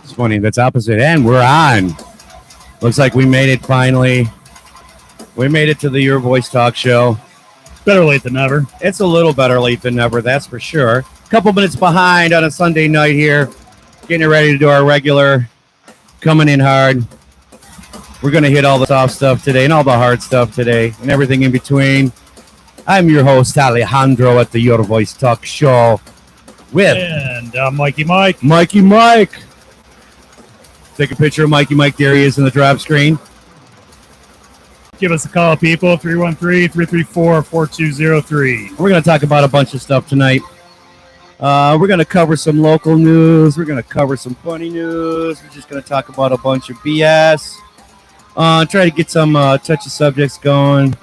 It's funny. That's opposite end. We're on. Looks like we made it finally. We made it to the Your Voice Talk Show. Better late than never. It's a little better late than never, that's for sure. A couple minutes behind on a Sunday night here. Getting ready to do our regular. Coming in hard. We're going to hit all the soft stuff today and all the hard stuff today and everything in between. I'm your host, Alejandro, at the Your Voice Talk Show with... And Mikey Mike. Mikey Mike. Take a picture of Mikey Mike. There he is in the drop screen. Give us a call, people. 313-334-4203. We're going to talk about a bunch of stuff tonight. We're going to cover some local news. We're going to cover some funny news. We're just going to talk about a bunch of BS. Try to get some touchy subjects going.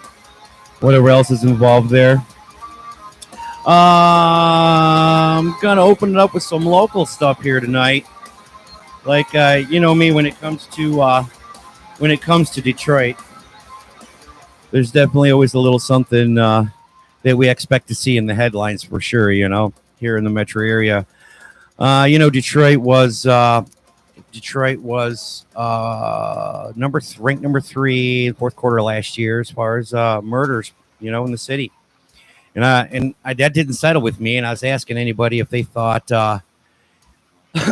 Whatever else is involved there. I'm going to open it up with some local stuff here tonight. Like, you know me, when it comes to Detroit, there's definitely always a little something that we expect to see in the headlines for sure, you know, here in the metro area. You know, Detroit was ranked number 3 in fourth quarter last year as far as murders, you know, in the city. And that didn't settle with me. And I was asking anybody if they thought,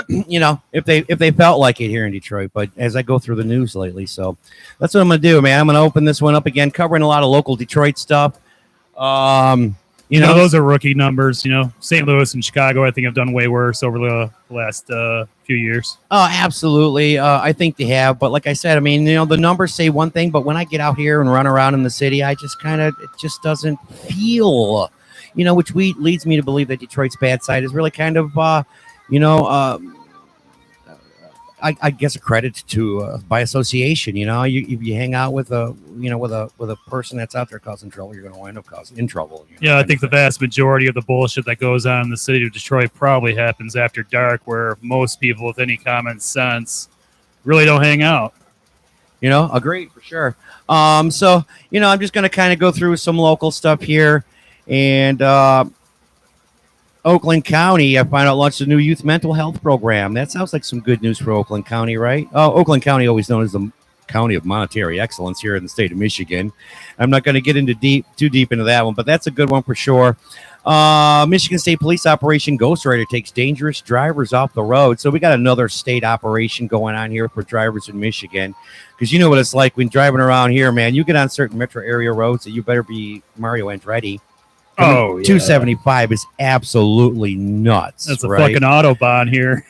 you know, if they felt like it here in Detroit. But as I go through the news lately, so that's what I'm going to do, man. I'm going to open this one up again, covering a lot of local Detroit stuff. You know, those are rookie numbers. You know, St. Louis and Chicago, I think, have done way worse over the last few years. Oh, absolutely. I think they have. But like I said, I mean, you know, the numbers say one thing, but when I get out here and run around in the city, I just it just doesn't feel, you know, which leads me to believe that Detroit's bad side is really kind of, you know, I guess a credit to by association. You know, you hang out with a person that's out there causing trouble, you're going to wind up causing trouble. Yeah, I think the vast majority of the bullshit that goes on in the city of Detroit probably happens after dark, where most people with any common sense really don't hang out. You know, agreed for sure. So you know, I'm just going to kind of go through some local stuff here, and Oakland County, I find out, launched a new youth mental health program. That sounds like some good news for Oakland County, right? Oh, Oakland County, always known as the County of Monetary Excellence here in the state of Michigan. I'm not going to get too deep into that one, but that's a good one for sure. Michigan State Police Operation Ghost Rider takes dangerous drivers off the road. So we got another state operation going on here for drivers in Michigan, because you know what it's like when driving around here, man. You get on certain metro area roads that you better be Mario Andretti. Oh, yeah. 275 is absolutely nuts. That's a fucking Autobahn here.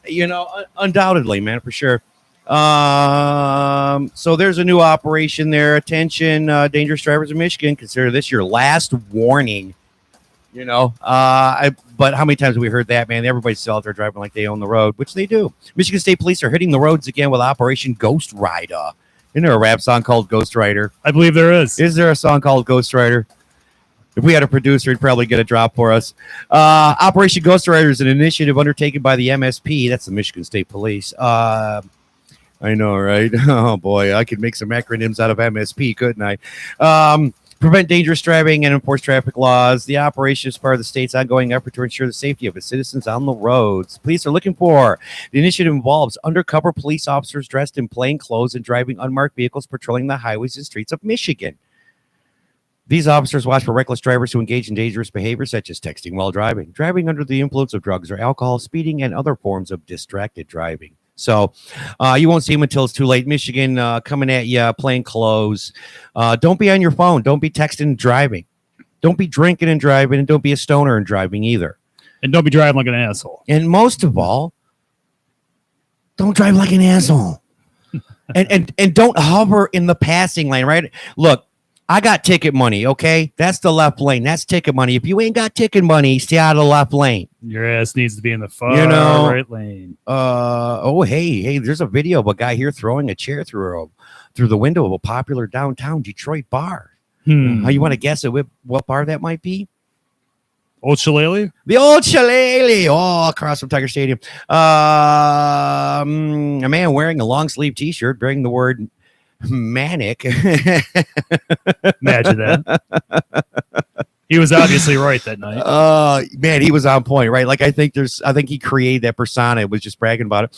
You know, undoubtedly, man, for sure. So there's a new operation there. Attention, dangerous drivers in Michigan. Consider this your last warning. You know, but how many times have we heard that, man? Everybody's still out there driving like they own the road, which they do. Michigan State Police are hitting the roads again with Operation Ghost Rider. Isn't there a rap song called Ghost Rider? I believe there is. Is there a song called Ghost Rider? If we had a producer, he'd probably get a drop for us. Operation Ghost Rider is an initiative undertaken by the MSP. That's the Michigan State Police. I know, right? Oh, boy. I could make some acronyms out of MSP, couldn't I? Prevent dangerous driving and enforce traffic laws. The operation is part of the state's ongoing effort to ensure the safety of its citizens on the roads. Police are looking for. The initiative involves undercover police officers dressed in plain clothes and driving unmarked vehicles patrolling the highways and streets of Michigan. These officers watch for reckless drivers who engage in dangerous behavior, such as texting while driving, driving under the influence of drugs or alcohol, speeding, and other forms of distracted driving. So you won't see them until it's too late. Michigan coming at you, plain clothes. Don't be on your phone. Don't be texting and driving. Don't be drinking and driving, and don't be a stoner and driving either. And don't be driving like an asshole. And most of all, don't drive like an asshole. and don't hover in the passing lane, right? Look, I got ticket money, okay? That's the left lane. That's ticket money. If you ain't got ticket money, stay out of the left lane. Your ass needs to be in the far right lane. Hey, there's a video of a guy here throwing a chair through the window of a popular downtown Detroit bar. How you want to guess what bar that might be? Old Shillelagh? The Old Shillelagh. Oh, across from Tiger Stadium. A man wearing a long sleeve T-shirt bearing the word manic. Imagine that. He was obviously right that night. Man, he was on point, right? Like I think he created that persona. It was just bragging about it.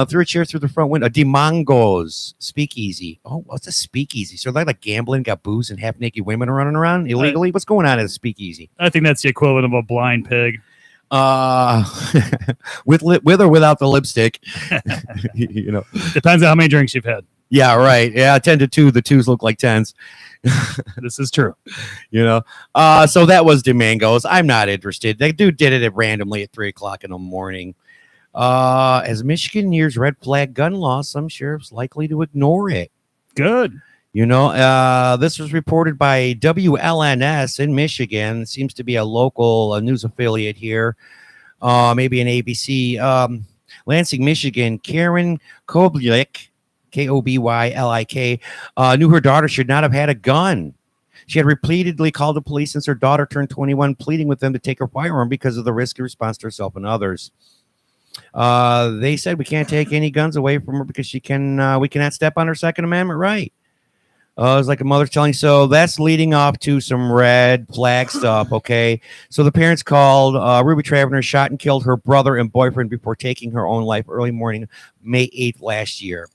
Threw a chair through the front window. Dimangos speakeasy. Oh, what's a speakeasy? So they're like gambling, got booze and half naked women running around illegally. What's going on at a speakeasy? I think that's the equivalent of a blind pig. With or without the lipstick. You know, depends on how many drinks you've had. Yeah, right. Yeah, 10 to 2. The 2s look like 10s. This is true. You know, so that was Dimangos. I'm not interested. That dude did it randomly at 3:00 in the morning. As Michigan nears red flag gun law, some sheriffs likely to ignore it. Good. You know, this was reported by WLNS in Michigan. It seems to be a local news affiliate here, maybe an ABC. Lansing, Michigan. Karen Koblik, Kobyllik, knew her daughter should not have had a gun. She had repeatedly called the police since her daughter turned 21, pleading with them to take her firearm because of the risky response to herself and others. They said we can't take any guns away from her because we cannot step on her Second Amendment right. It was like a mother telling. So that's leading off to some red flag stuff. Okay. So the parents called Ruby Travener shot and killed her brother and boyfriend before taking her own life early morning, May 8th last year.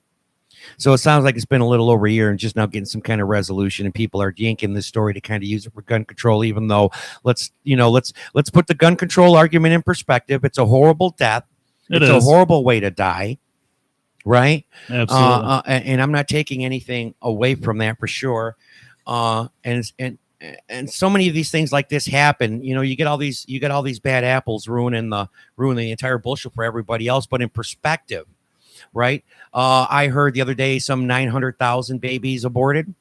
So it sounds like it's been a little over a year and just now getting some kind of resolution, and people are yanking this story to kind of use it for gun control, even though let's put the gun control argument in perspective. It's a horrible death. It's a horrible way to die. Right. Absolutely. And I'm not taking anything away from that for sure. And so many of these things like this happen. You know, you get all these bad apples ruining the entire bullshit for everybody else. But in perspective, right? I heard the other day some 900,000 babies aborted.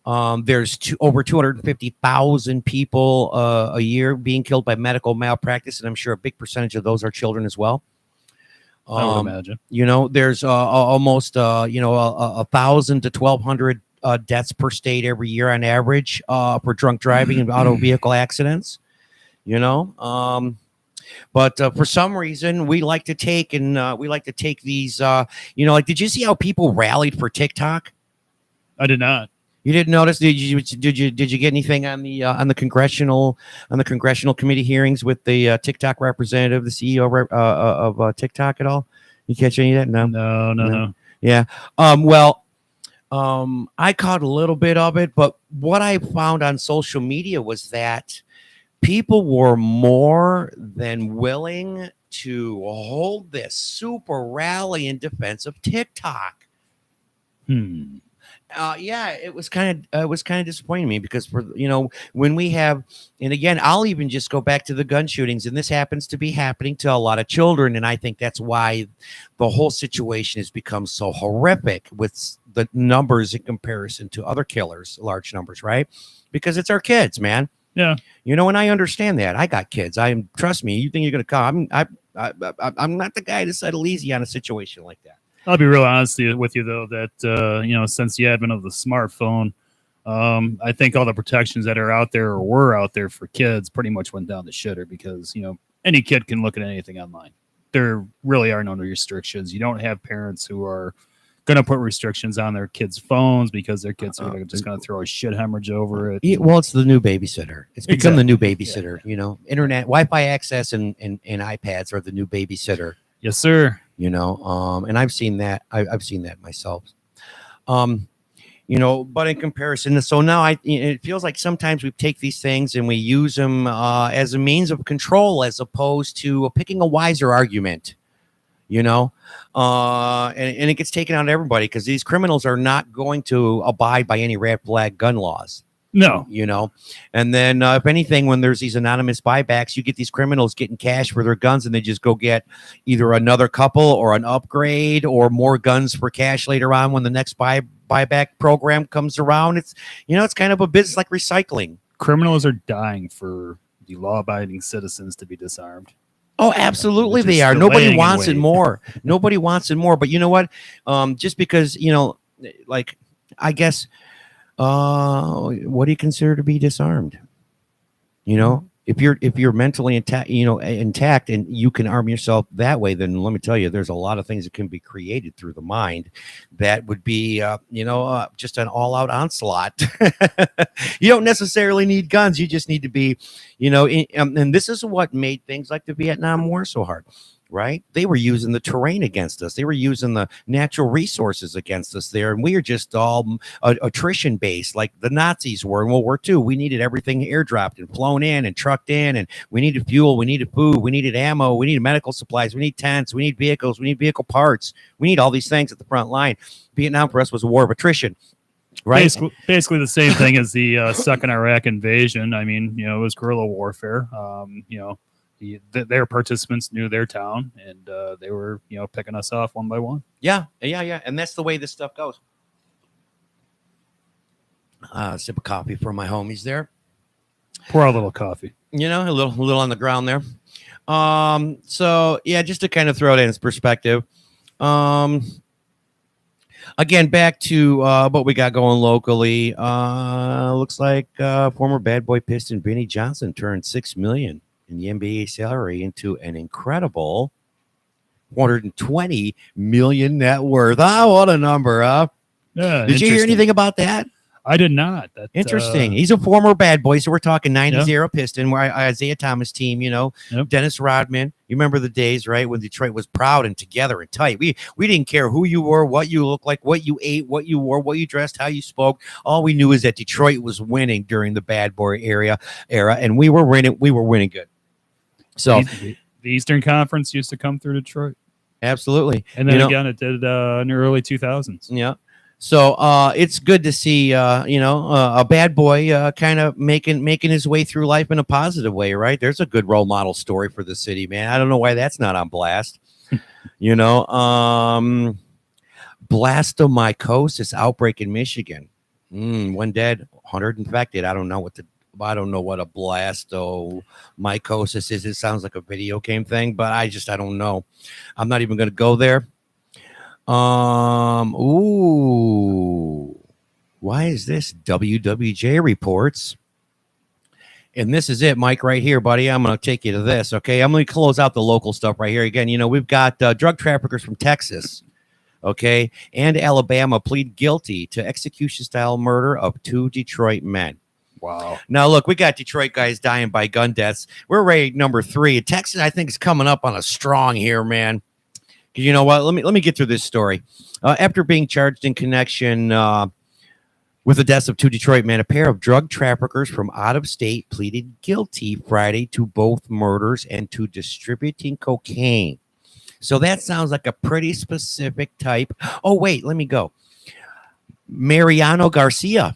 There's over 250,000 people a year being killed by medical malpractice, and I'm sure a big percentage of those are children as well. I would imagine. You know, there's almost 1,000 to 1,200 deaths per state every year on average for drunk driving and auto vehicle accidents. You know, but for some reason we like to take these. Like, did you see how people rallied for TikTok? I did not. You didn't notice? Did you get anything on the congressional committee hearings with the TikTok representative, the CEO of TikTok at all? You catch any of that? No. Yeah. I caught a little bit of it, but what I found on social media was that people were more than willing to hold this super rally in defense of TikTok. Yeah, it was kind of disappointing to me because when we have, and again, I'll even just go back to the gun shootings, and this happens to be happening to a lot of children, and I think that's why the whole situation has become so horrific with the numbers in comparison to other killers, large numbers, right? Because it's our kids, man. Yeah, and I understand that. I got kids. Trust me. You think you're gonna come? I'm not the guy to settle easy on a situation like that. I'll be real honest with you, though, that, since the advent of the smartphone, I think all the protections that are out there or were out there for kids pretty much went down the shitter because, any kid can look at anything online. There really are no restrictions. You don't have parents who are going to put restrictions on their kids' phones because their kids are just going to throw a shit hemorrhage over it. Well, it's the new babysitter. It's become the new babysitter. Yeah. Internet, Wi-Fi access, and iPads are the new babysitter. Yes, sir. And I've seen that. I've seen that myself. But in comparison, so now it feels like sometimes we take these things and we use them as a means of control as opposed to picking a wiser argument. And it gets taken out of everybody because these criminals are not going to abide by any red flag gun laws. No. And then if anything, when there's these anonymous buybacks, you get these criminals getting cash for their guns and they just go get either another couple or an upgrade or more guns for cash later on when the next buyback program comes around. It's, it's kind of a business like recycling. Criminals are dying for the law-abiding citizens to be disarmed. Oh, absolutely they are. Nobody wants it more. Nobody wants it more. But you know what? Just because, I guess, what do you consider to be disarmed? if you're mentally intact, intact, and you can arm yourself that way, then let me tell you, there's a lot of things that can be created through the mind that would be, just an all-out onslaught. You don't necessarily need guns. You just need to be, and this is what made things like the Vietnam War so hard. Right? They were using the terrain against us. They were using the natural resources against us there. And we are just all attrition based like the Nazis were in World War II. We needed everything airdropped and flown in and trucked in. And we needed fuel. We needed food. We needed ammo. We needed medical supplies. We need tents. We need vehicles. We need vehicle parts. We need all these things at the front line. Vietnam for us was a war of attrition. Right. Basically the same thing as the second Iraq invasion. I mean, it was guerrilla warfare. Their participants knew their town, and they were, picking us off one by one. Yeah. And that's the way this stuff goes. Sip of coffee for my homies there. Pour a little coffee. A little on the ground there. So yeah, just to kind of throw it in its perspective. Again, back to what we got going locally. Looks like former bad boy Piston Vinny Johnson turned $6 million in the NBA salary into an incredible $420 million net worth. What a number, huh? Yeah. Did you hear anything about that? I did not. Interesting. He's a former bad boy, so we're talking 90-0 Piston, where Isaiah Thomas team, Dennis Rodman. You remember the days, right, when Detroit was proud and together and tight. We didn't care who you were, what you looked like, what you ate, what you wore, what you dressed, how you spoke. All we knew is that Detroit was winning during the bad boy era, and we were winning. We were winning good. So the Eastern Conference used to come through Detroit. Absolutely. And then again, it did in the early 2000s. Yeah. So it's good to see, a bad boy kind of making his way through life in a positive way, right? There's a good role model story for the city, man. I don't know why that's not on blast. Blastomycosis outbreak in Michigan. One dead, 100 infected. I don't know what a blastomycosis is. It sounds like a video game thing, but I don't know. I'm not even going to go there. Why is this? WWJ reports. And this is it, Mike, right here, buddy. I'm going to take you to this, okay? I'm going to close out the local stuff right here. Again, we've got drug traffickers from Texas, okay, and Alabama plead guilty to execution-style murder of 2 Detroit men. Wow. Now, look, we got Detroit guys dying by gun deaths. We're rated number 3. Texas, I think, is coming up on a strong here, man. You know what? Let me get through this story. After being charged in connection with the deaths of 2 Detroit men, a pair of drug traffickers from out of state pleaded guilty Friday to both murders and to distributing cocaine. So that sounds like a pretty specific type. Oh, wait, let me go. Mariano Garcia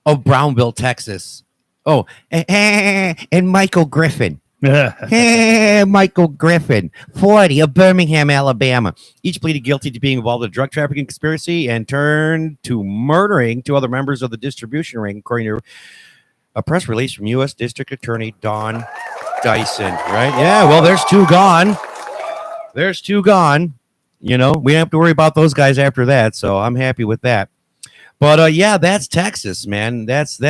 of Brownville, Texas. Oh, and Michael Griffin. Michael Griffin, 40, of Birmingham, Alabama. Each pleaded guilty to being involved in a drug trafficking conspiracy and turned to murdering 2 other members of the distribution ring, according to a press release from U.S. District Attorney Don Dyson. Right? Yeah, well, there's 2 gone. We don't have to worry about those guys after that, so I'm happy with that. But yeah, that's Texas, man. That's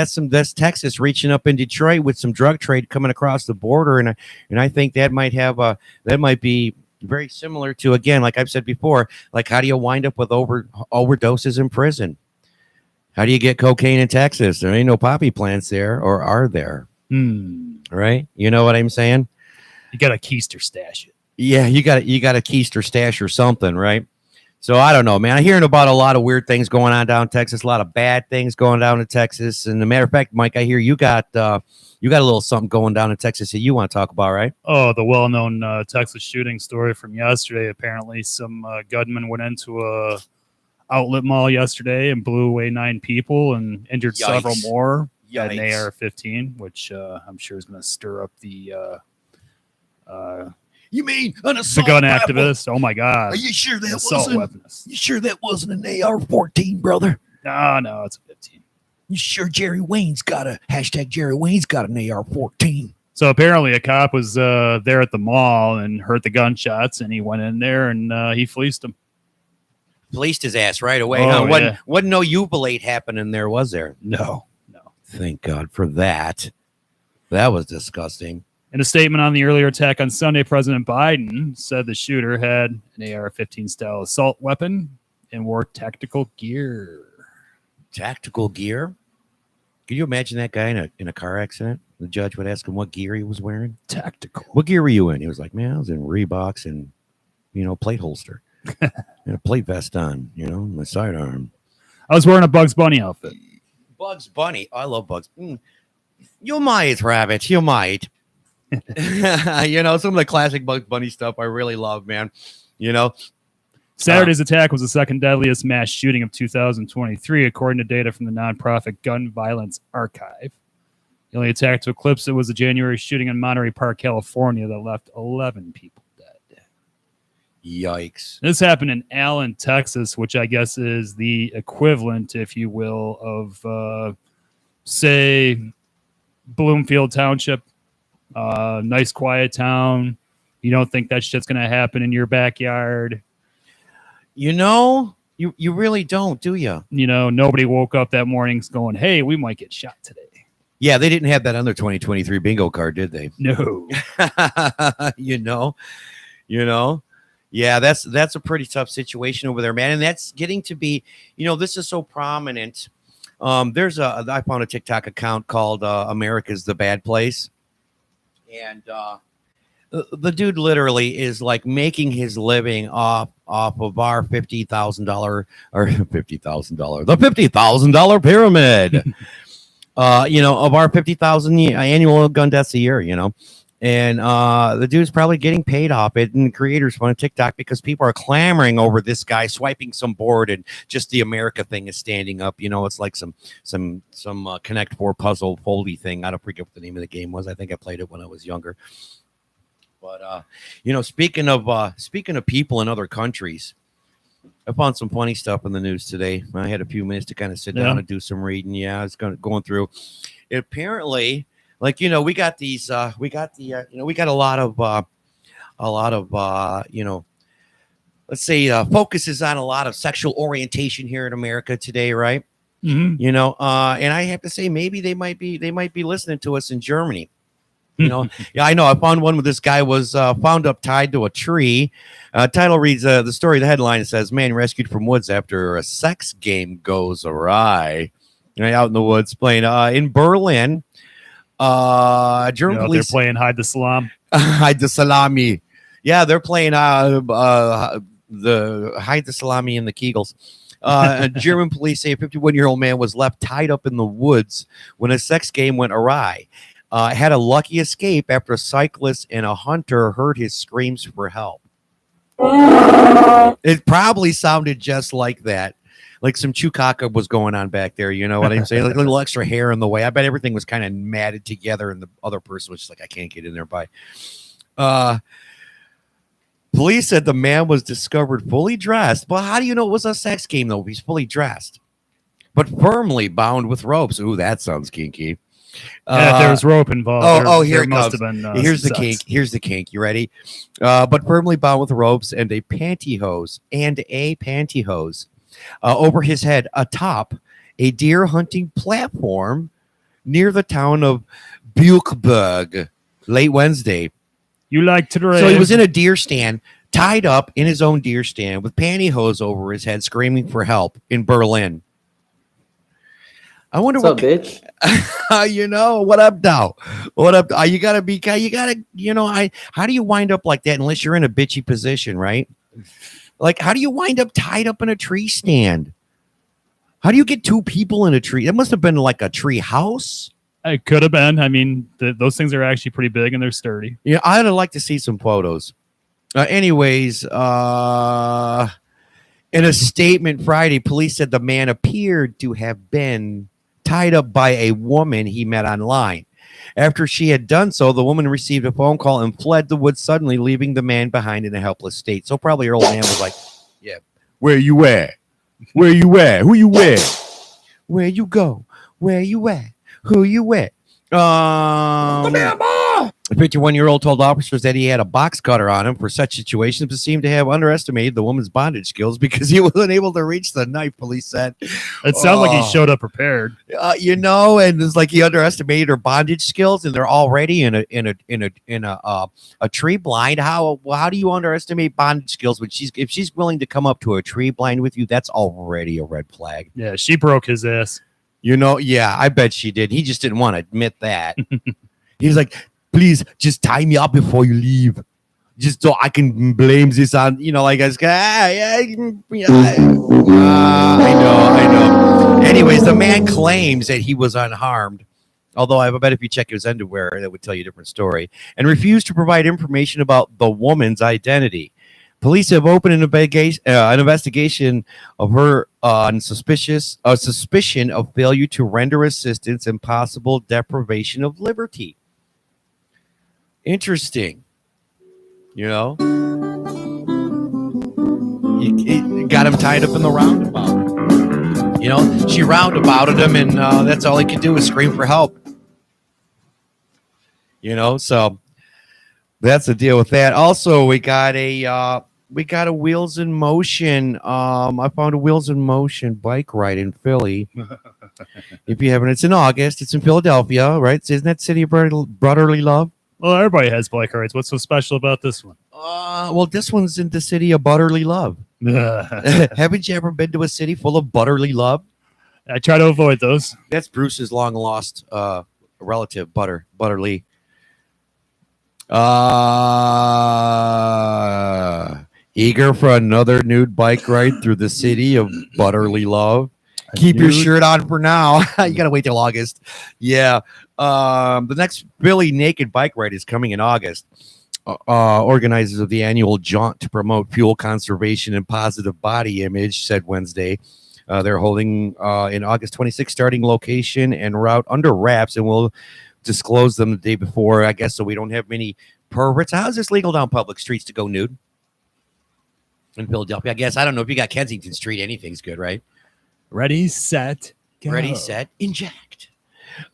Texas reaching up in Detroit with some drug trade coming across the border, and I think that might be very similar to, again, like I've said before, like how do you wind up with overdoses in prison? How do you get cocaine in Texas? There ain't no poppy plants there, or are there? Right? You know what I'm saying? You got a keister stash it. Yeah, you got a keister stash or something, right? So I don't know, man. I'm hearing about a lot of weird things going on down in Texas, a lot of bad things going down in Texas. And as a matter of fact, Mike, I hear you got a little something going down in Texas that you want to talk about, right? Oh, the well-known Texas shooting story from yesterday. Apparently, some gunman went into a outlet mall yesterday and blew away 9 people and injured several more. At an AR-15, which I'm sure is going to stir up the. You mean an assault the gun rifle? Activist? Oh my God! Are you sure that wasn't an AR-14, brother? No, it's a 15. You sure Jerry Wayne's got an AR-14? So apparently, a cop was there at the mall and heard the gunshots, and he went in there and he fleeced him. Fleeced his ass right away. Oh, huh? Wasn't no jubilate happening there, was there? No. Thank God for that. That was disgusting. In a statement on the earlier attack on Sunday, President Biden said the shooter had an AR-15 style assault weapon and wore tactical gear. Tactical gear? Can you imagine that guy in a car accident? The judge would ask him what gear he was wearing. Tactical. What gear were you in? He was like, man, I was in Reeboks and, plate holster. And a plate vest on, my sidearm. I was wearing a Bugs Bunny outfit. Bugs Bunny. I love Bugs. You might, Rabbit. You might. Some of the classic Bugs Bunny stuff I really love, man. Saturday's attack was the second deadliest mass shooting of 2023, according to data from the nonprofit Gun Violence Archive. The only attack to eclipse it was the January shooting in Monterey Park, California, that left 11 people dead. Yikes. This happened in Allen, Texas, which I guess is the equivalent, if you will, of, say, Bloomfield Township. Nice, quiet town. You don't think that shit's going to happen in your backyard. You really don't, do you? Nobody woke up that morning going, hey, we might get shot today. Yeah, they didn't have that on their 2023 bingo card, did they? No. Yeah, that's a pretty tough situation over there, man. And that's getting to be, this is so prominent. I found a TikTok account called America's the Bad Place. And the dude literally is like making his living off of our $50,000 or $50,000, the $50,000 pyramid. Of our 50,000 annual gun deaths a year, and the dude's probably getting paid off it. And the creators want TikTok because people are clamoring over this guy swiping some board, and just the America thing is standing up. It's like some Connect Four puzzle foldy thing. I don't forget what the name of the game was. I think I played it when I was younger. But speaking of people in other countries, I found some funny stuff in the news today. I had a few minutes to kind of sit down and do some reading. Yeah, I was going through. Apparently, we got these. We got a lot of let's say focuses on a lot of sexual orientation here in America today, right? Mm-hmm. And I have to say, maybe they might be listening to us in Germany. Yeah, I know. I found one where this guy was found up tied to a tree. Title reads the story. The headline says, "Man rescued from woods after a sex game goes awry." Right out in the woods, playing in Berlin. German police they're playing hide the salam. Hide the salami. Yeah, they're playing the hide the salami and the Kegels. German police say a 51-year-old man was left tied up in the woods when a sex game went awry. Had a lucky escape after a cyclist and a hunter heard his screams for help. It probably sounded just like that. Like some chukaka was going on back there. You know what I'm saying? Like a little extra hair in the way. I bet everything was kind of matted together, and the other person was just like, I can't get in there by. Police said the man was discovered fully dressed. Well, how do you know it was a sex game, though? He's fully dressed, but firmly bound with ropes. Ooh, that sounds kinky. If there was rope involved. Here it comes. Been, Here's the kink. Here's the kink. You ready? But firmly bound with ropes and a pantyhose over his head atop a deer hunting platform near the town of Buchberg late Wednesday. You like to rave. So he was in a deer stand, tied up in his own deer stand with pantyhose over his head, screaming for help in Berlin. I wonder What's up, bitch? What up, Dow? What up? How do you wind up like that unless you're in a bitchy position, right? Like, how do you wind up tied up in a tree stand? How do you get two people in a tree? It must have been like a tree house. It could have been. I mean, those things are actually pretty big and they're sturdy. Yeah, I'd like to see some photos. Anyways, in a statement Friday, police said the man appeared to have been tied up by a woman he met online. After she had done so, the woman received a phone call and fled the woods suddenly, leaving the man behind in a helpless state. So probably her old man was like, yeah, where you at? Where you at? Who you with? Where you go? Where you at? Who you with? Come here, Ma! The 51-year-old told officers that he had a box cutter on him for such situations, but seemed to have underestimated the woman's bondage skills because he wasn't able to reach the knife, police said. It sounds like he showed up prepared. And it's like he underestimated her bondage skills, and they're already in a tree blind. How do you underestimate bondage skills when if she's willing to come up to a tree blind with you? That's already a red flag. Yeah, she broke his ass. Yeah, I bet she did. He just didn't want to admit that. He's like, please just tie me up before you leave, just so I can blame this on, like I know. Anyways, the man claims that he was unharmed, although I bet if you check his underwear, that would tell you a different story, and refused to provide information about the woman's identity. Police have opened an investigation of her on suspicion of failure to render assistance and possible deprivation of liberty. Interesting. You got him tied up in the roundabout. She roundabouted him, and that's all he could do is scream for help. So that's the deal with that. Also, we got a Wheels in Motion. I found a Wheels in Motion bike ride in Philly. If you haven't, it's in August. It's in Philadelphia, right? Isn't that city of brotherly love? Well, everybody has bike rides. What's so special about this one? Well, this one's in the city of brotherly love. Haven't you ever been to a city full of brotherly love? I try to avoid those. That's Bruce's long lost relative, Butterly. Eager for another nude bike ride through the city of brotherly love? Keep your shirt on for now. You gotta wait till August. Yeah. The next Philly naked bike ride is coming in August. Organizers of the annual jaunt to promote fuel conservation and positive body image said Wednesday. They're holding in August 26th, starting location and route under wraps, and we'll disclose them the day before, I guess, so we don't have many perverts. How is this legal down public streets to go nude in Philadelphia? I guess, I don't know, if you got Kensington Street, anything's good, right? Ready, set, go. Ready, set, inject.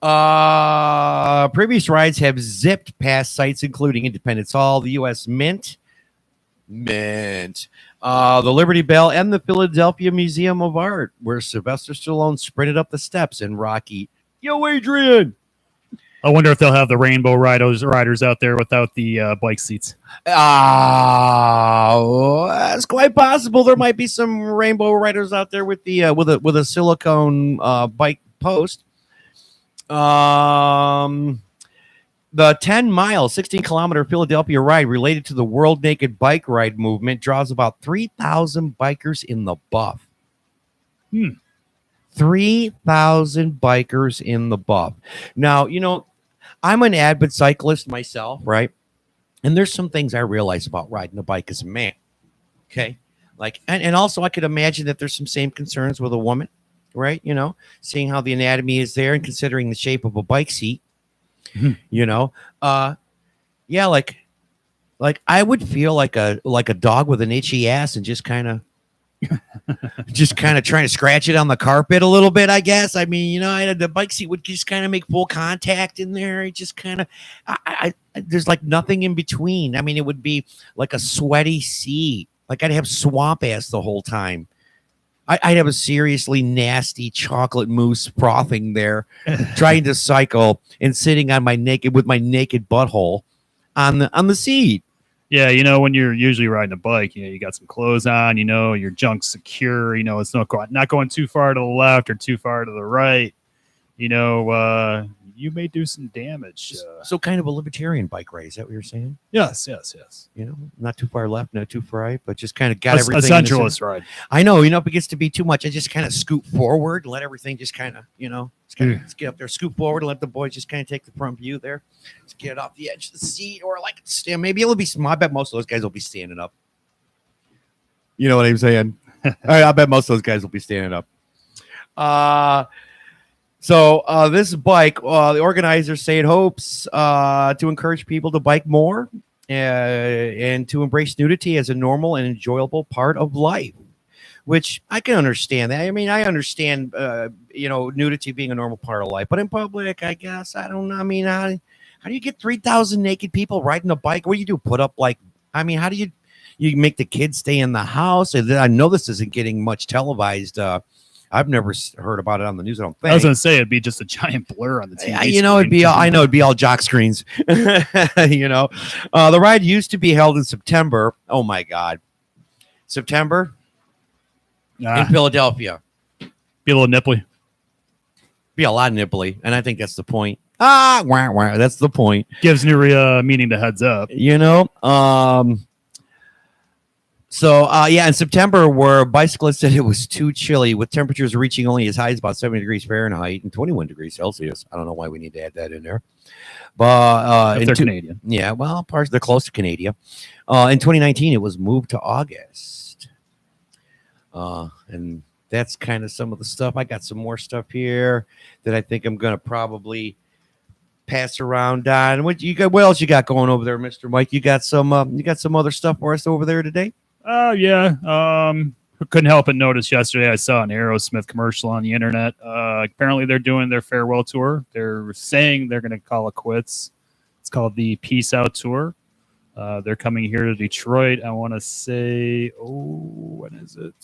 Previous rides have zipped past sites including Independence Hall, the U.S. Mint, the Liberty Bell, and the Philadelphia Museum of Art, where Sylvester Stallone sprinted up the steps in Rocky. Yo, Adrian! I wonder if they'll have the rainbow riders out there without the bike seats. That's quite possible. There might be some rainbow riders out there with the with a silicone bike post. The 10-mile, 16-kilometer Philadelphia ride related to the World Naked Bike Ride movement draws about 3,000 bikers in the buff. 3,000 bikers in the buff. Now, I'm an avid cyclist myself, right? And there's some things I realize about riding a bike as a man. Okay. And also I could imagine that there's some same concerns with a woman, right? Seeing how the anatomy is there and considering the shape of a bike seat, yeah, like I would feel like a dog with an itchy ass and just kind of trying to scratch it on the carpet a little bit, I guess. I mean, the bike seat would just kind of make full contact in there. It just kind of, there's like nothing in between. I mean, it would be like a sweaty seat. Like I'd have swamp ass the whole time. I'd have a seriously nasty chocolate mousse frothing there, trying to cycle and sitting on my naked butthole on the seat. Yeah, when you're usually riding a bike, you got some clothes on, your junk's secure, it's not going too far to the left or too far to the right. You may do some damage. So kind of a libertarian bike ride, is that what you're saying? Yes. Not too far left, not too far right, but just kind of got everything. A centralist ride. I know, if it gets to be too much, I just kind of scoot forward, let everything just kind of, let's get up there, scoot forward, and let the boys just kind of take the front view there. Let's get off the edge of the seat, or like stand. Maybe it'll be small. I bet most of those guys will be standing up. You know what I'm saying? I bet most of those guys will be standing up. So this bike, the organizers say it hopes to encourage people to bike more and to embrace nudity as a normal and enjoyable part of life, which I can understand that. I mean, I understand, nudity being a normal part of life, but in public, I guess, I don't know. I mean, how How do you get 3,000 naked people riding a bike? What do you do? Put up like, I mean, how do you make the kids stay in the house? And I know this isn't getting much televised. I've never heard about it on the news. I don't think. I was going to say it'd be just a giant blur on the TV. You know, it'd be all jock screens. You know, the ride used to be held in September. Oh my God, September in Philadelphia. Be a little nipply. Be a lot nipply, and I think that's the point. That's the point. Gives new meaning to heads up. You know, in September, where bicyclists said it was too chilly, with temperatures reaching only as high as about 70 degrees Fahrenheit and 21 degrees Celsius. I don't know why we need to add that in there. But if they're Canadian. Yeah, well, they're close to Canada. In 2019, it was moved to August. And that's kind of some of the stuff. I got some more stuff here that I think I'm going to probably pass around on. What else you got going over there, Mr. Mike? You got some other stuff for us over there today? Yeah. Couldn't help but notice yesterday I saw an Aerosmith commercial on the internet. Apparently they're doing their farewell tour. They're saying they're going to call it quits. It's called the Peace Out Tour. They're coming here to Detroit. I want to say, when is it?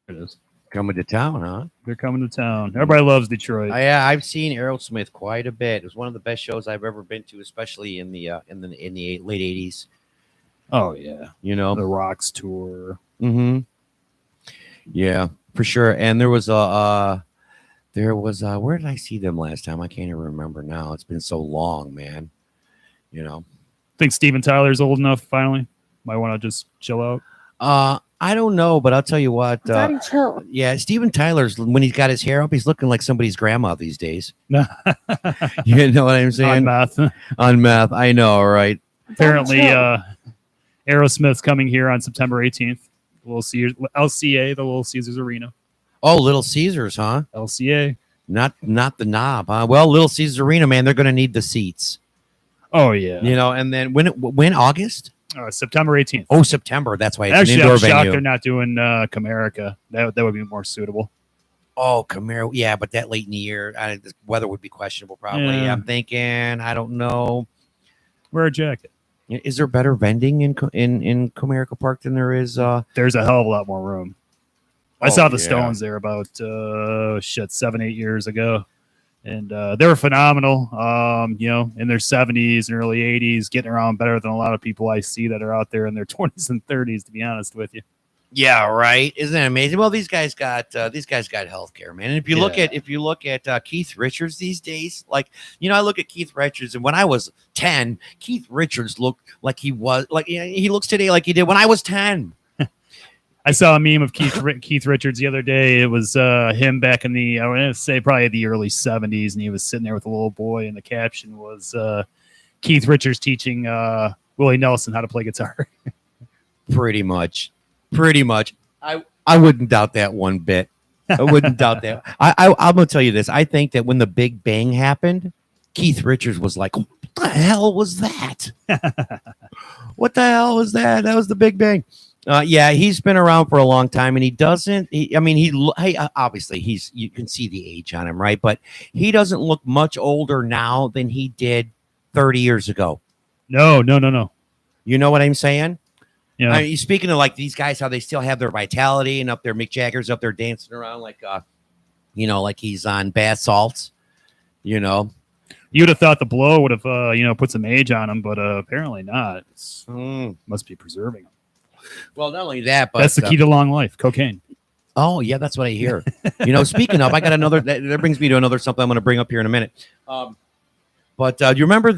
There it is. Coming to town, huh? They're coming to town. Everybody loves Detroit. Yeah, I've seen Aerosmith quite a bit. It was one of the best shows I've ever been to, especially in the late '80s. Oh yeah, you know, the Rocks tour. Mm-hmm. Yeah, for sure. And there was where did I see them last time? I can't even remember now. It's been so long, man. You know, Think Steven Tyler's old enough finally? Might want to just chill out. I don't know, but I'll tell you what. Chill. Yeah, Steven Tyler's, when he's got his hair up, he's looking like somebody's grandma these days. You know what I'm saying? On meth. I know, right? Apparently, Aerosmith's coming here on September 18th. LCA, the Little Caesars Arena. Oh, Little Caesars, huh? LCA. Not the knob, huh? Well, Little Caesars Arena, man, they're going to need the seats. Oh, yeah. You know, and then when August? September 18th. Oh, September. That's why it's actually an indoor I'm shocked venue. they're not doing Comerica. That would be more suitable. Oh, Camaro. Yeah, but that late in the year, the weather would be questionable probably. Yeah. I'm thinking, I don't know. Wear a jacket. Is there better vending in Comerica Park than there is? There's a hell of a lot more room. I saw the Stones there about 7-8 years ago. And they were phenomenal, you know, in their 70s and early 80s, getting around better than a lot of people I see that are out there in their 20s and 30s, to be honest with you. Yeah, right. Isn't that amazing? Well, these guys got healthcare, man. And if you look at Keith Richards these days, like, you know, I look at Keith Richards, and when I was 10, Keith Richards looked like he looks today like he did when I was 10. I saw a meme of Keith Richards the other day. It was him back in I want to say probably the early 70s, and he was sitting there with a little boy, and the caption was Keith Richards teaching Willie Nelson how to play guitar. Pretty much. I wouldn't doubt that one bit. I wouldn't doubt that. I'm going to tell you this. I think that when the Big Bang happened, Keith Richards was like, what the hell was that? What the hell was that? That was the Big Bang. Yeah, he's been around for a long time, and obviously you can see the age on him, right? But he doesn't look much older now than he did 30 years ago. No. You know what I'm saying? Yeah. I mean, speaking of like these guys, how they still have their vitality, and up there, Mick Jagger's up there dancing around like, like he's on bath salts, you know. You'd have thought the blow would have, put some age on him, but apparently not. Must be preserving him. Well, not only that, but that's the key to long life: cocaine. Oh yeah, that's what I hear. You know, speaking of, I got another. That brings me to another something I'm going to bring up here in a minute. But do you remember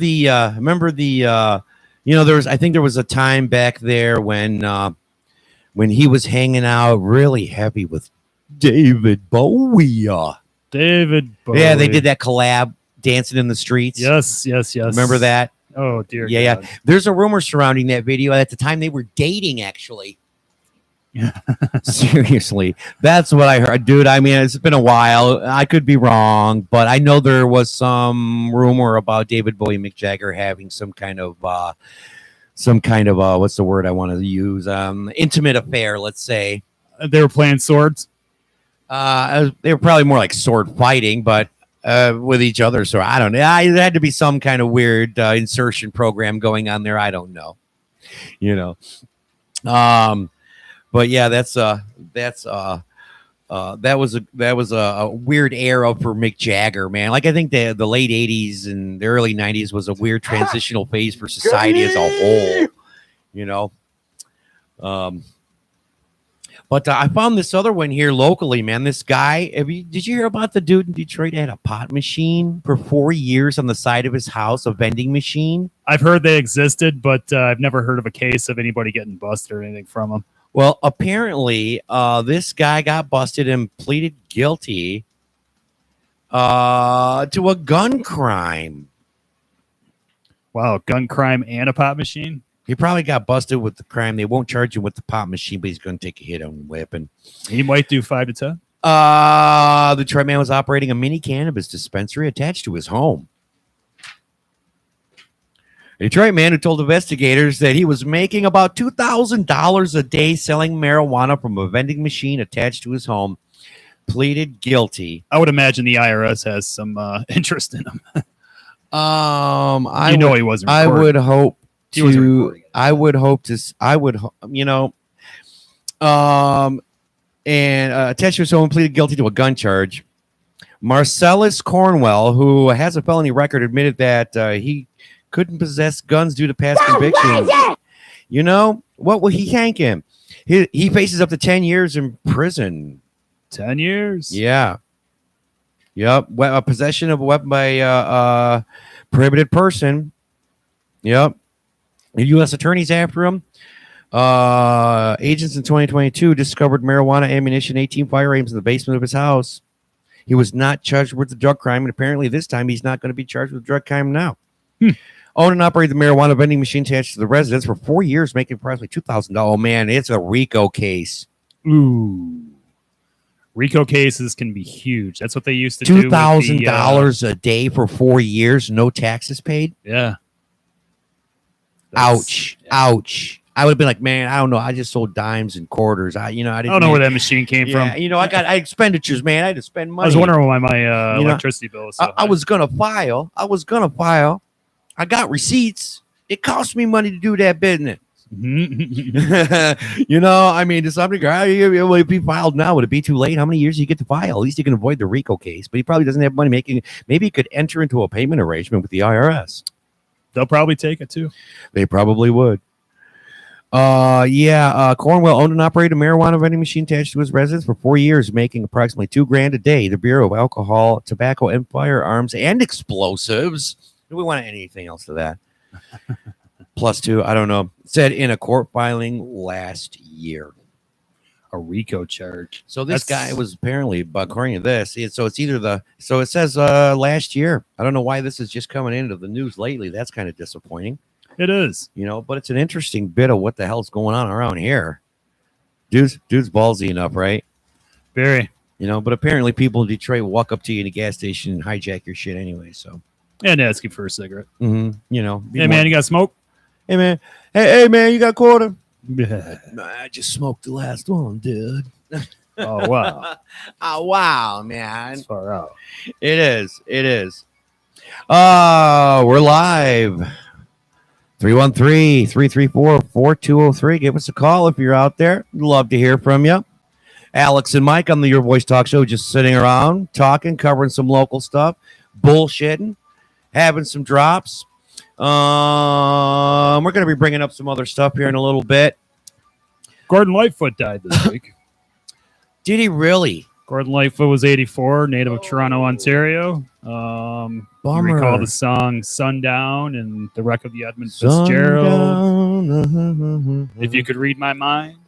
I think there was a time back there when he was hanging out really heavy with David Bowie. David Bowie. Yeah, they did that collab, Dancing in the Streets. Yes. Remember that? Oh dear. Yeah, God. yeah. There's a rumor surrounding that video. At the time, they were dating, actually. Yeah. Seriously, that's what I heard, dude. I mean, it's been a while. I could be wrong, but I know there was some rumor about David Bowie and Mick Jagger having some kind of what's the word I want to use? Intimate affair, let's say. They were playing swords. They were probably more like sword fighting, but with each other. So I don't know. There had to be some kind of weird insertion program going on there. I don't know. You know. But yeah, that was a weird era for Mick Jagger, man. Like I think the late '80s and the early '90s was a weird transitional phase for society as a whole. You know. But I found this other one here locally, man. This guy, did you hear about the dude in Detroit that had a pot machine for 4 years on the side of his house, a vending machine? I've heard they existed, but I've never heard of a case of anybody getting busted or anything from them. Well, apparently, this guy got busted and pleaded guilty to a gun crime. Wow, gun crime and a pot machine? He probably got busted with the crime. They won't charge him with the pot machine, but he's going to take a hit on weapon. He might do 5 to 10. The Detroit man was operating a mini cannabis dispensary attached to his home. A Detroit man who told investigators that he was making about $2,000 a day selling marijuana from a vending machine attached to his home pleaded guilty. I would imagine the IRS has some interest in him. He wasn't. I would hope. And attached to his home pleaded guilty to a gun charge. Marcellus Cornwell, who has a felony record, admitted that he couldn't possess guns due to past convictions. You know, what will he thank him? He faces up to 10 years in prison. 10 years? Yeah. Yep. Possession of a weapon by a prohibited person. Yep. The U.S. attorneys after him. Agents in 2022 discovered marijuana, ammunition, 18 firearms in the basement of his house. He was not charged with the drug crime, and apparently this time he's not going to be charged with drug crime now. Owned and operated the marijuana vending machine attached to the residence for 4 years, making approximately $2,000. Oh, man, it's a RICO case. Ooh. RICO cases can be huge. That's what they used to do. $2,000 a day for 4 years, no taxes paid? Yeah. Ouch. Yeah. Ouch. I would have been like, man, I don't know. I just sold dimes and quarters. I don't know where that machine came from. I got expenditures, man. I had to spend money. I was wondering why my electricity bill was so high. I was gonna file. I got receipts. It cost me money to do that business. I mean, to some degree, if he filed now, would it be too late? How many years do you get to file? At least you can avoid the RICO case. But he probably doesn't have money making. Maybe he could enter into a payment arrangement with the IRS. They'll probably take it too. They probably would. Cornwell owned and operated a marijuana vending machine attached to his residence for 4 years, making approximately $2,000 a day. The Bureau of Alcohol, Tobacco, and Firearms and Explosives. Do we want anything else to that? +2, I don't know. Said in a court filing last year. A RICO charge. So this guy was apparently, according to this, it says last year. I don't know why this is just coming into the news lately. That's kind of disappointing. It is, but it's an interesting bit of what the hell's going on around here. Dude's ballsy enough, right? Very. But apparently people in Detroit walk up to you in a gas station and hijack your shit anyway. So. And ask you for a cigarette. Mm-hmm. Hey, man, you got smoke? Hey, man. Hey, man, you got a quarter? I just smoked the last one, dude. Oh, wow. Oh, wow, man. It's far out. It is. We're live. 313-334-4203. Give us a call if you're out there. Love to hear from you. Alex and Mike on the Your Voice Talk Show, just sitting around, talking, covering some local stuff, bullshitting, having some drops. We're going to be bringing up some other stuff here in a little bit. Gordon Lightfoot died this week. Did he really? Gordon Lightfoot was 84, native of Toronto, Ontario. Bummer. You recall the song Sundown and the wreck of the Edmund Fitzgerald. If you could read my mind.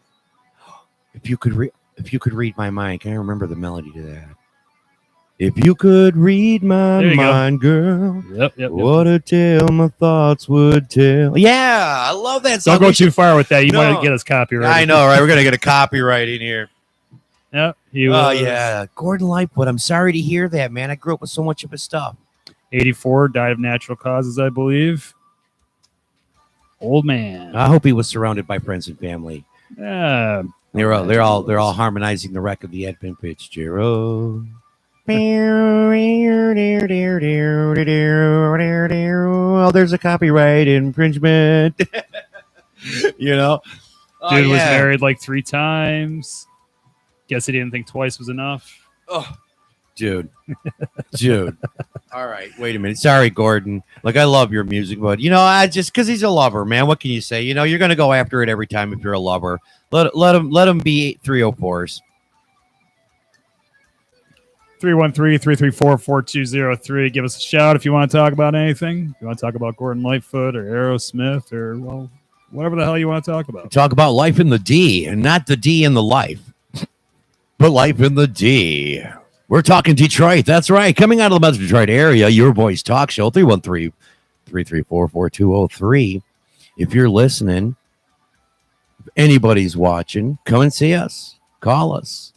If you could read my mind. Can I remember the melody to that? If you could read my mind, girl. Yep. What a tale my thoughts would tell. Yeah, I love that song. Don't go too far with that. You might get us copyrighted. I know, right? We're going to get a copyright in here. Yep. Yeah. Gordon Lightfoot. I'm sorry to hear that, man. I grew up with so much of his stuff. 84, died of natural causes, I believe. Old man. I hope he was surrounded by friends and family. Yeah. They're all harmonizing the wreck of the Edmund Fitzgerald. Oh, there's a copyright infringement. You know, Dude was married like 3 times. Guess he didn't think twice was enough. Oh, dude. All right, wait a minute. Sorry, Gordon. Like, I love your music, but I just because he's a lover, man. What can you say? You're gonna go after it every time if you're a lover. Let him be 304s. 313-334-4203. Give us a shout if you want to talk about anything. If you want to talk about Gordon Lightfoot or Aerosmith or, well, whatever the hell you want to talk about. Talk about life in the D, and not the D in the life, but life in the D. We're talking Detroit. That's right. Coming out of the Metro Detroit area, your voice talk show, 313-334-4203. If you're listening, if anybody's watching, come and see us. Call us.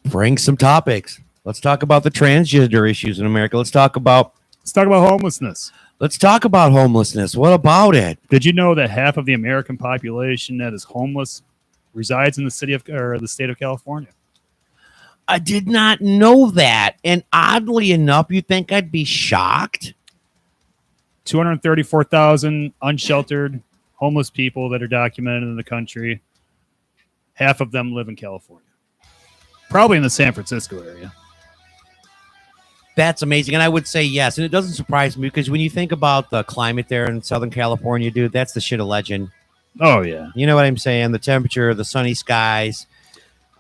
Bring some topics. Let's talk about the transgender issues in America. Let's talk about homelessness. Let's talk about homelessness. What about it? Did you know that half of the American population that is homeless resides in the state of California? I did not know that. And oddly enough, you think I'd be shocked? 234,000 unsheltered homeless people that are documented in the country. Half of them live in California. Probably in the San Francisco area. That's amazing. And I would say yes. And it doesn't surprise me because when you think about the climate there in Southern California, dude, that's the shit of legend. Oh, yeah. You know what I'm saying? The temperature, the sunny skies.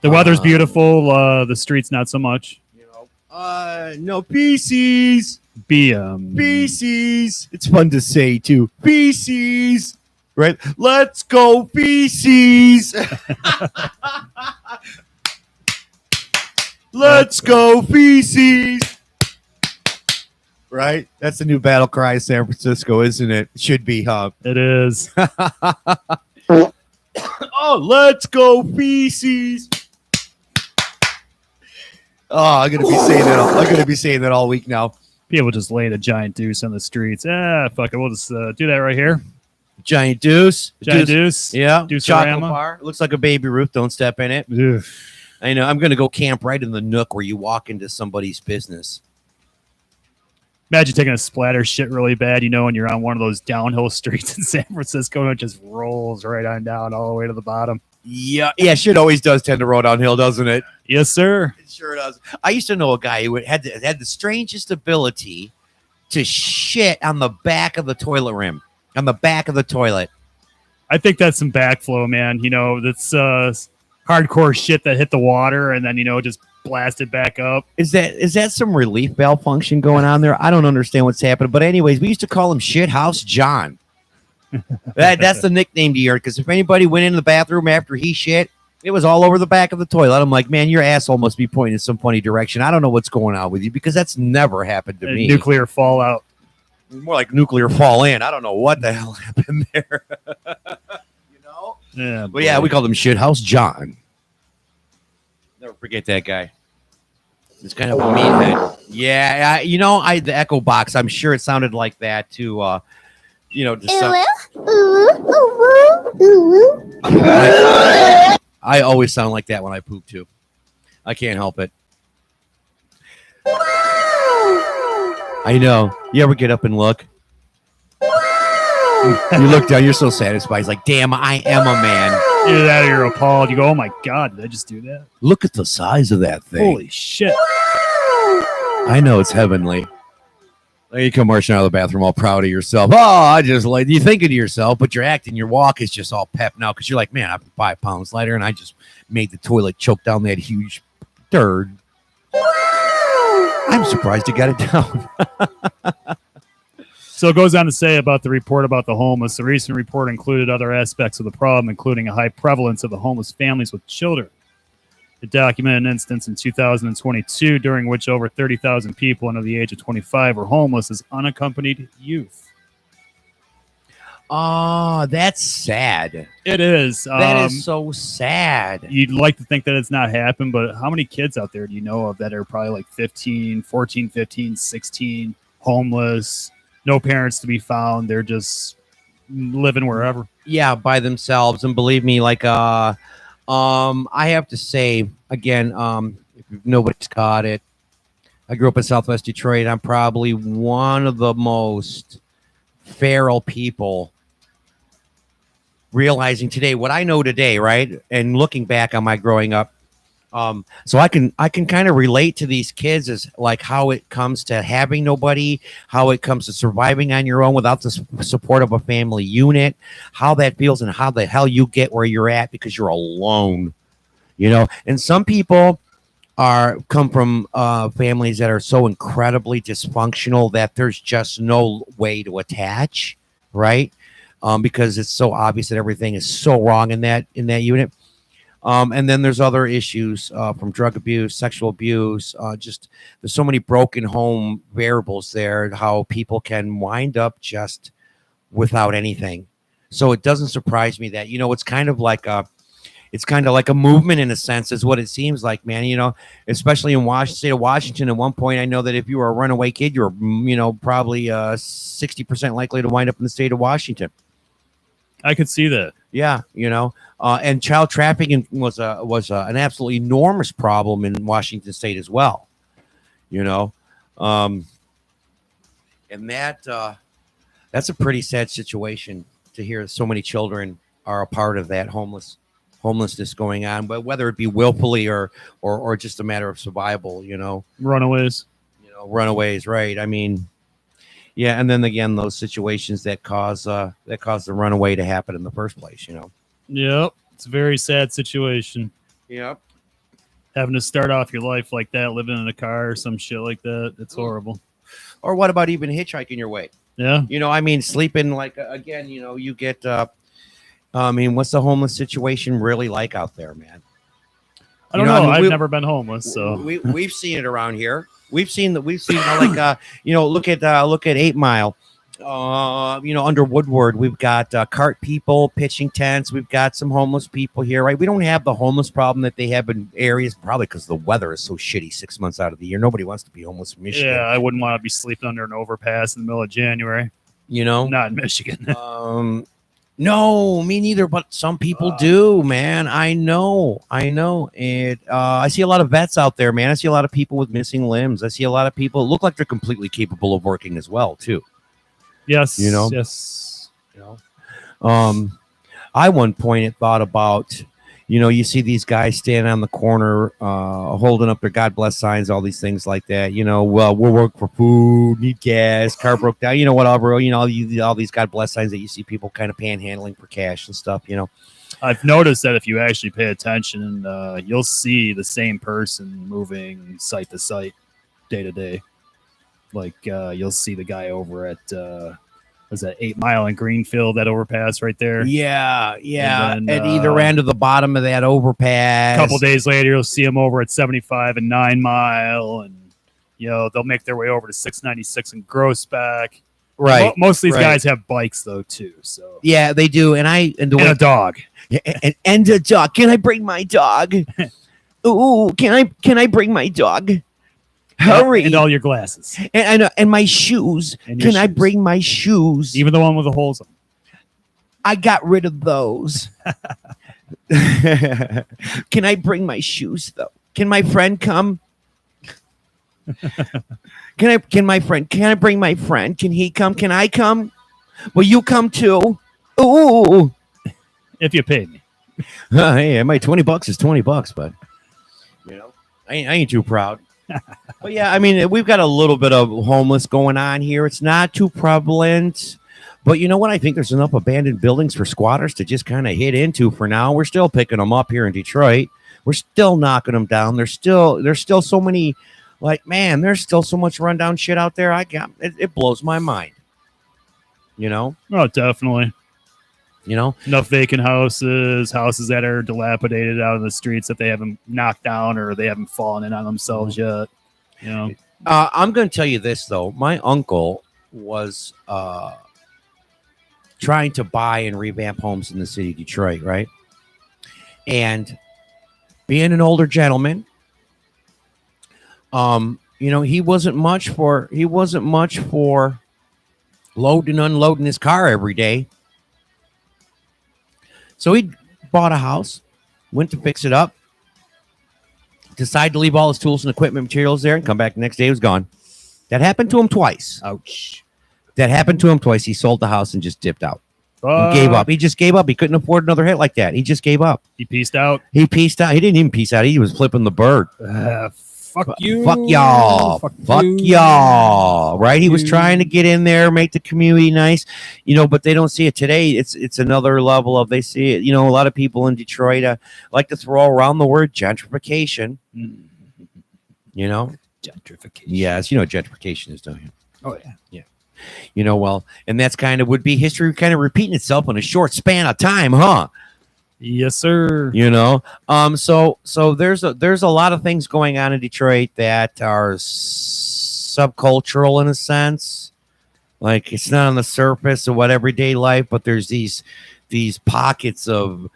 The weather's beautiful. The streets, not so much. No, PCs. PCs. It's fun to say, too. PCs. Right? Let's go, PCs. Let's go, feces. Right? That's the new battle cry of San Francisco, isn't it? Should be, huh? It is. Oh, let's go, feces. Oh, I'm gonna be saying that all week now. People just laying a giant deuce on the streets. Fuck it. We'll just do that right here. Giant deuce. Deuce. Yeah. Deuce-orama. Chocolate bar. It looks like a Baby Ruth. Don't step in it. Ugh. I know. I'm going to go camp right in the nook where you walk into somebody's business. Imagine taking a splatter shit really bad, and you're on one of those downhill streets in San Francisco and it just rolls right on down all the way to the bottom. Yeah, shit always does tend to roll downhill, doesn't it? Yes, sir. It sure does. I used to know a guy who had the strangest ability to shit on the back of the toilet rim, on the back of the toilet. I think that's some backflow, man. That's hardcore shit that hit the water and then, just blasted back up. Is that some relief valve function going on there? I don't understand what's happening. But anyways, we used to call him Shit House John. That's the nickname to hear, because if anybody went into the bathroom after he shit, it was all over the back of the toilet. I'm like, man, your asshole must be pointing in some funny direction. I don't know what's going on with you, because that's never happened to me. Nuclear fallout. More like nuclear fall in. I don't know what the hell happened there. Yeah, but yeah, we called him Shit House John. Never forget that guy. It's kind of a meathead. Yeah, the echo box. I'm sure it sounded like that too. I always sound like that when I poop too. I can't help it. I know. You ever get up and look? You look down, you're so satisfied. It's like, damn, I am a man. Either that or you're appalled. You go, oh my God, did I just do that? Look at the size of that thing. Holy shit. I know, it's heavenly. Like you come marching out of the bathroom all proud of yourself. Oh, I just like, you're thinking to yourself, but you're acting, your walk is just all pep now because you're like, man, I'm 5 pounds lighter and I just made the toilet choke down that huge turd. I'm surprised you got it down. So it goes on to say about the report about the homeless. The recent report included other aspects of the problem, including a high prevalence of the homeless families with children. It documented an instance in 2022 during which over 30,000 people under the age of 25 were homeless as unaccompanied youth. Oh, that's sad. It is. That is so sad. You'd like to think that it's not happened, but how many kids out there do you know of that are probably like 14, 15, 16, homeless, no parents to be found? They're just living wherever. Yeah, by themselves. And believe me, like, I have to say, again, if nobody's caught it, I grew up in Southwest Detroit. I'm probably one of the most feral people realizing today what I know today, right? And looking back on my growing up. So I can kind of relate to these kids as like how it comes to having nobody, how it comes to surviving on your own without the support of a family unit, how that feels and how the hell you get where you're at because you're alone, you know. And some people are come from families that are so incredibly dysfunctional that there's just no way to attach, right? Because it's so obvious that everything is so wrong in that unit. And then there's other issues from drug abuse, sexual abuse. Just there's so many broken home variables there. How people can wind up just without anything. So it doesn't surprise me that it's kind of like a movement in a sense, is what it seems like, man. You know, especially in state of Washington. At one point, I know that if you were a runaway kid, you're probably 60% likely to wind up in the state of Washington. I could see that. Yeah, and child trafficking was an absolutely enormous problem in Washington State as well. And that's a pretty sad situation to hear. So many children are a part of that homelessness going on, but whether it be willfully or just a matter of survival, Runaways. Runaways, right? I mean, yeah, and then again, those situations that cause the runaway to happen in the first place, Yep, it's a very sad situation. Yep. Having to start off your life like that, living in a car or some shit like that, it's horrible. Or what about even hitchhiking your way? Yeah. I mean, sleeping again, you get. I mean, what's the homeless situation really like out there, man? I don't know. I mean, I've never been homeless, so we've seen it around here. We've seen look at 8 Mile, under Woodward. We've got cart people pitching tents. We've got some homeless people here, right? We don't have the homeless problem that they have in areas, probably because the weather is so shitty 6 months out of the year. Nobody wants to be homeless in Michigan. Yeah, I wouldn't want to be sleeping under an overpass in the middle of January. Not in Michigan. No, me neither. But some people do, man. I know. And I see a lot of vets out there, man. I see a lot of people with missing limbs. I see a lot of people look like they're completely capable of working as well, too. Yes. Yes. I one point had thought about, you see these guys standing on the corner, holding up their God bless signs, all these things like that. Well, we'll work for food, need gas, car broke down, whatever. All these God bless signs that you see people kind of panhandling for cash and stuff. I've noticed that if you actually pay attention, you'll see the same person moving site to site, day to day. Like you'll see the guy over at was that 8 Mile in Greenfield, that overpass right there? Yeah. And then, at either end of the bottom of that overpass. A couple days later, you'll see them over at 75 and 9 Mile, and they'll make their way over to 696 and Grossback. Right. Most of these guys have bikes though too. So yeah, they do. And a dog. And a dog. Can I bring my dog? Ooh, can I bring my dog? Hurry. And all your glasses. And my shoes. Can I bring my shoes? Even the one with the holes in them. I got rid of those. Can I bring my shoes though? Can my friend come? Can I bring my friend? Can he come? Can I come? Will you come too? Ooh. If you pay me. Hey, my $20 is $20, but I ain't too proud. But yeah, I mean, we've got a little bit of homeless going on here. It's not too prevalent, but you know what? I think there's enough abandoned buildings for squatters to just kind of hit into for now. We're still picking them up here in Detroit. We're still knocking them down. There's still so many, man, there's still so much rundown shit out there. It blows my mind. Oh, definitely. Enough vacant houses that are dilapidated out in the streets that they haven't knocked down or they haven't fallen in on themselves yet. I'm going to tell you this, though. My uncle was trying to buy and revamp homes in the city of Detroit, right? And being an older gentleman, he wasn't much for loading and unloading his car every day. So he bought a house, went to fix it up, decide to leave all his tools and equipment materials there and come back the next day. He was gone. That happened to him twice. Ouch. That happened to him twice. He sold the house and just dipped out. He gave up. He just gave up. He couldn't afford another hit like that. He just gave up. He pieced out. He pieced out. He didn't even piece out. He was flipping the bird. Fuck you. Fuck y'all. Fuck y'all. Right? He was trying to get in there, make the community nice, but they don't see it today. It's another level of, they see it. A lot of people in Detroit like to throw around the word gentrification. Gentrification. Yes, you know what gentrification is, don't you? Oh, yeah. Well, and that's kind of would be history kind of repeating itself in a short span of time, huh? Yes, sir. So there's a lot of things going on in Detroit that are subcultural in a sense. Like, it's not on the surface of what everyday life, but there's these pockets of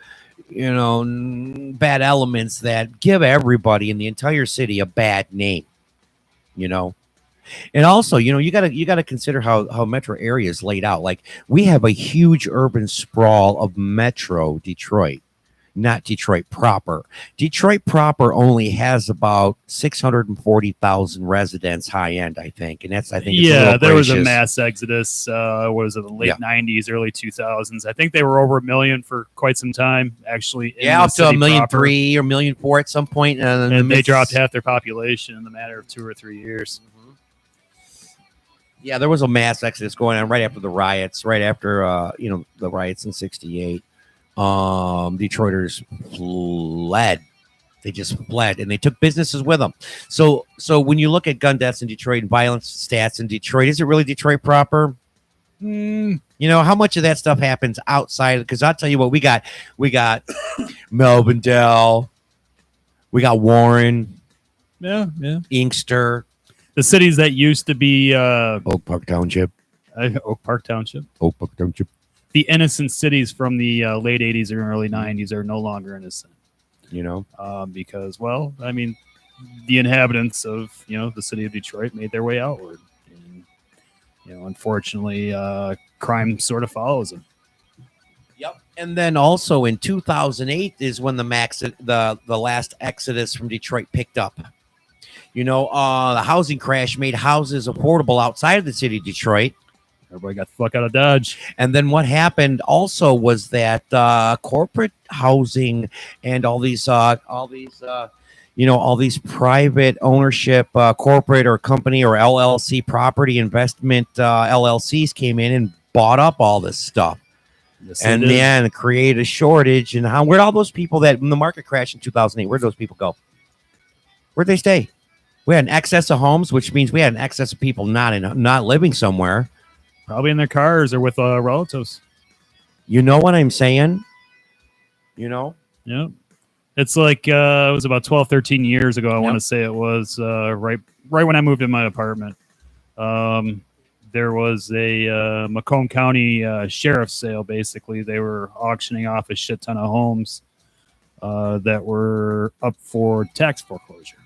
bad elements that give everybody in the entire city a bad name. And also, you gotta consider how metro area is laid out. Like, we have a huge urban sprawl of metro Detroit, not Detroit proper. Detroit proper only has about 640,000 residents high end, I think. And that's, I think, there was a mass exodus. What was it, the late 90s, early 2000s? I think they were over 1 million for quite some time, actually. Up to 1.3 million or 1.4 million at some point. And they dropped half their population in the matter of 2 or 3 years. Yeah, there was a mass exodus going on right after the riots, right after the riots in '68. Detroiters fled. They just fled, and they took businesses with them. So when you look at gun deaths in Detroit and violence stats in Detroit, is it really Detroit proper? How much of that stuff happens outside? Because I'll tell you what, we got Melvindale, we got Warren, Inkster. The cities that used to be Oak Park Township. Oak Park Township. The innocent cities from the late 80s or early 90s are no longer innocent. Because, the inhabitants of, the city of Detroit made their way outward. And, unfortunately, crime sort of follows them. Yep. And then also in 2008 is when the last exodus from Detroit picked up. The housing crash made houses affordable outside of the city of Detroit. Everybody got the fuck out of Dodge. And then what happened also was that corporate housing and all these private ownership, corporate or company or LLC property investment LLCs came in and bought up all this stuff. Yes, and then created a shortage. And where'd all those people that when the market crashed in 2008, where'd those people go? Where'd they stay? We had an excess of homes, which means we had an excess of people not living somewhere. Probably in their cars or with relatives. You know what I'm saying? Yeah. It's like it was about 12, 13 years ago. I want to say it was right when I moved in my apartment. There was a Macomb County sheriff's sale, basically. They were auctioning off a shit ton of homes that were up for tax foreclosure.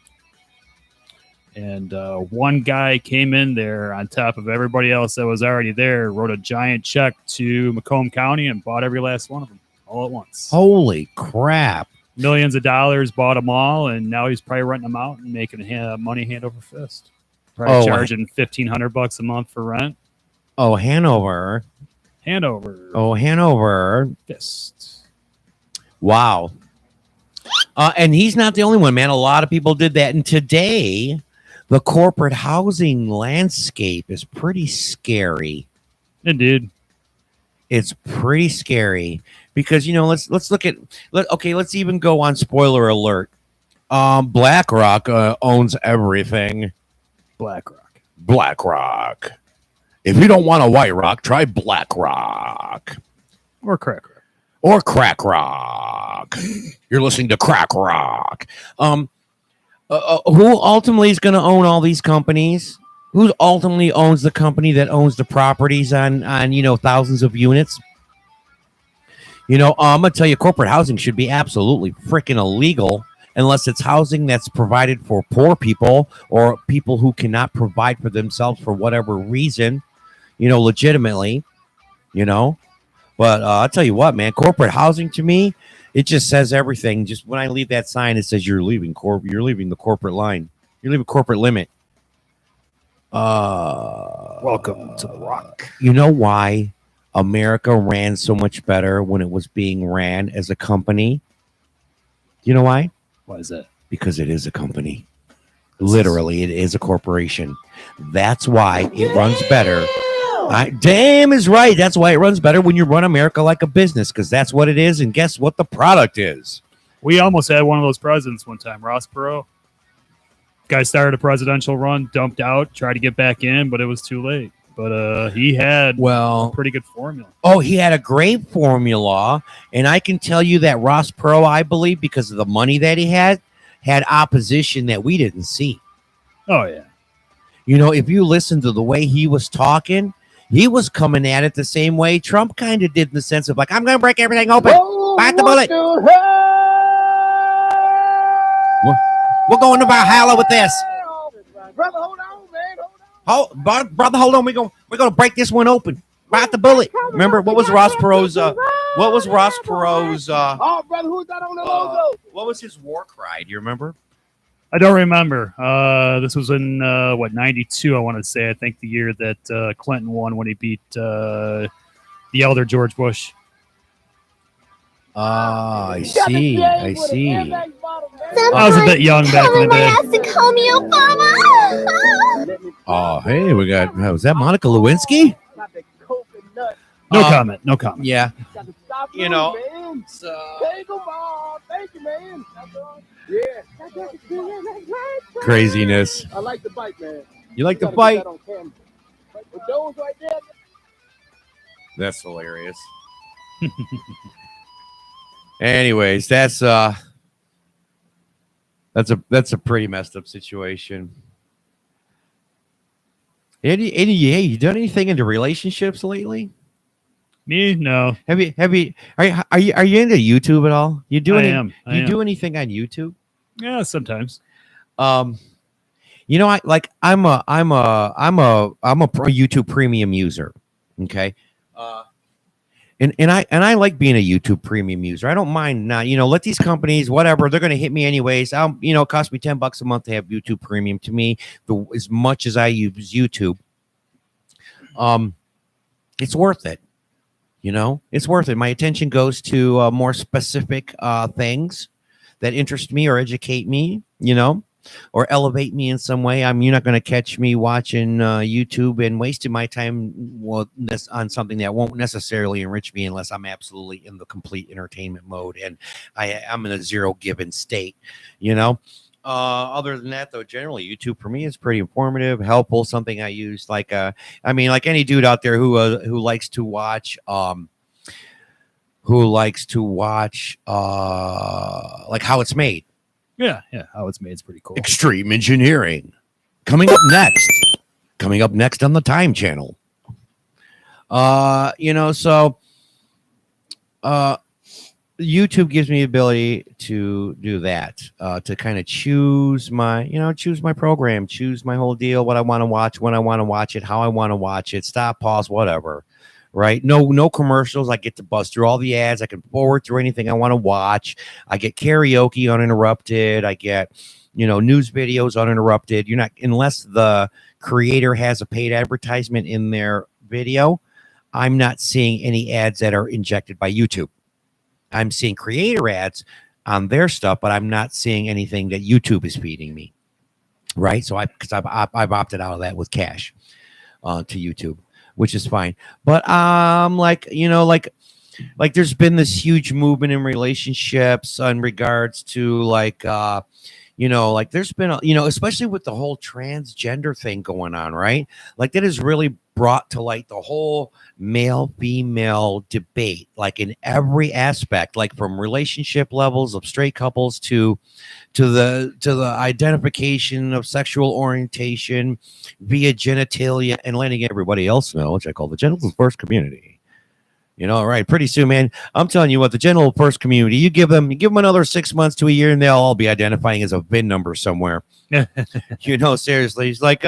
And one guy came in there on top of everybody else that was already there, wrote a giant check to Macomb County and bought every last one of them all at once. Holy crap. Millions of dollars, bought them all, and now he's probably renting them out and making money hand over fist. Probably charging $1,500 a month for rent. Oh, Hanover. Oh, Hanover. Fist. Wow. And he's not the only one, man. A lot of people did that. And today, the corporate housing landscape is pretty scary. Indeed. It's pretty scary because, let's look at, let's even go on spoiler alert. BlackRock owns everything. BlackRock. If you don't want a white rock, try BlackRock. Or crack rock. Or crack rock. You're listening to crack rock. Who ultimately is going to own all these companies? Who ultimately owns the company that owns the properties on thousands of units? I'm going to tell you, corporate housing should be absolutely freaking illegal unless it's housing that's provided for poor people or people who cannot provide for themselves for whatever reason, legitimately, But I'll tell you what, man, corporate housing to me, It just says everything. Just when I leave that sign, it says you're leaving you're leaving the corporate line. You're leaving corporate limit. Welcome to the Rock. You know why America ran so much better when it was being ran as a company? You know why? Why is that? Because it is a company. Literally, it is a corporation. That's why it runs better. Damn is right. That's why it runs better when you run America like a business, because that's what it is. And guess what the product is? We almost had one of those presidents one time, Ross Perot. Guy started a presidential run, dumped out, tried to get back in, but it was too late. But he had a pretty good formula. Oh, he had a great formula. And I can tell you that Ross Perot, I believe, because of the money that he had opposition that we didn't see. Oh, yeah. You know, if you listen to the way he was talking, he was coming at it the same way Trump kind of did, in the sense of like, I'm going to break everything open. Bite the bullet. We're going to Valhalla with this. Brother, hold on, man. Brother, hold on. We're gonna break this one open. Bite the bullet. Remember what was Ross Perot's? Oh, brother, who's that on the logo? What was his war cry? Do you remember? I don't remember. This was in 92, I want to say. I think the year that Clinton won, when he beat the elder George Bush. I see. I was a bit young back in the day. To call me Obama. Oh, hey, we got. Was that Monica Lewinsky? No comment. No comment. Yeah. You know. Thank you, man. Yeah. Craziness. I like the bike, man. You like the bike? With those right there. That's hilarious. Anyways, that's a pretty messed up situation. Eddie, hey, you done anything into relationships lately? Me? No. Are you into YouTube at all? You do I am. do anything on YouTube? Yeah, sometimes. You know, I'm a YouTube premium user. Okay. And I like being a YouTube premium user. I don't mind not, let these companies, whatever, they're going to hit me anyways. It costs me $10 a month to have YouTube premium. To me, as much as I use YouTube, it's worth it. It's worth it. My attention goes to more specific things that interest me or educate me, or elevate me in some way. You're not going to catch me watching YouTube and wasting my time on something that won't necessarily enrich me unless I'm absolutely in the complete entertainment mode and I'm in a zero given state, Other than that, though, generally YouTube for me is pretty informative, helpful, something I use like any dude out there who likes to watch like how it's made. Yeah, how it's made is pretty cool. Extreme engineering. Coming up next on the Time Channel. YouTube gives me the ability to do that, to kind of choose my program, choose my whole deal, what I want to watch, when I want to watch it, how I want to watch it, stop, pause, whatever. Right? No commercials. I get to buzz through all the ads. I can forward through anything I want to watch. I get karaoke uninterrupted. I get, news videos uninterrupted. You're not, unless the creator has a paid advertisement in their video, I'm not seeing any ads that are injected by YouTube. I'm seeing creator ads on their stuff, but I'm not seeing anything that YouTube is feeding me. Right? So I've opted out of that with cash to YouTube, which is fine. But there's been this huge movement in relationships in regards to there's been especially with the whole transgender thing going on, right? Like that has really brought to light the whole male female debate, like in every aspect, like from relationship levels of straight couples to the identification of sexual orientation via genitalia, and letting everybody else know, which I call the genital first community. Right? Pretty soon, man, I'm telling you what, the genital first community, you give them another 6 months to a year, and they'll all be identifying as a VIN number somewhere. Seriously, it's like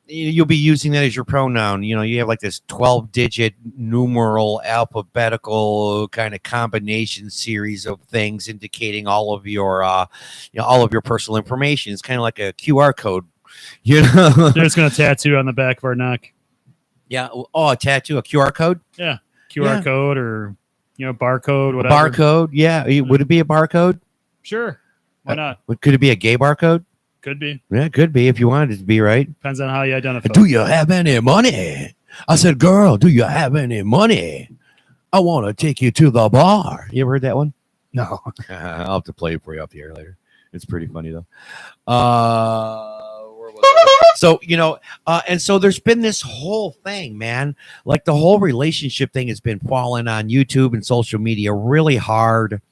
you'll be using that as your pronoun. You have like this 12-digit numeral alphabetical kind of combination series of things indicating all of your personal information. It's kind of like a QR code. They're just going to tattoo on the back of our neck. Yeah. Oh, a tattoo, a QR code. Yeah, QR code or barcode, A whatever. barcode. Yeah. Would it be a barcode? Sure. Why not? Could it be a gay barcode? Could be. Yeah, it could be if you wanted it to be, right? Depends on how you identify. Do you have any money? I said, girl, do you have any money? I want to take you to the bar. You ever heard that one? No. I'll have to play it for you up here later. It's pretty funny, though. Where was I? So, and so there's been this whole thing, man. Like the whole relationship thing has been falling on YouTube and social media really hard.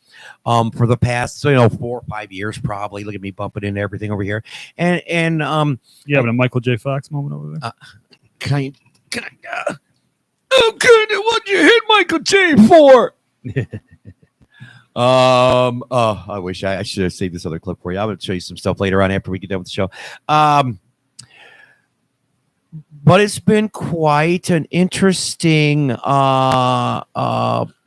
For the past 4 or 5 years, probably. Look at me bumping into everything over here, and you having a Michael J. Fox moment over there? What'd you hit Michael J for? I wish I should have saved this other clip for you. I'm going to show you some stuff later on after we get done with the show. But it's been quite an interesting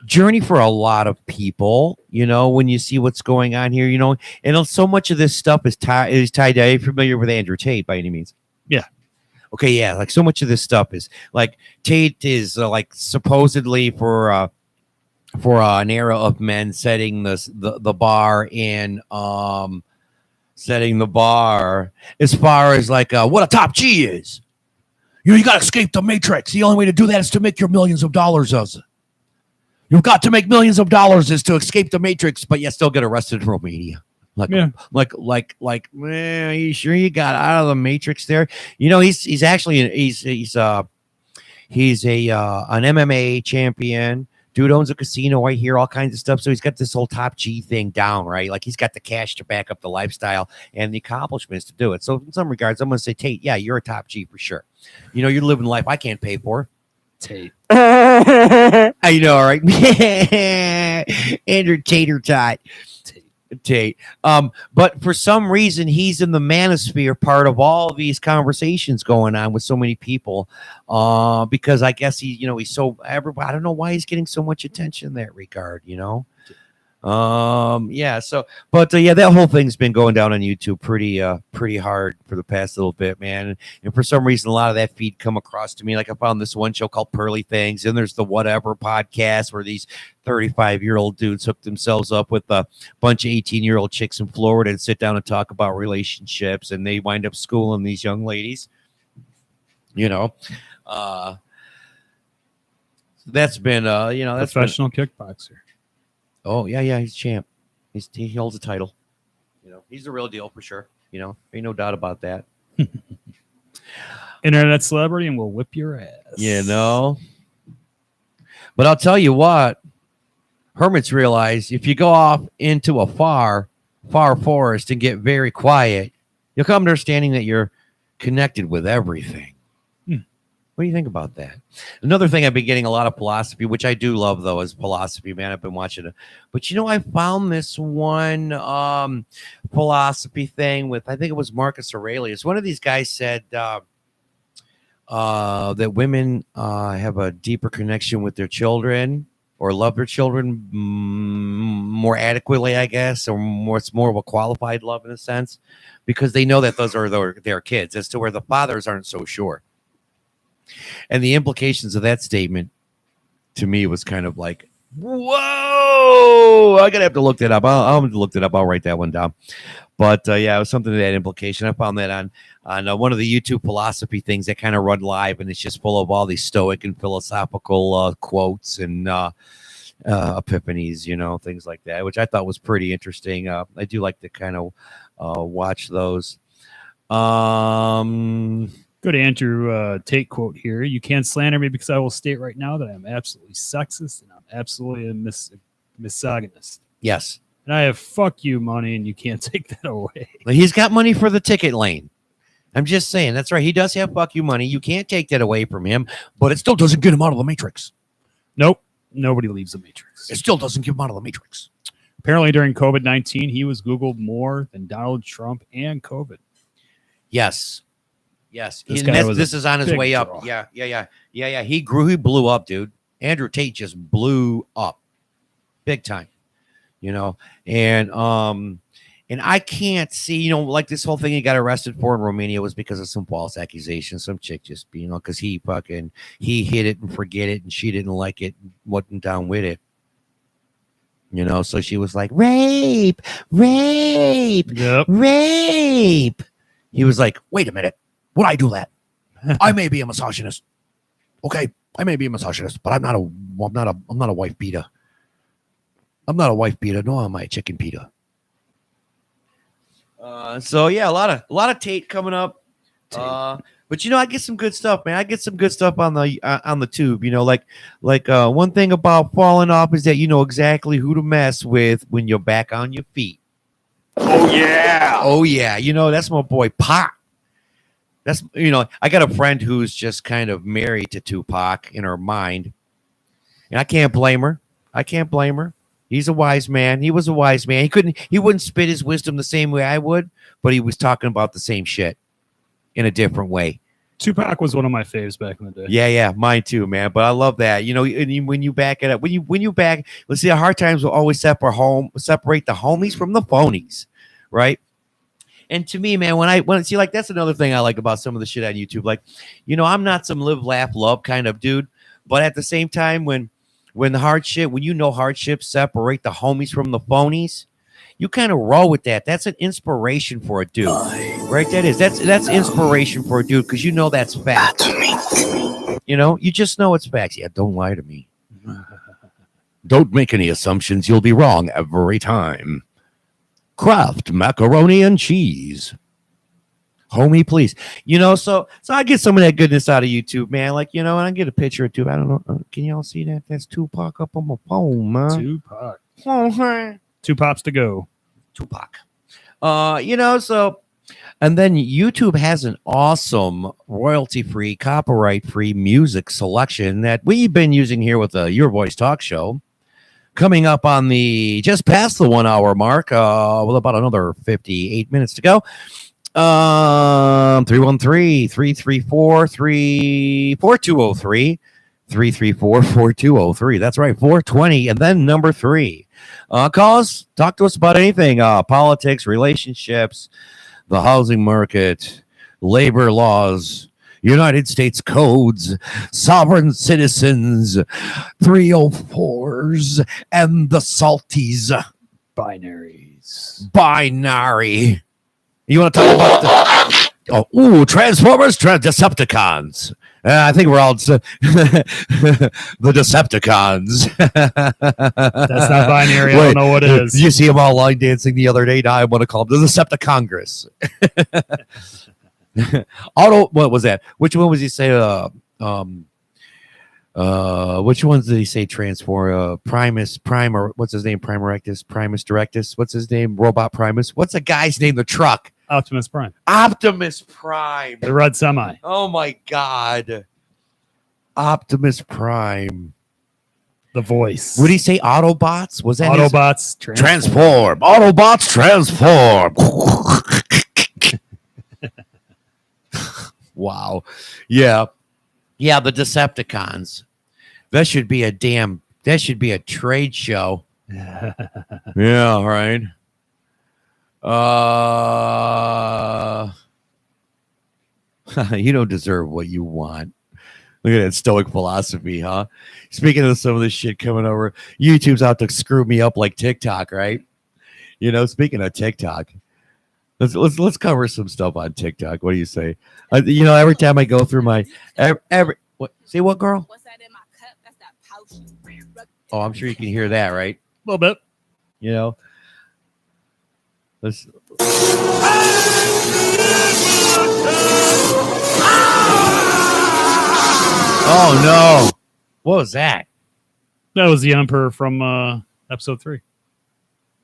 journey for a lot of people, when you see what's going on here, and so much of this stuff is tied. Are you familiar with Andrew Tate by any means? Yeah. Okay. Yeah. Like so much of this stuff is like Tate is like supposedly for an era of men setting the bar in, setting the bar as far as like what a top G is. You got to escape the matrix. The only way to do that is to make your millions of dollars. You've got to make millions of dollars is to escape the matrix, but you still get arrested in Romania. Man, are you sure you got out of the matrix there? He's actually an MMA champion. Dude owns a casino. I hear all kinds of stuff. So he's got this whole top G thing down, right? Like he's got the cash to back up the lifestyle and the accomplishments to do it. So in some regards, I'm going to say, Tate, yeah, you're a top G for sure. You're living life I can't pay for. Tate. I know, right? Andrew Tater Tot. Tate. But for some reason, he's in the manosphere part of all these conversations going on with so many people. Because I guess he's so everybody. I don't know why he's getting so much attention in that regard. Yeah. So, but that whole thing's been going down on YouTube pretty hard for the past little bit, man. And for some reason, a lot of that feed come across to me. Like I found this one show called Pearly Things, and there's the Whatever podcast where these 35-year-old dudes hook themselves up with a bunch of 18-year-old chicks in Florida and sit down and talk about relationships, and they wind up schooling these young ladies. That's been that's professional kickboxer. Oh yeah, he's champ. He holds a title. He's the real deal for sure. Ain't no doubt about that. Internet celebrity, and we'll whip your ass. But I'll tell you what, hermits realize if you go off into a far forest and get very quiet, you'll come to understanding that you're connected with everything. What do you think about that? Another thing I've been getting a lot of philosophy, which I do love, though, is philosophy, man. I've been watching it. But, I found this one philosophy thing with, I think it was Marcus Aurelius. One of these guys said that women have a deeper connection with their children or love their children more adequately, I guess, or it's more of a qualified love in a sense, because they know that those are their kids, as to where the fathers aren't so sure. And the implications of that statement to me was kind of like, whoa, I'm going to have to look that up. I'll have to look that up. I'll write that one down. But yeah, it was something to that implication. I found that on one of the YouTube philosophy things that kind of run live, and it's just full of all these stoic and philosophical quotes and epiphanies, things like that, which I thought was pretty interesting. I do like to kind of watch those. Good Andrew Tate quote here. You can't slander me because I will state right now that I'm absolutely sexist and I'm absolutely a misogynist. Yes. And I have fuck you money and you can't take that away. He's got money for the ticket lane. I'm just saying. That's right. He does have fuck you money. You can't take that away from him, but it still doesn't get him out of the matrix. Nope. Nobody leaves the matrix. It still doesn't get him out of the matrix. Apparently during COVID-19, he was Googled more than Donald Trump and COVID. Yes. Yes, This and guy that's, was this a is on his big way draw. up. Yeah. He blew up, dude. Andrew Tate just blew up, big time. You know, and I can't see, you know, like this whole thing he got arrested for in Romania was because of some false accusations, some chick just, you know, because he hit it and forget it, and she didn't like it, wasn't down with it. You know, so she was like, rape, rape, Yep. rape. He was like, wait a minute, would I do that? I may be a misogynist. Okay, I may be a misogynist, but I'm not a wife beater. I'm not a wife beater, nor am I a chicken beater. So yeah, a lot of Tate coming up. But you know, I get some good stuff, man. I get some good stuff on the tube. You know, like one thing about falling off is that you know exactly who to mess with when you're back on your feet. Oh yeah. You know, that's my boy Pac. That's, you know, I got a friend who's just kind of married to Tupac in her mind, and I can't blame her. He's a wise man. He was a wise man. He wouldn't spit his wisdom the same way I would, but he was talking about the same shit in a different way. Tupac was one of my faves back in the day. Yeah, mine too, man. But I love that. You know, when you back it up, when you back, let's see, hard times will always separate the homies from the phonies, right? And to me, man, when I see, like, that's another thing I like about some of the shit on YouTube. Like, you know, I'm not some live, laugh, love kind of dude, but at the same time, when the hardships separate the homies from the phonies, you kind of roll with that. That's an inspiration for a dude, right? That's inspiration for a dude, because you know that's fact. You know, you just know it's facts. Yeah, don't lie to me. Don't make any assumptions. You'll be wrong every time. Kraft macaroni and cheese. Homie, please. You know, so I get some of that goodness out of YouTube, man. Like, you know, and I get a picture or two. I don't know. Can y'all see that? That's Tupac up on my phone, man. Tupac. 2 pops to go. Tupac. You know, so, and then YouTube has an awesome royalty-free, copyright-free music selection that we've been using here with the Your Voice Talk Show. Coming up on the just past the 1 hour mark, with about another 58 minutes to go. 313-334-4203. 334-4203. That's right, 420, and then number 3. Call us, talk to us about anything, politics, relationships, the housing market, labor laws, United States codes, sovereign citizens, 304s, and the salties. Binaries. Binary. You want to talk about Transformers, Decepticons. I think we're all the Decepticons. That's not binary. I don't know what it is. You see them all line dancing the other day. Now I want to call them the Decepticongress. What was that? Which one was he say? Which ones did he say transform? Primer. What's his name? Primus Directus. What's his name? Robot Primus. What's the guy's name? The truck. Optimus Prime. Optimus Prime. The red semi. Oh my God. Optimus Prime. The voice. Would he say Autobots? Was that Autobots transform? Autobots transform. Wow. Yeah. Yeah, the Decepticons. That should be a trade show. Yeah, right. You don't deserve what you want. Look at that stoic philosophy, huh? Speaking of some of this shit coming over, YouTube's out to screw me up like TikTok, right? You know, speaking of TikTok, let's cover some stuff on TikTok. What do you say? You know, every time I go through my what? Say what, girl? What's that in my cup? That's that potion. Oh, I'm sure you can hear that, right? A little bit. You know, let's. Oh no! What was that? That was the Emperor from episode 3.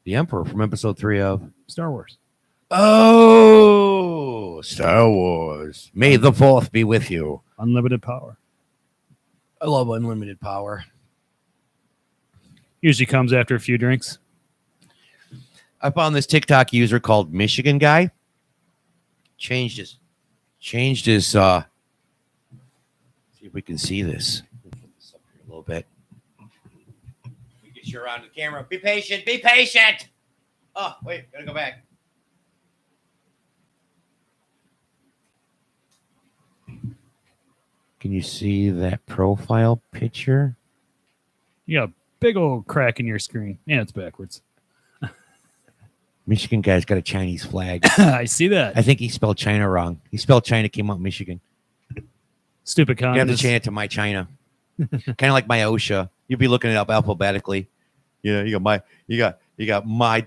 The Emperor from episode 3 of Star Wars. Oh, Star Wars. May the 4th be with you. Unlimited power. I love unlimited power. Usually comes after a few drinks. I found this TikTok user called Michigan Guy. Changed changed his. See if we can see this. Put this up here a little bit. Get you around the camera. Be patient. Be patient. Oh, wait. Gotta go back. Can you see that profile picture? You got a big old crack in your screen. Yeah, it's backwards. Michigan guy's got a Chinese flag. I see that. I think he spelled China wrong. He spelled China, came out Michigan. Stupid You have to communist. change it to my China. Kind of like my OSHA. You'd be looking it up alphabetically. You got my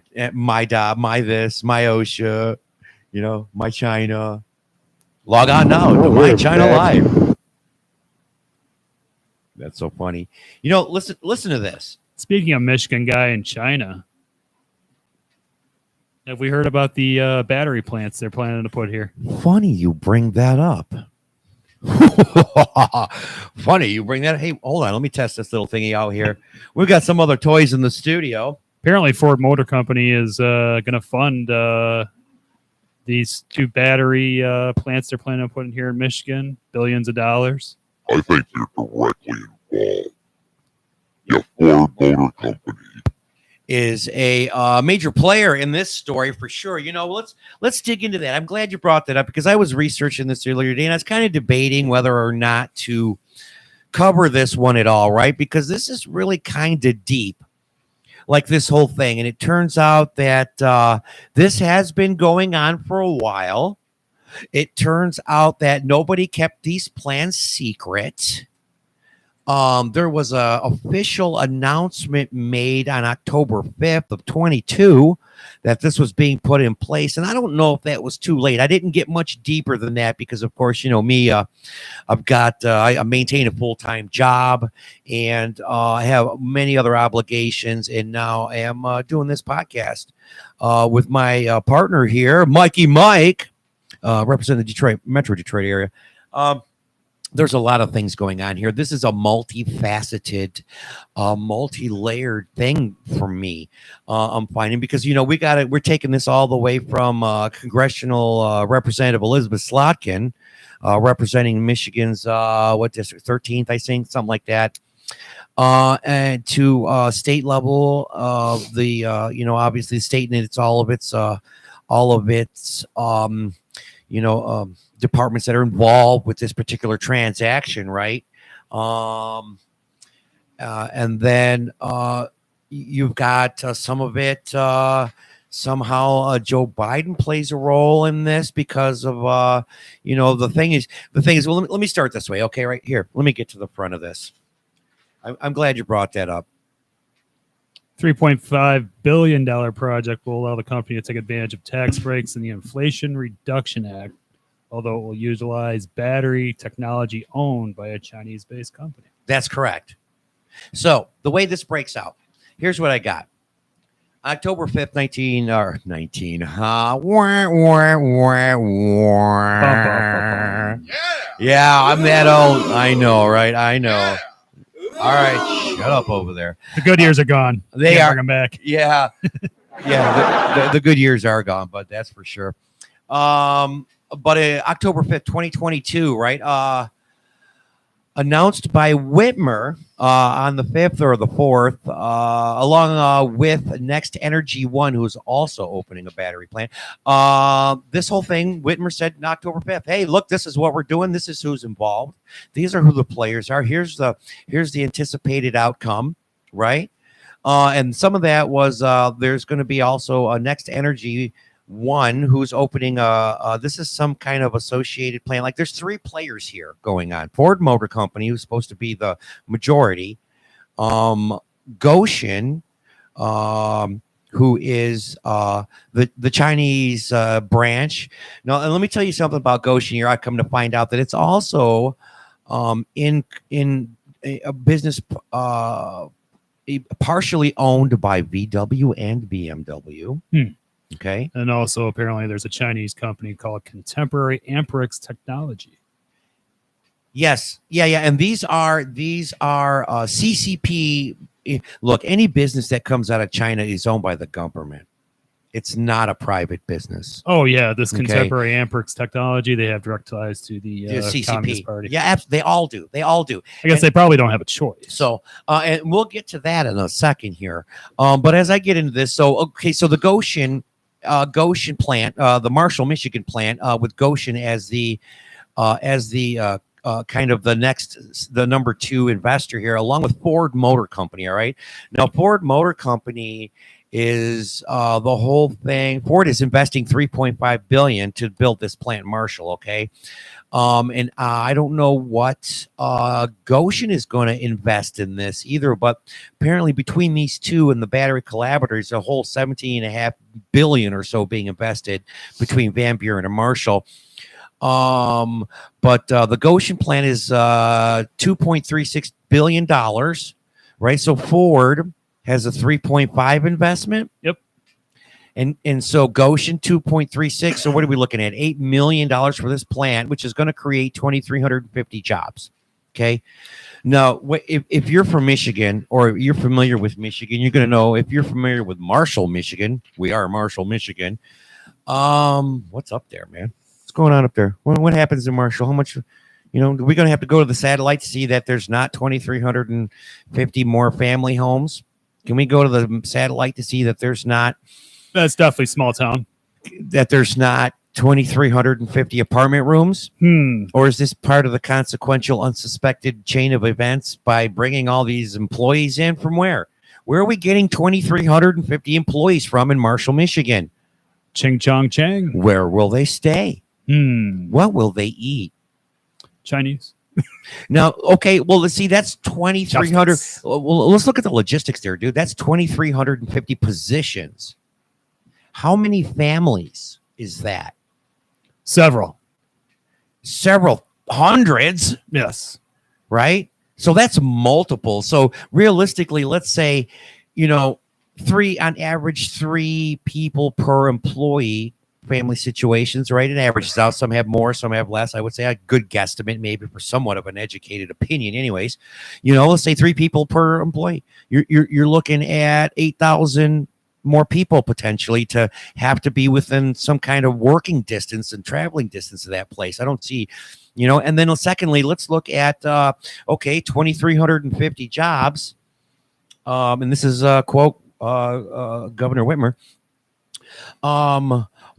dot, my this, my OSHA, my China. Log on now to My China Live. That's so funny. Listen to this. Speaking of Michigan guy in China, have we heard about the battery plants they're planning to put here? Funny you bring that up. Funny you bring that. Hey, hold on. Let me test this little thingy out here. We've got some other toys in the studio. Apparently, Ford Motor Company is going to fund these 2 battery plants they're planning on putting here in Michigan, billions of dollars. I think you're directly involved. Yeah, Ford Motor Company. Is a major player in this story for sure. Let's dig into that. I'm glad you brought that up because I was researching this earlier today and I was kind of debating whether or not to cover this one at all, right? Because this is really kind of deep, like this whole thing. And it turns out that this has been going on for a while. It turns out that nobody kept these plans secret. There was a official announcement made on October 5th of 22 that this was being put in place. And I don't know if that was too late. I didn't get much deeper than that because, of course, me, I maintain a full-time job and I have many other obligations. And now I am doing this podcast with my partner here, Mikey Mike, representing the Metro Detroit area. There's a lot of things going on here. This is a multifaceted, multi-layered thing for me. I'm finding because we're taking this all the way from congressional Representative Elizabeth Slotkin, representing Michigan's what district, 13th, I think, something like that, and to state level of the obviously the state and all of its departments that are involved with this particular transaction, right? And then you've got some of it. Somehow Joe Biden plays a role in this because of the thing is. Well, let me start this way, okay? Right here. Let me get to the front of this. I'm glad you brought that up. $3.5 billion project will allow the company to take advantage of tax breaks in the Inflation Reduction Act, although it will utilize battery technology owned by a Chinese-based company. That's correct. So the way this breaks out, here's what I got. October 5th, 19. Yeah, I'm that old. I know, right? I know. All right, shut up over there. The good years are gone. They Can't are. bring them back. Yeah, yeah. The good years are gone, but that's for sure. But October 5th, 2022, right? Announced by Whitmer on the 5th or the 4th, along with Next Energy One, who's also opening a battery plant. This whole thing, Whitmer said on October 5th, hey, look, this is what we're doing. This is who's involved. These are who the players are. Here's the anticipated outcome, right? And some of that was there's going to be also a Next Energy One who's opening this is some kind of associated plan. Like there's 3 players here going on. Ford Motor Company, who's supposed to be the majority, Goshen, who is the Chinese branch. Now, and let me tell you something about Goshen here. I come to find out that it's also in a business partially owned by VW and BMW. Okay. And also, apparently, there's a Chinese company called Contemporary Amperex Technology. Yes. Yeah. And these are CCP. Look, any business that comes out of China is owned by the government. It's not a private business. Oh yeah, this Okay. contemporary Amperx technology, they have direct ties to the CCP. Communist Party. Yeah, they all do. They all do. I guess And- they probably don't have a choice. So, and we'll get to that in a second here. But as I get into this, so the Goshen plant, the Marshall, Michigan plant, with Goshen as the kind of the number 2 investor here, along with Ford Motor Company. All right. Now, Ford Motor Company is the whole thing. Ford is investing $3.5 billion to build this plant in Marshall. Okay. And I don't know what Goshen is going to invest in this either, but apparently between these two and the battery collaborators, a whole $17.5 billion or so being invested between Van Buren and Marshall. But the Goshen plant is $2.36 billion, right? So Ford has a 3.5 investment. Yep. And so Goshen 2.36. So what are we looking at? $8 million for this plant, which is going to create 2,350 jobs. Okay. Now, if you're from Michigan or you're familiar with Michigan, you're going to know. If you're familiar with Marshall, Michigan, we are Marshall, Michigan. What's up there, man? What's going on up there? What happens in Marshall? How much, are we going to have to go to the satellite to see that there's not 2,350 more family homes? Can we go to the satellite to see that there's not? That's definitely small town. That there's not 2,350 apartment rooms? Or is this part of the consequential, unsuspected chain of events by bringing all these employees in from where? Where are we getting 2,350 employees from in Marshall, Michigan? Ching Chong Chang. Where will they stay? What will they eat? Chinese. Now, okay, well, let's see, that's 2,300. Well, let's look at the logistics there, dude. That's 2,350 positions. How many families is that? Several hundreds. Yes. Right? So that's multiple. So realistically, let's say, on average, 3 people per employee family situations, right? It averages out. Some have more, some have less. I would say a good guesstimate, maybe for somewhat of an educated opinion. Anyways, let's say 3 people per employee. You're looking at 8,000 more people potentially to have to be within some kind of working distance and traveling distance of that place. I don't see, and then secondly, let's look at, 2,350 jobs. And this is a quote, Governor Whitmer.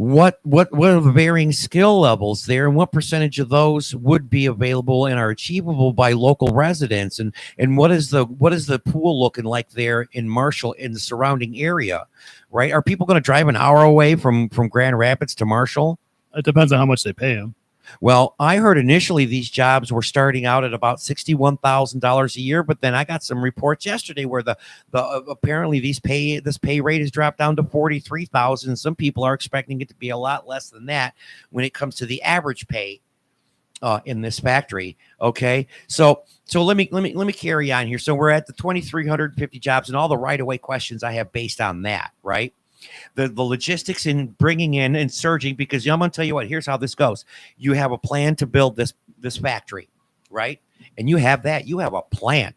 What are the varying skill levels there, and what percentage of those would be available and are achievable by local residents, and what is the pool looking like there in Marshall in the surrounding area, right? Are people going to drive an hour away from Grand Rapids to Marshall? It depends on how much they pay them. Well, I heard initially these jobs were starting out at about $61,000 a year, but then I got some reports yesterday where the apparently this pay rate has dropped down to $43,000. Some people are expecting it to be a lot less than that when it comes to the average pay in this factory. Okay, so let me carry on here. So we're at the 2,350 jobs and all the right of way questions I have based on that, right? The logistics in bringing in and surging, because I'm going to tell you what, here's how this goes. You have a plan to build this factory, right? And you have a plan.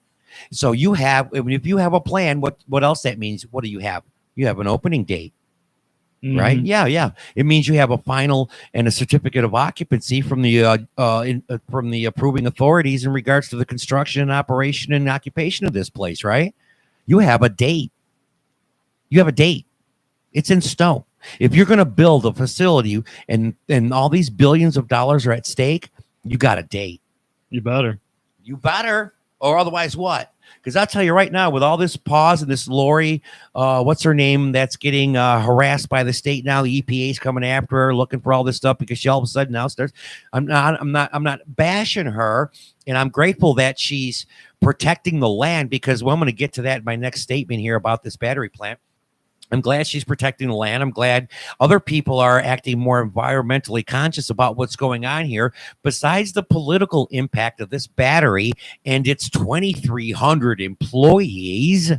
So if you have a plan, what else that means? What do you have? You have an opening date, right? Yeah. It means you have a final and a certificate of occupancy from the approving authorities in regards to the construction and operation and occupation of this place, right? You have a date. It's in stone. If you're going to build a facility and all these billions of dollars are at stake, you got a date. You better. Or otherwise what? Because I'll tell you right now, with all this pause and this Lori, what's her name, that's getting harassed by the state now. The EPA's coming after her, looking for all this stuff because she all of a sudden now starts. I'm not bashing her, and I'm grateful that she's protecting the land, because I'm going to get to that in my next statement here about this battery plant. I'm glad she's protecting the land. I'm glad other people are acting more environmentally conscious about what's going on here. Besides the political impact of this battery and its 2,300 employees,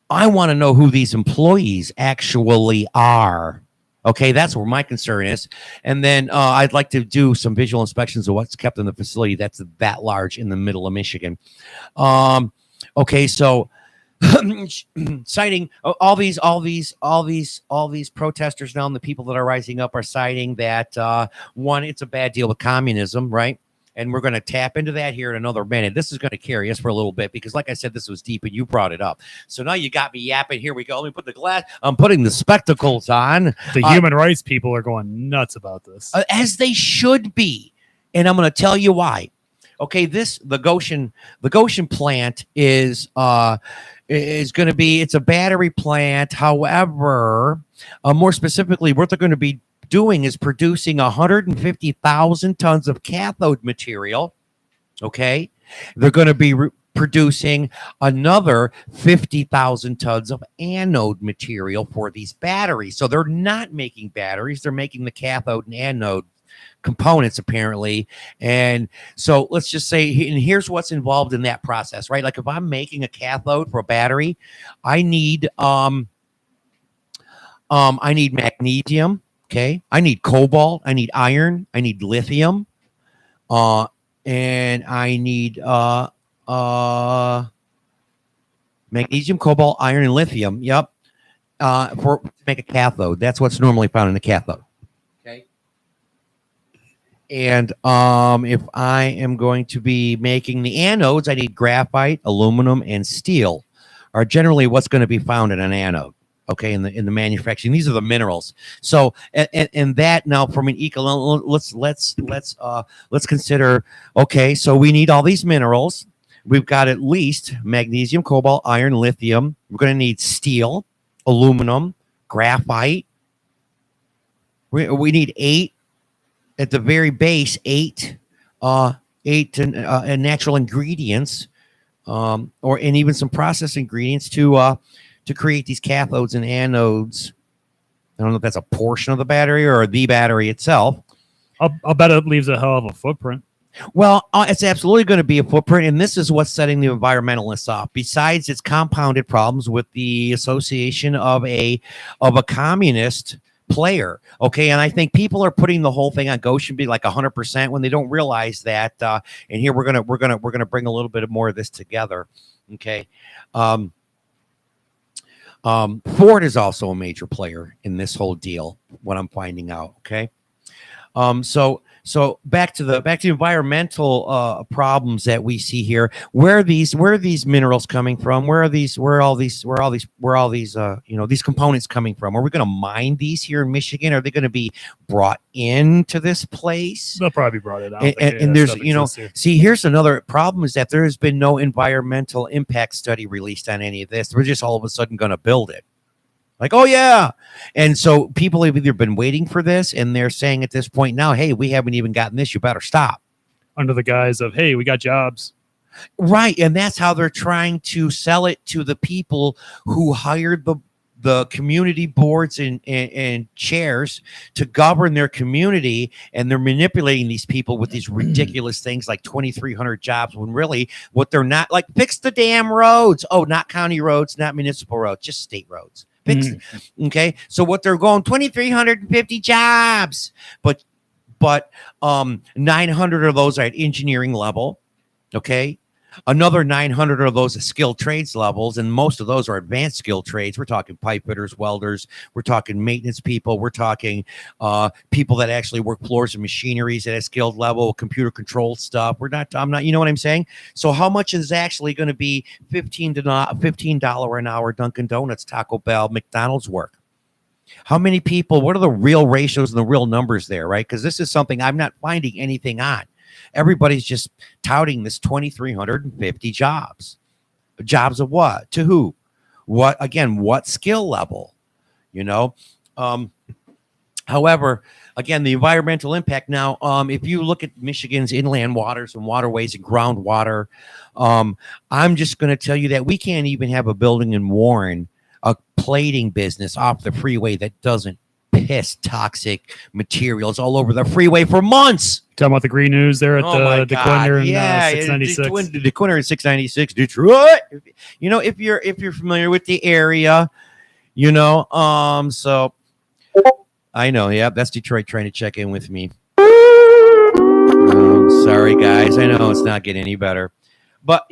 I want to know who these employees actually are. Okay, that's where my concern is. And then I'd like to do some visual inspections of what's kept in the facility that's that large in the middle of Michigan. Okay, so citing all these protesters now, and the people that are rising up are citing that one, it's a bad deal with communism, right? And we're going to tap into that here in another minute. This is going to carry us for a little bit because, like I said, this was deep and you brought it up. So now you got me yapping. Here we go. Let me put the glass. I'm putting the spectacles on. The human rights people are going nuts about this. As they should be. And I'm going to tell you why. Okay, the Goshen plant is going to be, it's a battery plant. However, more specifically, what they're going to be doing is producing 150,000 tons of cathode material. Okay, they're going to be producing another 50,000 tons of anode material for these batteries. So they're not making batteries, they're making the cathode and anode components apparently. And so let's just say, and here's what's involved in that process, right? Like if I'm making a cathode for a battery, I need magnesium. Okay, I need cobalt, I need iron, I need lithium, and I need magnesium, cobalt, iron, and lithium. Yep, for to make a cathode. That's what's normally found in a cathode. Okay, and if I am going to be making the anodes, I need graphite, aluminum, and steel. Are generally what's going to be found in an anode. Okay, in the manufacturing, these are the minerals. So and that now from an let's consider. Okay, so we need all these minerals. We've got at least magnesium, cobalt, iron, lithium. We're going to need steel, aluminum, graphite. We need 8 at the very base, 8 natural ingredients, and even some process ingredients to create these cathodes and anodes. I don't know if that's a portion of the battery or the battery itself. I'll bet it leaves a hell of a footprint. Well, it's absolutely going to be a footprint, and this is what's setting the environmentalists off. Besides its compounded problems with the association of a communist player, okay, and I think people are putting the whole thing on Goshen be like 100% when they don't realize that. And here we're gonna bring a little bit more of this together, okay. Ford is also a major player in this whole deal. What I'm finding out, okay. So back to the environmental problems that we see here. Where are these minerals coming from? Where are these these components coming from? Are we going to mine these here in Michigan? Are they going to be brought into this place? They'll probably be brought it out. And there's see, here's another problem is that there has been no environmental impact study released on any of this. We're just all of a sudden going to build it. Like, oh, yeah. And so people have either been waiting for this and they're saying at this point now, hey, we haven't even gotten this. You better stop. Under the guise of, hey, we got jobs. Right. And that's how they're trying to sell it to the people who hired the community boards and chairs to govern their community. And they're manipulating these people with these ridiculous things like 2,300 jobs when really what they're not, like, fix the damn roads. Oh, not county roads, not municipal roads, just state roads. Okay, so what they're going 2,350 jobs, but 900 of those are at engineering level. Okay, another 900 of those are skilled trades levels, and most of those are advanced skilled trades. We're talking pipe fitters, welders. We're talking maintenance people. We're talking people that actually work floors and machineries at a skilled level, computer controlled stuff. I'm not. You know what I'm saying? So how much is actually going to be $15 an hour Dunkin' Donuts, Taco Bell, McDonald's work? How many people? What are the real ratios and the real numbers there? Right? Because this is something I'm not finding anything on. Everybody's just touting this 2,350 jobs. Jobs of what? To who? What, again, what skill level? You know? However, again, the environmental impact now, if you look at Michigan's inland waters and waterways and groundwater, I'm just going to tell you that we can't even have a building in Warren, a plating business off the freeway that doesn't piss toxic materials all over the freeway for months. Talking about the green news there at the DeQuinder and 696. DeQuinder and 696, Detroit. You know, if you're familiar with the area, you know, so I know, yeah, that's Detroit trying to check in with me. Sorry, guys. I know it's not getting any better. But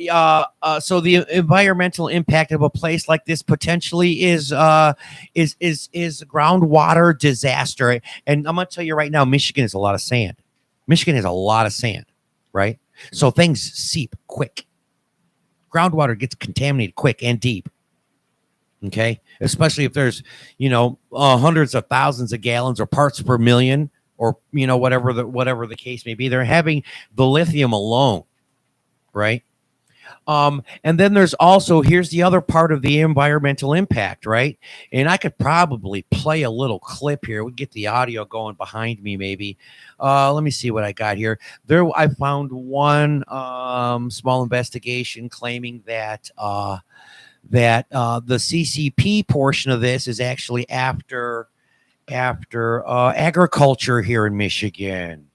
so the environmental impact of a place like this potentially is groundwater disaster. And I'm gonna tell you right now, Michigan is a lot of sand. Michigan has a lot of sand, right? So things seep quick. Groundwater gets contaminated quick and deep. Okay, especially if there's hundreds of thousands of gallons or parts per million, or whatever the case may be. They're having the lithium alone, right? And then there's also, here's the other part of the environmental impact, right? And I could probably play a little clip here. We get the audio going behind me, maybe. Let me see what I got here. I found one small investigation claiming that the CCP portion of this is actually after agriculture here in Michigan,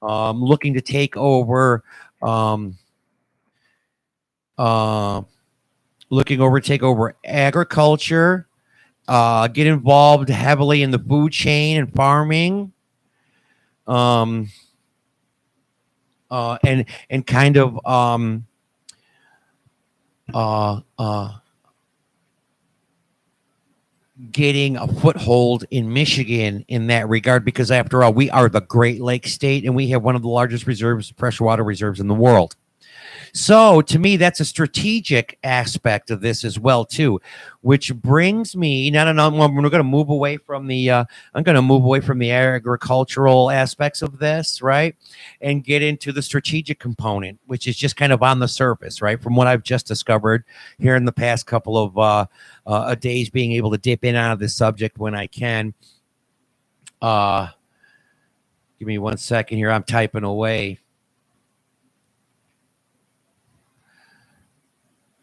looking to take over. Take over agriculture, get involved heavily in the food chain and farming, and kind of getting a foothold in Michigan in that regard, because after all, we are the Great Lakes state and we have one of the largest freshwater reserves in the world. So to me, that's a strategic aspect of this as well, too, which brings me we're going to move away from the I'm going to move away from the agricultural aspects of this, right, and get into the strategic component, which is just kind of on the surface, right, from what I've just discovered here in the past couple of days, being able to dip in and out of this subject when I can. Give me 1 second here. I'm typing away.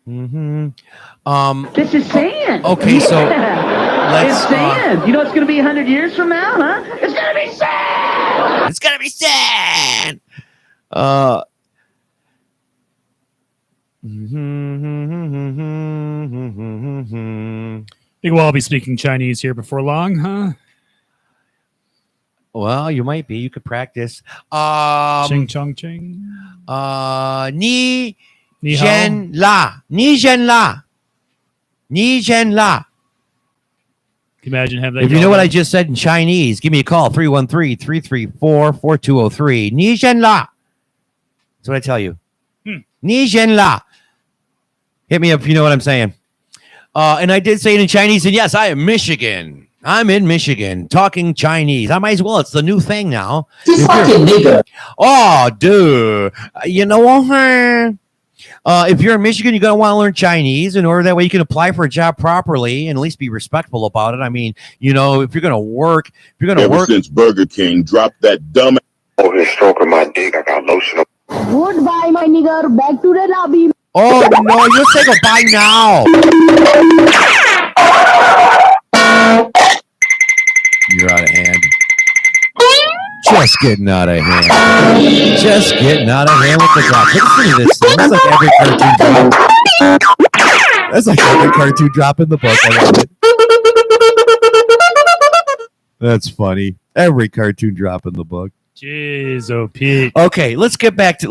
This is sand. Okay, so let's. It's sand. It's going to be 100 years from now, huh? It's going to be sand. It's going to be sand. Think we'll all be speaking Chinese here before long, huh? Well, you might be. You could practice. Ching chong ching. Ni Ni hao. Zhen La. Ni Zhen La. Ni Zhen La. Can you imagine having that? If you know what I just said in Chinese, give me a call. 313-334-4203. Ni Zhen La. That's what I tell you. Ni Zhen La. Hit me up if you know what I'm saying. And I did say it in Chinese, and yes, I am Michigan. I'm in Michigan talking Chinese. I might as well. It's the new thing now. This fucking nigga. Oh, dude. You know what? If you're in Michigan, you're going to want to learn Chinese in order that way you can apply for a job properly and at least be respectful about it. I mean, if you're going to work, Ever since Burger King dropped that dumb over here stroking my dick, I got lotion up. Goodbye, my nigger. Back to the lobby. Oh, no, you'll say goodbye now. You're out of hand. Just getting out of hand. Just getting out of hand with the drop. Listen to this thing. That's like every cartoon drop. That's like every cartoon drop in the book. I love it. That's funny. Every cartoon drop in the book. Jeez, oh Pete. Okay, let's get back to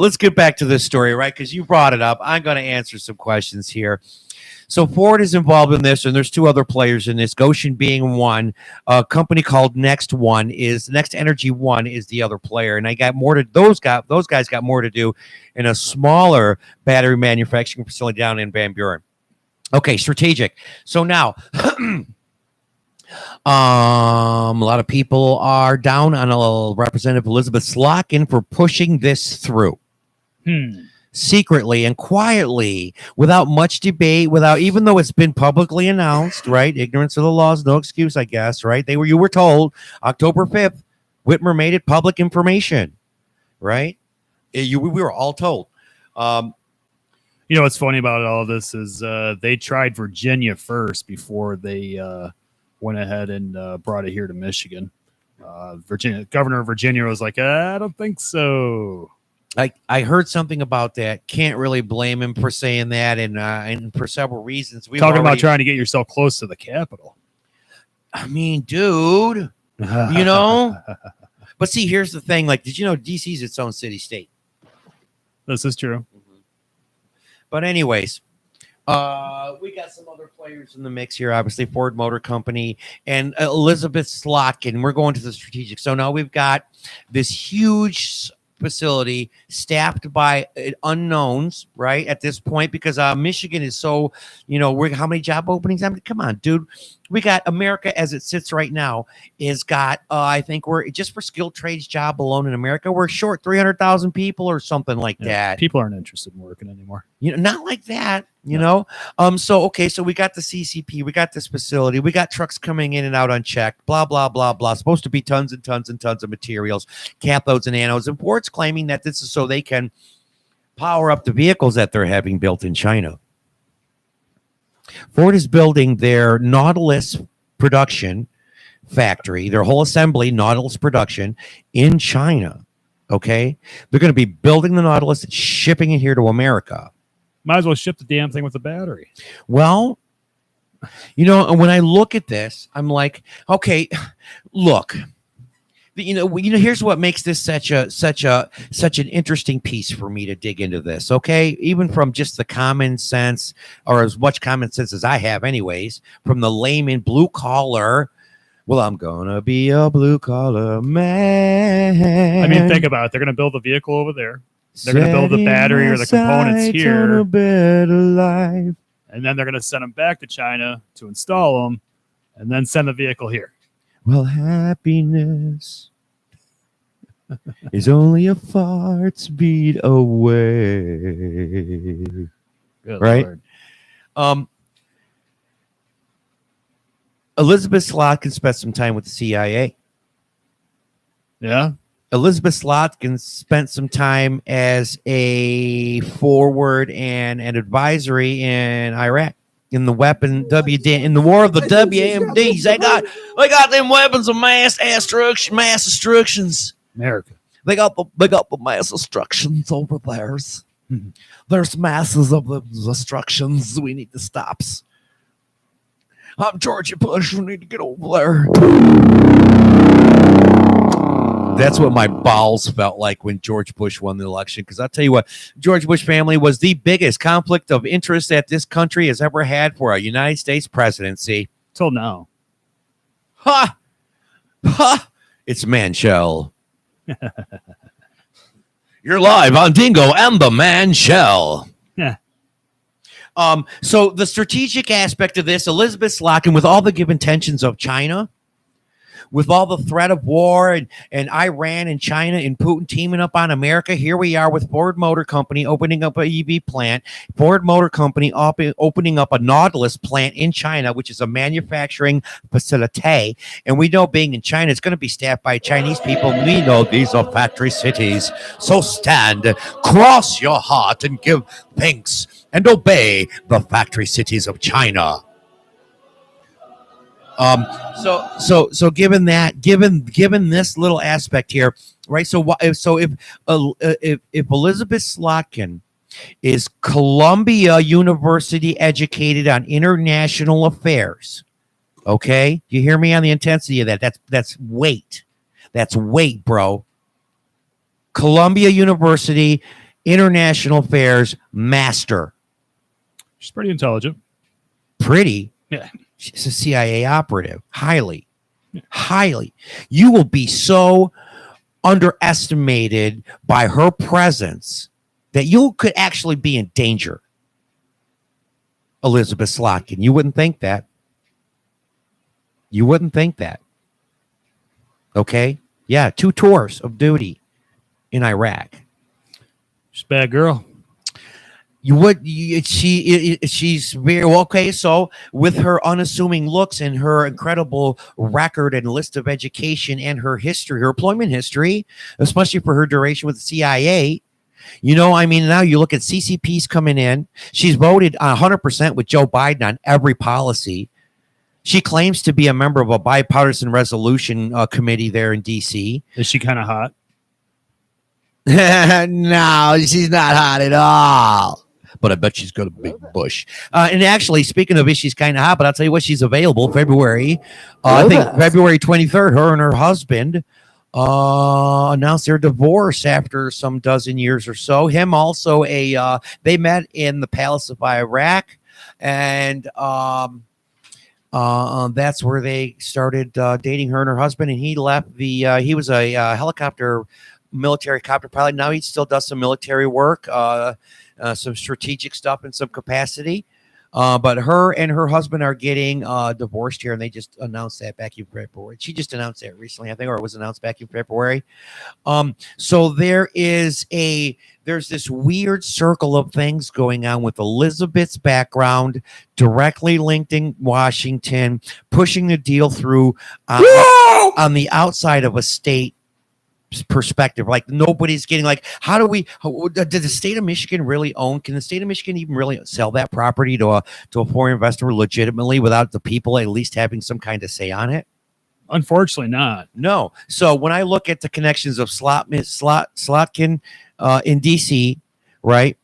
this story, right? Because you brought it up. I'm going to answer some questions here. So Ford is involved in this, and there's two other players in this. Goshen being one. A company called Next Energy One is the other player, and I got more to those guys got more to do in a smaller battery manufacturing facility down in Van Buren. Okay, strategic. So now. A lot of people are down on Representative Elizabeth Slotkin for pushing this through secretly and quietly, without much debate, even though it's been publicly announced, right? Ignorance of the law is no excuse, I guess, right? You were told October 5th, Whitmer made it public information, right? We were all told. What's funny about all of this is they tried Virginia first before they went ahead and brought it here to Michigan. Governor of Virginia was like, I don't think so. I heard something about that. Can't really blame him for saying that, and for several reasons. About trying to get yourself close to the Capitol. I mean, dude, But see, here's the thing. Like, did you know DC is its own city-state? This is true. But anyways, we got some other players in the mix here. Obviously, Ford Motor Company and Elizabeth Slotkin. We're going to the strategic. So now we've got this huge facility staffed by unknowns, right? At this point, because Michigan is so, we're how many job openings? I mean, come on, dude. We got America as it sits right now is got, I think we're just for skilled trades job alone in America, we're short 300,000 people or something like that. People aren't interested in working anymore. Not like that, know? So we got the CCP, we got this facility, we got trucks coming in and out unchecked, blah, blah, blah, blah. Supposed to be tons and tons and tons of materials, cathodes and anodes. And Ford's claiming that this is so they can power up the vehicles that they're having built in China. Ford is building their Nautilus production factory, their whole assembly, Nautilus production in China. Okay. They're going to be building the Nautilus and shipping it here to America. Might as well ship the damn thing with the battery. Well, and when I look at this, I'm like, okay, look, here's what makes this such an interesting piece for me to dig into this. Okay, even from just the common sense, or as much common sense as I have, anyways, from the layman blue collar. Well, I'm gonna be a blue collar man. I mean, think about it. They're gonna build the vehicle over there. They're gonna build the battery or the components here, a better life. And then they're gonna send them back to China to install them, and then send the vehicle here. Well, happiness is only a fart's beat away. Good right? Lord. Elizabeth Slotkin spent some time with the CIA. Yeah. Elizabeth Slotkin spent some time as a forward and an advisory in Iraq. In the in the war of the WMDs, they got them weapons of mass destructions. America. They got the mass destructions over there. There's masses of the destructions we need to stop. I'm George Bush. We need to get over there. That's what my bowels felt like when George Bush won the election. Because I'll tell you what, George Bush family was the biggest conflict of interest that this country has ever had for a United States presidency. Till now. Ha! Ha! It's Manshell. You're live on Dingo and the Manshell. Yeah. So the strategic aspect of this, Elizabeth Slotkin, with all the given tensions of China, with all the threat of war and Iran and China and Putin teaming up on America, here we are with Ford Motor Company opening up an EV plant, Ford Motor Company opening up a Nautilus plant in China, which is a manufacturing facility. And we know being in China, it's going to be staffed by Chinese people. We know these are factory cities. So stand, cross your heart and give thanks and obey the factory cities of China. So given this little aspect here, right? So if Elizabeth Slotkin is Columbia University educated on international affairs, okay? You hear me on the intensity of that? That's weight. That's weight, bro. Columbia University international affairs master. She's pretty intelligent. Pretty. Yeah. She's a CIA operative. Highly. You will be so underestimated by her presence that you could actually be in danger. Elizabeth Slotkin. You wouldn't think that. Okay? Yeah, 2 tours of duty in Iraq. She's a bad girl. She's very okay. So with her unassuming looks and her incredible record and list of education and her history, her employment history, especially for her duration with the CIA, now you look at CCP's coming in. She's voted 100% with Joe Biden on every policy. She claims to be a member of a bipartisan resolution committee there in DC. Is she kind of hot? No, she's not hot at all. But I bet she's got a big bush. And actually, speaking of it, she's kind of hot, but I'll tell you what, she's available February. I think February 23rd, her and her husband announced their divorce after some dozen years or so. Him also they met in the Palace of Iraq, and that's where they started dating, her and her husband. And he left he was a military copter pilot. Now he still does some military work, some strategic stuff in some capacity. But her and her husband are getting divorced here, and they just announced that back in February. She just announced that recently, I think, or it was announced back in February. So there's this weird circle of things going on with Elizabeth's background directly linked in Washington, pushing the deal through on the outside of a state perspective. Like nobody's getting did the state of Michigan really can the state of Michigan even really sell that property to a foreign investor legitimately without the people at least having some kind of say on it? Unfortunately not. No. So when I look at the connections of Slotkin in DC, right,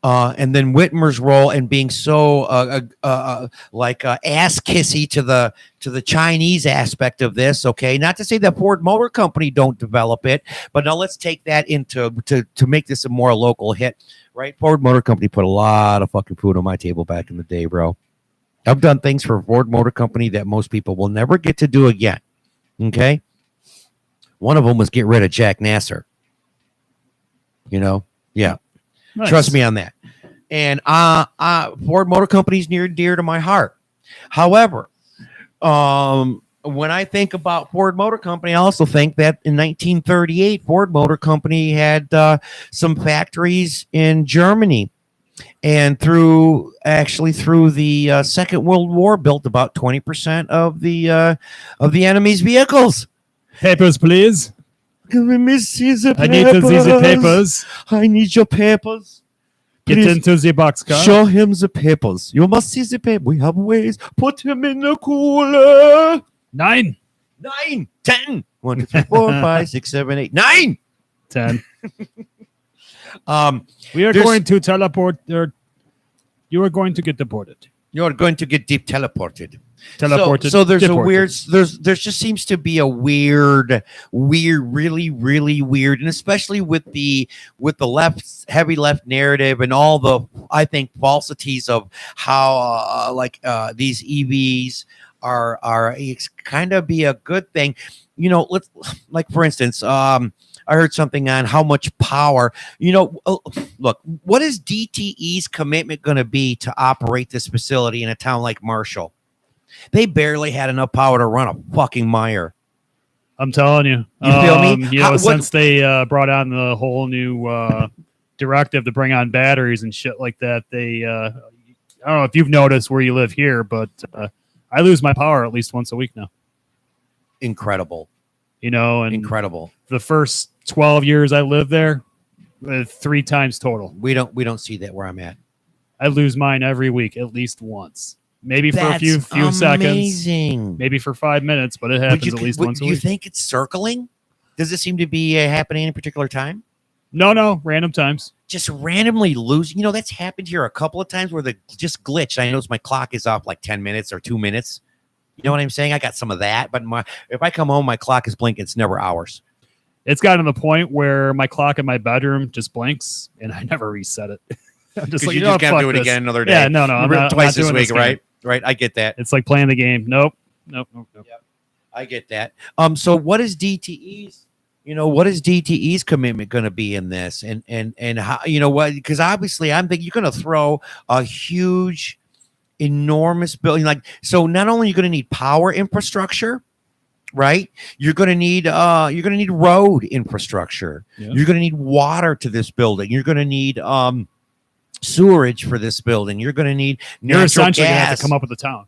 and then Whitmer's role in being so ass kissy to the Chinese aspect of this. Okay, not to say that Ford Motor Company don't develop it, but now let's take that to make this a more local hit, right? Ford Motor Company put a lot of fucking food on my table back in the day, bro. I've done things for Ford Motor Company that most people will never get to do again. Okay, one of them was get rid of Jack Nasser. Yeah. Nice. Trust me on that. And Ford Motor Company is near and dear to my heart. However, when I think about Ford Motor Company, I also think that in 1938, Ford Motor Company had some factories in Germany, and through the Second World War, built about 20% of the enemy's vehicles. Papers, please. I need to see the papers. I need your papers. Please. Get into the boxcar. Show him the papers. You must see the paper. We have ways. Put him in the cooler. 9. 10. 1, 2, 3, 4, 5, 6, 7, 8, 9. 10. We are going to teleport. You are going to get deported. You are going to get deep teleported. So there's there just seems to be a weird, really, really weird, and especially with the heavy left narrative and all the, I think, falsities of how these EVs are it's kind of be a good thing. Let's, like, for instance, I heard something on how much power, look, what is DTE's commitment going to be to operate this facility in a town like Marshall? They barely had enough power to run a fucking mire. I'm telling you. You feel me? Since they brought on the whole new directive to bring on batteries and shit like that, they, I don't know if you've noticed where you live here, but I lose my power at least once a week now. Incredible. And incredible. The first 12 years I lived there, 3 times total. We don't see that where I'm at. I lose mine every week, at least once. Maybe for a few seconds, maybe for 5 minutes, but it happens at least once a week. Do you think it's circling? Does it seem to be happening in a particular time? No, random times. Just randomly losing. That's happened here a couple of times where they just glitched. I notice my clock is off like 10 minutes or 2 minutes. You know what I'm saying? I got some of that, but if I come home, my clock is blinking. It's never hours. It's gotten to the point where my clock in my bedroom just blinks, and I never reset it. I'm just like, you just can't do it again another day. Yeah, no, twice this week, right? Right, I get that. It's like playing the game. Nope. Yep. I get that. So what is DTE's? What is DTE's commitment going to be in this? And how? Because obviously, I'm thinking you're going to throw a huge, enormous building. So not only are you going to need power infrastructure, right? You're going to need road infrastructure. Yeah. You're going to need water to this building. You're going to need sewerage for this building. You're going to need You're essentially going to have to come up with a town.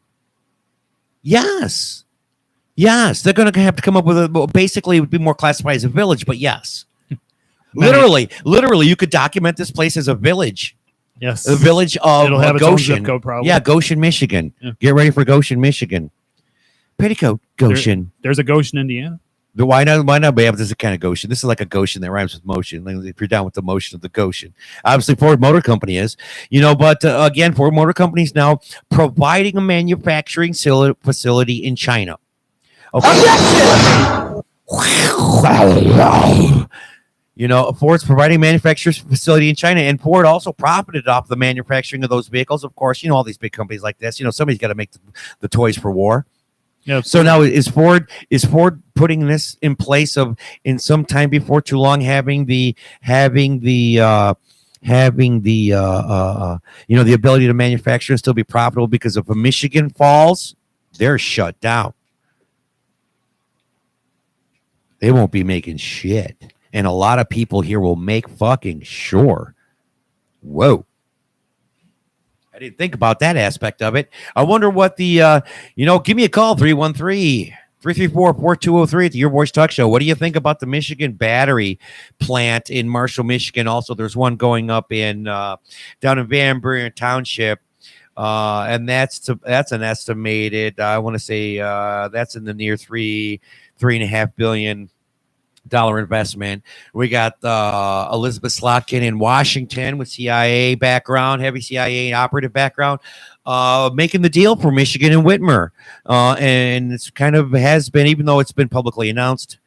Yes, they're going to have to come up with basically it would be more classified as a village, but yes. literally, you could document this place as a village. Yes. A village of It'll have Goshen. Its own zip code, probably. Yeah, Goshen, Michigan. Yeah. Get ready for Goshen, Michigan. Petticoat, Goshen. There's a Goshen, Indiana. But why not be able to? This is a kind of Goshen. This is like a Goshen that rhymes with motion. Like if you're down with the motion of the Goshen, obviously Ford Motor Company is, But again, Ford Motor Company is now providing a manufacturing facility in China. Okay. You know, Ford's providing manufacturer's facility in China, and Ford also profited off the manufacturing of those vehicles. Of course, you know, all these big companies like this, you know, somebody's got to make the toys for war. Yeah. So now is Ford putting this in place of in some time before too long having the you know, the ability to manufacture and still be profitable, because if a Michigan falls, they're shut down. They won't be making shit. And a lot of people here will make fucking sure. Whoa. I didn't think about that aspect of it. I wonder what the, you know, give me a call, 313-334-4203 at the Your Voice Talk Show. What do you think about the Michigan battery plant in Marshall, Michigan? Also, there's one going up in down in Van Buren Township. And that's an estimated, I want to say that's in the near $3.5 billion investment. We got Elizabeth Slotkin in Washington with CIA background, heavy CIA operative background, making the deal for Michigan and Whitmer. And it's kind of has been, even though it's been publicly announced,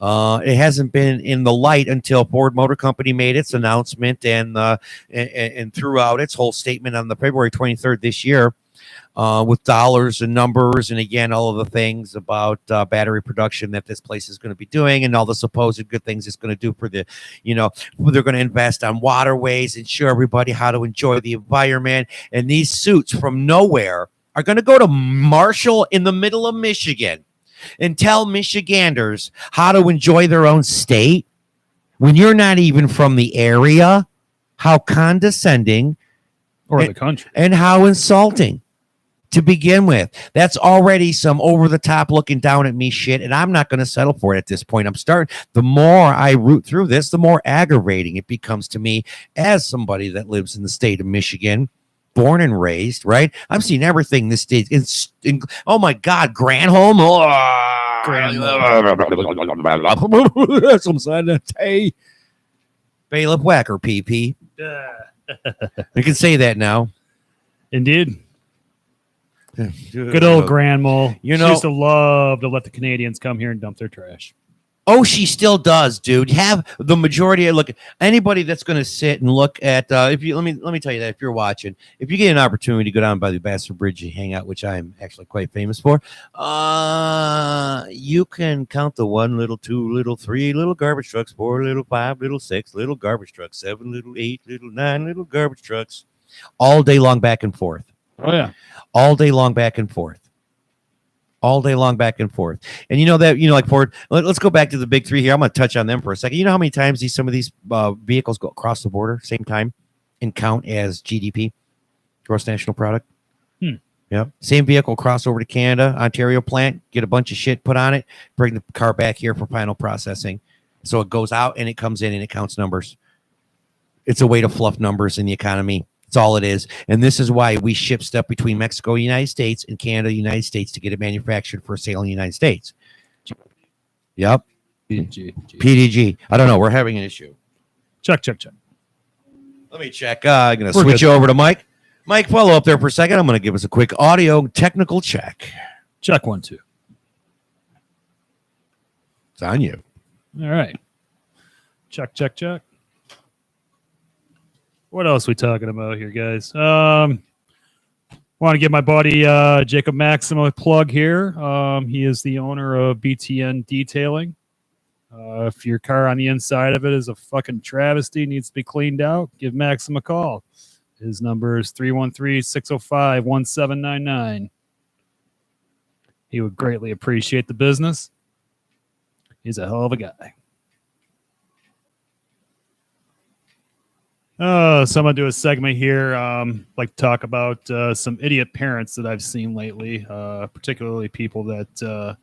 it hasn't been in the light until Ford Motor Company made its announcement and threw out its whole statement on the February 23rd this year. With dollars and numbers, and again, all of the things about battery production that this place is going to be doing, and all the supposed good things it's going to do for the, you know, they're going to invest on waterways and show everybody how to enjoy the environment. And these suits from nowhere are going to go to Marshall in the middle of Michigan and tell Michiganders how to enjoy their own state when you're not even from the area. How condescending, Or the country. and how insulting. To begin with, that's already some over the top looking down at me shit, and I'm not going to settle for it at this point. The more I root through this, the more aggravating it becomes to me as somebody that lives in the state of Michigan, born and raised, right? I've seen everything this state. Oh my God, Granholm. That's some side of hey, Bailiff Whacker, PP. We can say that now. Indeed. Good old Grand Mole. You She know, used to love to let the Canadians come here and dump their trash. oh, she still does, dude. Have the majority of anybody that's going to sit and look at if you let me tell you that if you're watching, if you get an opportunity to go down by the Bassett Bridge and hang out, which I'm actually quite famous for, you can count the 1 little, 2 little, 3 little garbage trucks, 4 little, 5 little, 6 little garbage trucks, 7 little, 8 little, 9 little garbage trucks, all day long back and forth. Oh yeah. All day long back and forth. All day long back and forth. And you know that, you know, like Ford, let's go back to the big three here. I'm going to touch on them for a second. You know how many times some of these vehicles go across the border same time and count as GDP, gross national product? Yep. Same vehicle cross over to Canada, Ontario plant, get a bunch of shit put on it, bring the car back here for final processing. So it goes out and it comes in and it counts numbers. It's a way to fluff numbers in the economy. That's all it is. And this is why we ship stuff between Mexico, United States, and Canada, United States to get it manufactured for sale in the United States. Yep. PDG. I don't know. We're having an issue. Check. Let me check. I'm going to switch over to Mike. Mike, follow up there for a second. I'm going to give us a quick audio technical check. Check 1, 2. It's on you. All right. Check. What else we talking about here, guys? Want to give my buddy Jacob Maximo a plug here. He is the owner of BTN Detailing. If your car on the inside of it is a fucking travesty, needs to be cleaned out, give Maxim a call. His number is 313-605-1799. He would greatly appreciate the business. He's a hell of a guy. So I'm going to do a segment here. Like to talk about some idiot parents that I've seen lately, particularly people that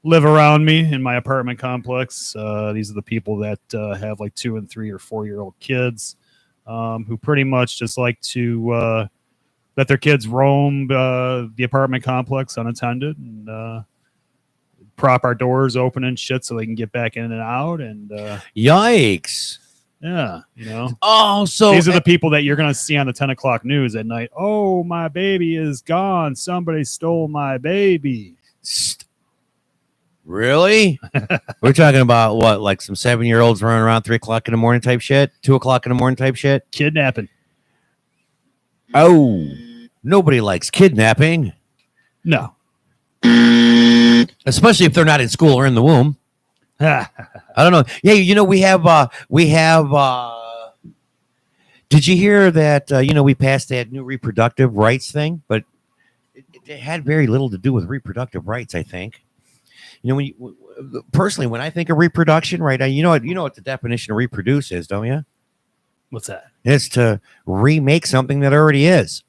live around me in my apartment complex. These are the people that have like 2 and 3 or 4-year-old kids who pretty much just like to let their kids roam the apartment complex unattended and prop our doors open and shit so they can get back in and out. And Yikes. yeah, you know. Oh, so these are the people that you're going to see on the 10 o'clock news at night. Oh, my baby is gone. Somebody stole my baby. Really? We're talking about what, like some 7-year-olds running around 3 o'clock in the morning type shit, 2 o'clock in the morning type shit. Kidnapping. Oh, nobody likes kidnapping, No. especially if they're not in school or in the womb. I don't know. Yeah, you know, we have. Did you hear that? You know, we passed that new reproductive rights thing, but it had very little to do with reproductive rights. I think. You know, personally, when I think of reproduction, right? You know what the definition of reproduce is, don't you? What's that? It's to remake something that already is.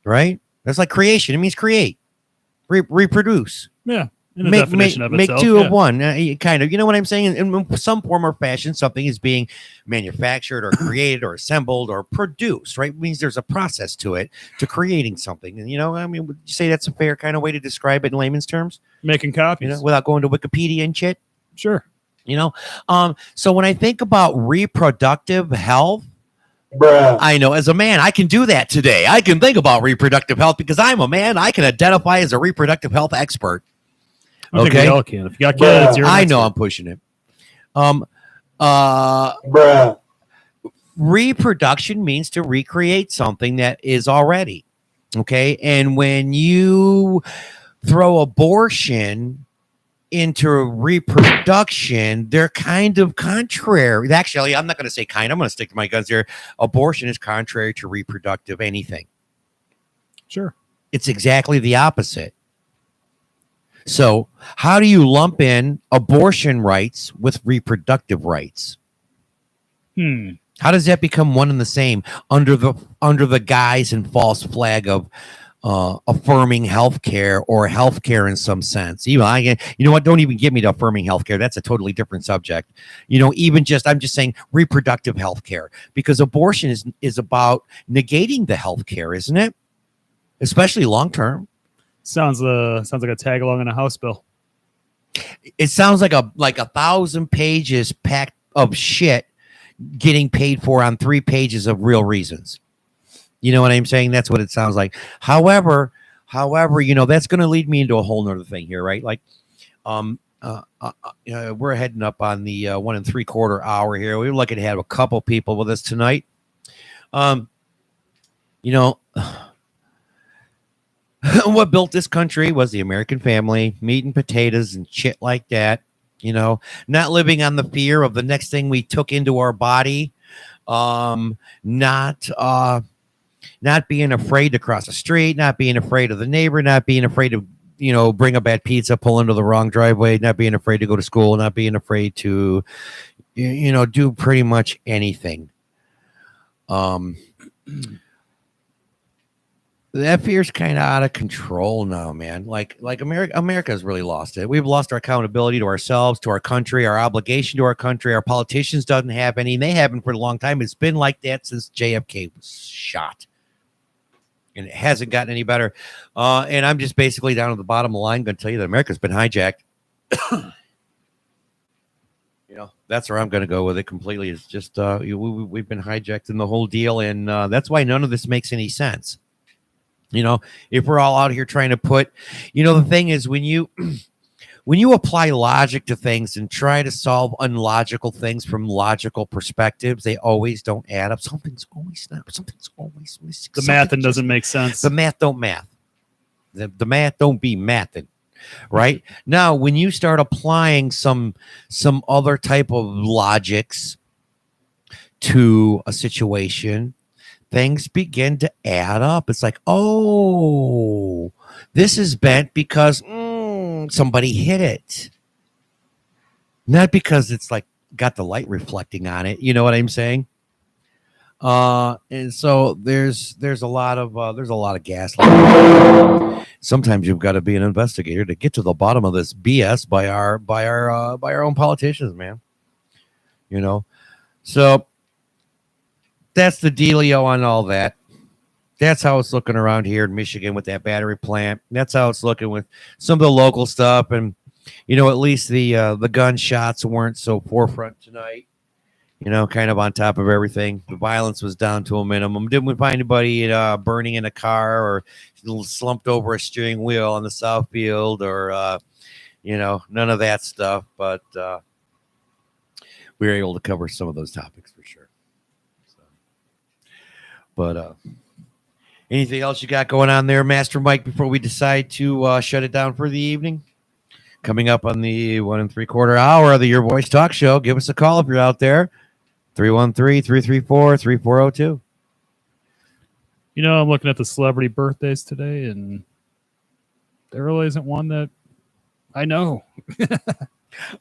Right? That's like creation. It means create, reproduce. Yeah. In the definition of make itself, two yeah. of one, kind of. You know what I'm saying? In some form or fashion, something is being manufactured or created or assembled or produced, right? It means there's a process to it, to creating something. And, you know, I mean, would you say that's a fair kind of way to describe it in layman's terms? Making copies. You know, without going to Wikipedia and shit? Sure. You know? So when I think about reproductive health, Bruh. I know as a man, I can do that today. I can think about reproductive health because I'm a man. I can identify as a reproductive health expert. I think we all can. If you got kids, you're an I know expert. I'm pushing it. Bruh. Reproduction means to recreate something that is already okay. And when you throw abortion into reproduction, they're kind of contrary. Actually, I'm not going to say kind. I'm going to stick to my guns here. Abortion is contrary to reproductive anything. Sure. It's exactly the opposite. So how do you lump in abortion rights with reproductive rights? How does that become one and the same under the guise and false flag of affirming healthcare or healthcare in some sense? You know what? Don't even get me to affirming healthcare. That's a totally different subject. You know, I'm just saying reproductive healthcare, because abortion is about negating the healthcare, isn't it? Especially long term. Sounds like a tag along in a House bill. It sounds like a 1,000 pages packed of shit getting paid for on 3 pages of real reasons. You know what I'm saying? That's what it sounds like. However, you know, that's going to lead me into a whole nother thing here, right? Like, we're heading up on the 1 3/4 hour here. We're lucky to have a couple people with us tonight. You know, what built this country was the American family, meat and potatoes and shit like that. You know, not living on the fear of the next thing we took into our body. Not being afraid to cross the street, not being afraid of the neighbor, not being afraid to, you know, bring a bad pizza, pull into the wrong driveway, not being afraid to go to school, not being afraid to, you know, do pretty much anything. That fear's kind of out of control now, man. Like America's really lost it. We've lost our accountability to ourselves, to our country, our obligation to our country. Our politicians doesn't have any. And they haven't for a long time. It's been like that since JFK was shot. And it hasn't gotten any better. And I'm just basically down at the bottom of the line going to tell you that America's been hijacked. You know, that's where I'm going to go with it completely. It's just we've been hijacked in the whole deal. And that's why none of this makes any sense. You know, if we're all out here trying to put, you know, the thing is when you apply logic to things and try to solve unlogical things from logical perspectives, they always don't add up. Something's always missing. The math doesn't make sense. The math don't math. The math don't be mathing. Right now, when you start applying some other type of logics to a situation, things begin to add up. It's like, oh, this is bent because somebody hit it. Not because it's like got the light reflecting on it. You know what I'm saying? And so there's a lot of gaslighting. Sometimes you've got to be an investigator to get to the bottom of this BS by our own politicians, man. You know, so that's the dealio on all that. That's how it's looking around here in Michigan with that battery plant. That's how it's looking with some of the local stuff. And, you know, at least the gunshots weren't so forefront tonight, you know, kind of on top of everything. The violence was down to a minimum. Didn't we find anybody burning in a car or slumped over a steering wheel on the South Field or, none of that stuff. But we were able to cover some of those topics for sure. So, but anything else you got going on there, Master Mike, before we decide to shut it down for the evening? Coming up on the 1 3/4 hour of the Your Voice Talk Show, give us a call if you're out there. 313-334-3402. I'm looking at the celebrity birthdays today, and there really isn't one that I know.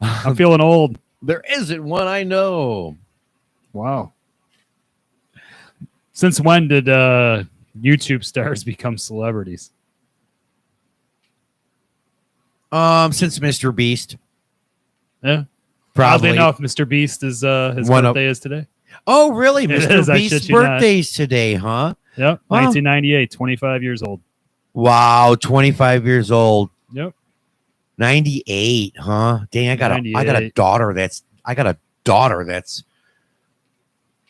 I'm feeling old. There isn't one I know. Wow. Since when did YouTube stars become celebrities? Since Mr. Beast. Yeah. Probably. Oddly enough, Mr. Beast is his birthday is today. Oh, really? It Mr. is, I Beast's shit you not. birthday's today, huh? Yep. Wow. 1998, 25 years old. Wow, 25 years old. Yep. 98, huh? Dang, I got a daughter that's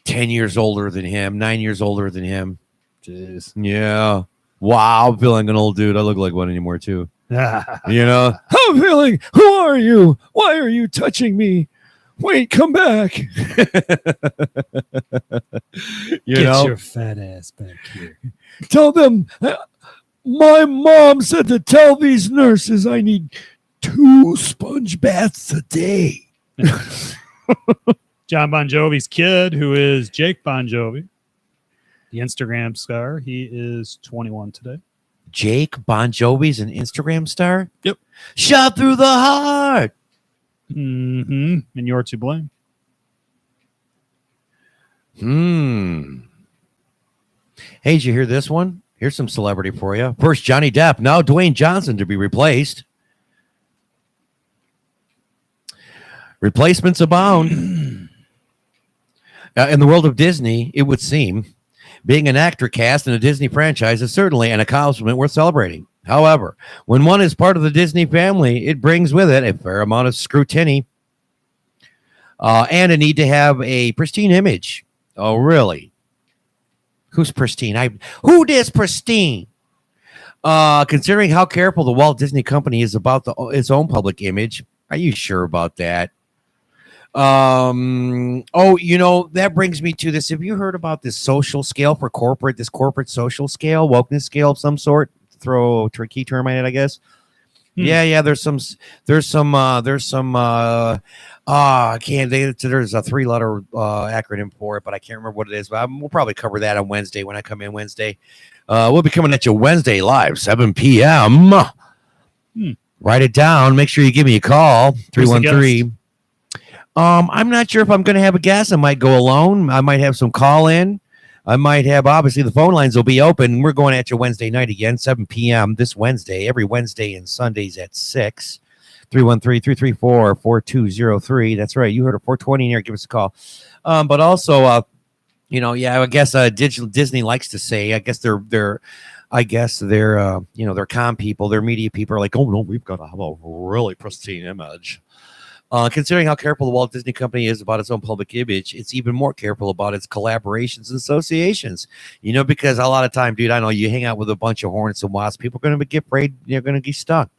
10 years older than him, 9 years older than him. Jeez. Yeah. Wow, I'm feeling an old dude. I look like one anymore too. Get I'm feeling, who are you? Why are you touching me? Wait, come back. your fat ass back here. Tell them, my mom said to tell these nurses I need 2 sponge baths a day. John Bon Jovi's kid, who is Jake Bon Jovi, the Instagram star, he is 21 today. Jake Bon Jovi's an Instagram star? Yep. Shot through the heart. Mm-hmm. And you're to blame. Hey, did you hear this one? Here's some celebrity for you. First, Johnny Depp. Now Dwayne Johnson to be replaced. Replacements abound. In the world of Disney, it would seem, being an actor cast in a Disney franchise is certainly an accomplishment worth celebrating. However, when one is part of the Disney family, it brings with it a fair amount of scrutiny and a need to have a pristine image. Oh, really? Who's pristine? Who is pristine? Considering how careful the Walt Disney Company is about its own public image, are you sure about that? That brings me to this. Have you heard about this social scale for this corporate social scale, wokeness scale of some sort? Throw a key term at it, I guess. Yeah. There's a 3-letter acronym for it, but I can't remember what it is. But we'll probably cover that on Wednesday when I come in Wednesday. We'll be coming at you Wednesday live, 7 p.m. Write it down. Make sure you give me a call. 313. I'm not sure if I'm going to have a guest. I might go alone. I might have some call in. I might have, obviously, the phone lines will be open. We're going at you Wednesday night again, 7 p.m. this Wednesday, every Wednesday and Sundays at 6. 313-334-4203. That's right. You heard a 420 in here. Give us a call. But also, I guess Disney likes to say, I guess they're comm people, their media people are like, oh, no, we've got to have a really pristine image. Considering how careful the Walt Disney Company is about its own public image, it's even more careful about its collaborations and associations. Because a lot of time, dude, I know you hang out with a bunch of hornets and wasps, people are going to get afraid they're going to get stung.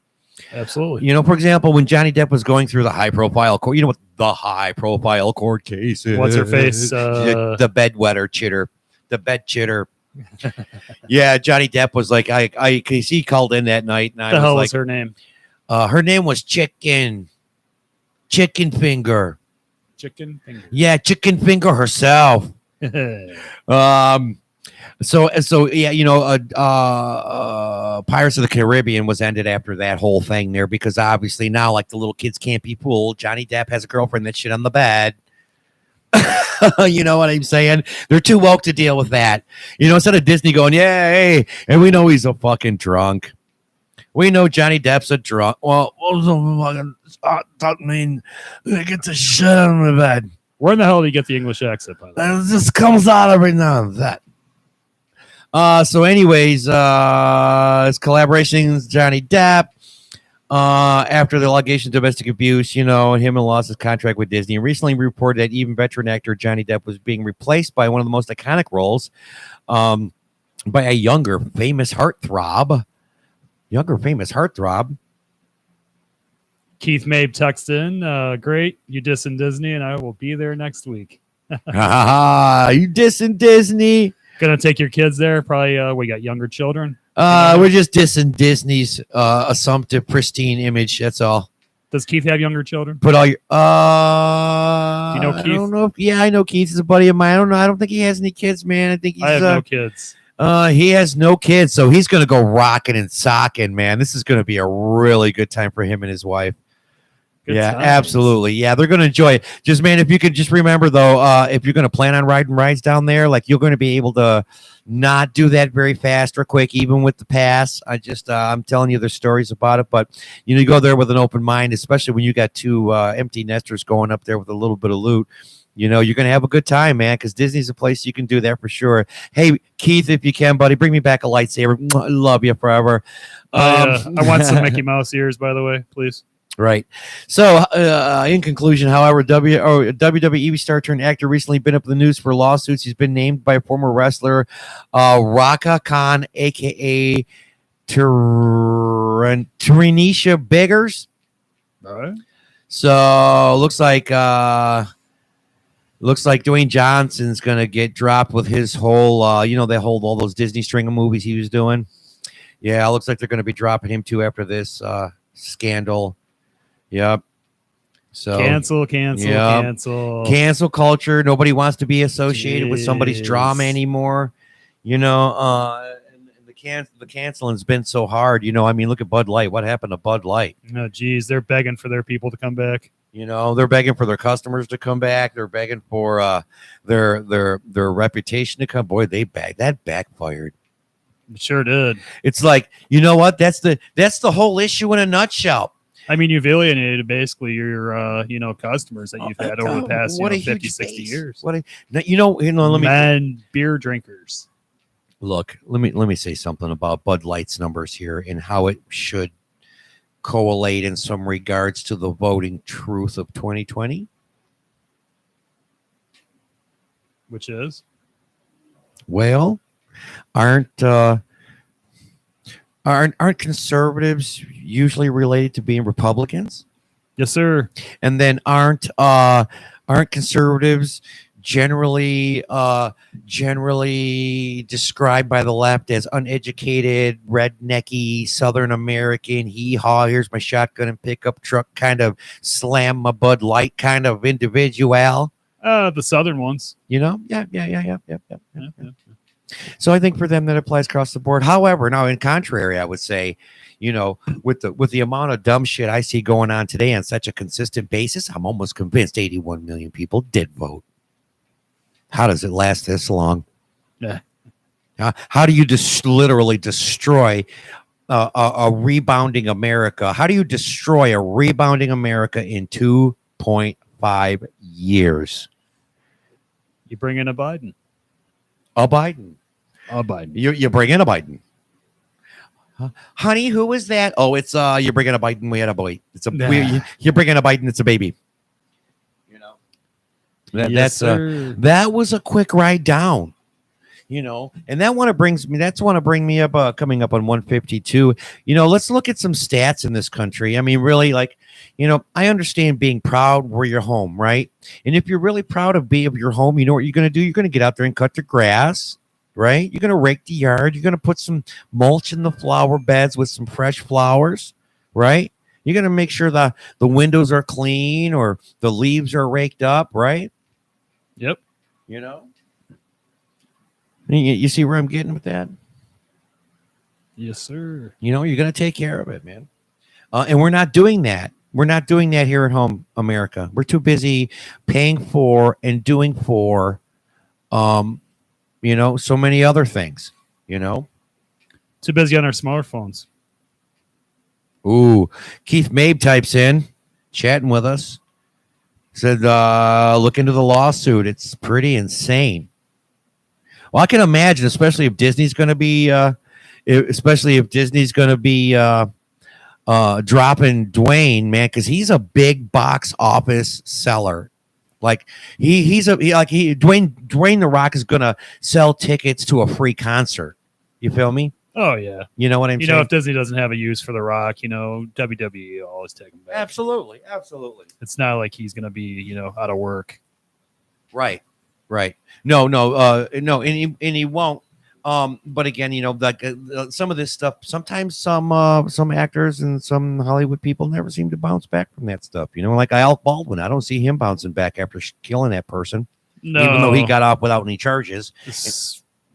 Absolutely. For example, when Johnny Depp was going through the high-profile court, what the high-profile court case is? What's her face? The bedwetter chitter. The bed chitter. Yeah, Johnny Depp was like, because he called in that night. And what the hell was her name? Her name was Chicken Finger. Chicken Finger. Yeah, Chicken Finger herself. Pirates of the Caribbean was ended after that whole thing there because obviously now, like, the little kids can't be fooled. Johnny Depp has a girlfriend that shit on the bed. You know what I'm saying? They're too woke to deal with that. Instead of Disney going, yeah, hey, and we know he's a fucking drunk. We know Johnny Depp's a drunk. Well, that mean get the shit out of my bed. Where in the hell do you get the English accent? By the way? It just comes out every now and then. So anyways, his collaboration with Johnny Depp after the allegation of domestic abuse, him and lost his contract with Disney. And recently reported that even veteran actor Johnny Depp was being replaced by one of the most iconic roles by a younger, famous heartthrob. Keith Mabe texted in, great, you dissing Disney, and I will be there next week. You dissing Disney? Gonna take your kids there? Probably. We got younger children. We're just dissing Disney's assumptive, pristine image. That's all. Does Keith have younger children? Put all your. Do you know Keith? I don't know. Yeah, I know Keith is a buddy of mine. I don't know. I don't think he has any kids, man. I think he's. I have no kids. He has no kids, so he's gonna go rocking and socking, man. This is gonna be a really good time for him and his wife. Good yeah, times. absolutely. Yeah, they're going to enjoy it. Just, man, if you could just remember, though, if you're going to plan on riding rides down there, like you're going to be able to not do that very fast or quick, even with the pass. I'm telling you, there's stories about it. But, you go there with an open mind, especially when you got two empty nesters going up there with a little bit of loot. You're going to have a good time, man, because Disney's a place you can do that for sure. Hey, Keith, if you can, buddy, bring me back a lightsaber. I love you forever. I want some Mickey Mouse ears, by the way, please. Right. So, in conclusion, however, WWE star turned actor recently been up in the news for lawsuits. He's been named by former wrestler Raka Khan, a.k.a. Trinisha Biggers. All right. So, looks like Dwayne Johnson's going to get dropped with his whole, they hold all those Disney string of movies he was doing. Yeah, looks like they're going to be dropping him, too, after this scandal. Yep. So cancel culture. Nobody wants to be associated with somebody's drama anymore. And the canceling's been so hard. I mean, look at Bud Light. What happened to Bud Light? Oh, geez, they're begging for their people to come back. They're begging for their customers to come back. They're begging for their reputation to come. Boy, that backfired. It sure did. It's like, you know what? That's the whole issue in a nutshell. I mean, you've alienated basically your, customers that you've had over the past 50, 60 years. Let me beer drinkers. Look, let me say something about Bud Light's numbers here and how it should correlate in some regards to the voting truth of 2020. Which is? Well, aren't conservatives usually related to being Republicans? Yes, sir. And then aren't conservatives generally described by the left as uneducated, rednecky, Southern American, hee-haw, here's my shotgun and pickup truck kind of slam my Bud Light kind of individual? The Southern ones. Yeah. So I think for them that applies across the board. However, now in contrary, I would say, with the amount of dumb shit I see going on today on such a consistent basis, I'm almost convinced 81 million people did vote. How does it last this long? Yeah. How do you literally destroy a rebounding America? How do you destroy a rebounding America in 2.5 years? You bring in a Biden. A Biden. You bring in a Biden. Honey, who was that? Oh, it's you bring in a Biden. We had a boy. You bring in a Biden. It's a baby. That was a quick ride down. And that want to bring me up coming up on 152. Let's look at some stats in this country. I mean, really, I understand being proud where you're home, right? And if you're really proud of your home, you know what you're going to do? You're going to get out there and cut the grass, right? You're going to rake the yard. You're going to put some mulch in the flower beds with some fresh flowers, right? You're going to make sure the windows are clean or the leaves are raked up, right? Yep. You see where I'm getting with that? Yes, sir. You're going to take care of it, man. And we're not doing that. We're not doing that here at home, America. We're too busy paying for and doing for, so many other things, Too busy on our smartphones. Ooh, Keith Mabe types in, chatting with us. Said, look into the lawsuit. It's pretty insane. Well, I can imagine, especially if Disney's going to be, dropping Dwayne, man, because he's a big box office seller. Like Dwayne the Rock is going to sell tickets to a free concert. You feel me? Oh yeah. You know what I'm You saying? know, if Disney doesn't have a use for The Rock, you know, WWE will always take him back. Absolutely. It's not like he's going to be, you know, out of work. Right. No, and he won't. But again, you know, like some of this stuff, sometimes some actors and some Hollywood people never seem to bounce back from that stuff. You know, like Alec Baldwin, I don't see him bouncing back after killing that person, No. even though he got off without any charges.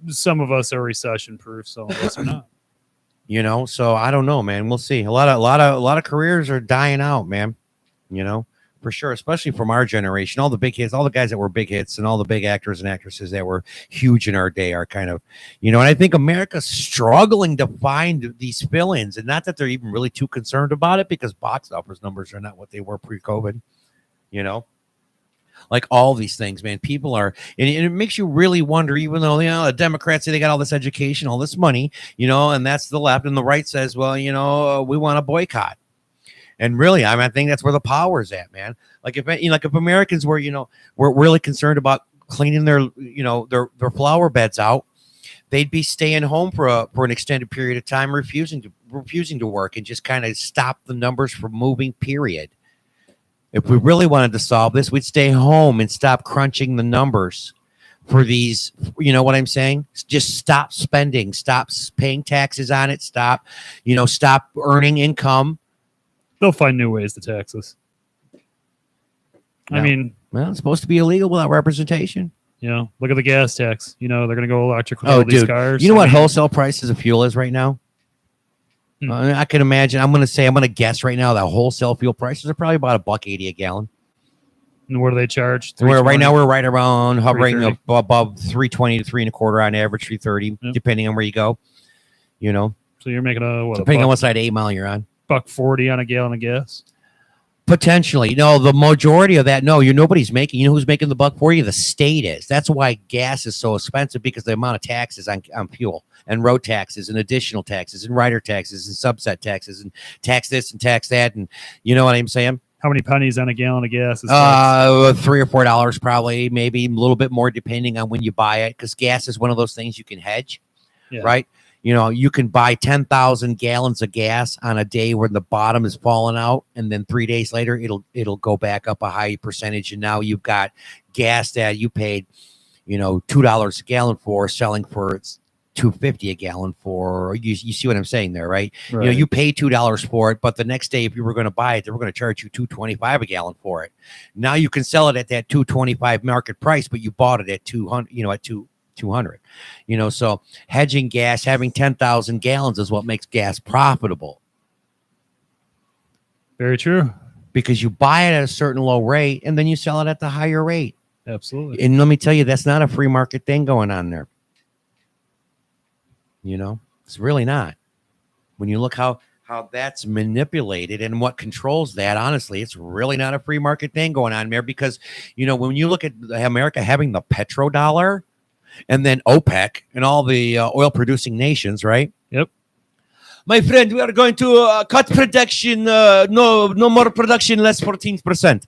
Some of us are recession proof, some of us are not. You know, so I don't know, man. We'll see. A lot of careers are dying out, man. You know, for sure, especially from our generation. All the big hits, all the guys that were big hits, and all the big actors and actresses that were huge in our day are kind of, you know. And I think America's struggling to find these fill-ins, and not that they're even really too concerned about it, because box office numbers are not what they were pre-COVID. You know. Like all these things, man, people are, and it makes you really wonder, even though, you know, the Democrats say they got all this education, all this money, you know, and that's the left, and the right says, well, you know, we want to boycott. And really, I think that's where the power is at, man. Like if, you know, like if Americans were, you know, were really concerned about cleaning their, you know, their flower beds out, they'd be staying home for an extended period of time, refusing to work, and just kind of stop the numbers from moving, period. If we really wanted to solve this, we'd stay home and stop crunching the numbers for these. You know what I'm saying? Just stop spending, stop paying taxes on it, stop earning income. They'll find new ways to tax us. No. I mean, well, it's supposed to be illegal without representation. You know, look at the gas tax. You know, they're going to go electric with all these cars. You know what wholesale prices of fuel is right now? I can imagine. I'm going to guess right now that wholesale fuel prices are probably about $1.80 a gallon. And what do they charge? Right now we're right around hovering above 320 to 3.25 on average, 330, depending on where you go. You know, so you're making depending on what side of 8 Mile you're on. $1.40 on a gallon of gas. Potentially. No, the majority of that, nobody's making. You know who's making the $1.40? The state is. That's why gas is so expensive, because the amount of taxes on fuel, and road taxes, and additional taxes, and rider taxes, and subset taxes, and tax this and tax that, and you know what I'm saying? How many pennies on a gallon of gas? $3 or $4 probably, maybe a little bit more depending on when you buy it, because gas is one of those things you can hedge, right? You know, you can buy 10,000 gallons of gas on a day where the bottom is falling out, and then 3 days later it'll go back up a high percentage, and now you've got gas that you paid, you know, $2 a gallon for, selling for $2.50 a gallon for. You see what I'm saying there, right? You know, you pay $2 for it, but the next day, if you were going to buy it, they were going to charge you $2.25 a gallon for it. Now you can sell it at that $2.25 market price, but you bought it at 200, you know, at 200, you know. So hedging gas, having 10,000 gallons is what makes gas profitable. Very true. Because you buy it at a certain low rate and then you sell it at the higher rate. Absolutely. And let me tell you, that's not a free market thing going on there. You know, it's really not. When you look how that's manipulated and what controls that, honestly, it's really not a free market thing going on there. Because, you know, when you look at America having the petrodollar, and then OPEC and all the oil producing nations, right? Yep. My friend, we are going to cut production. No more production, less 14%.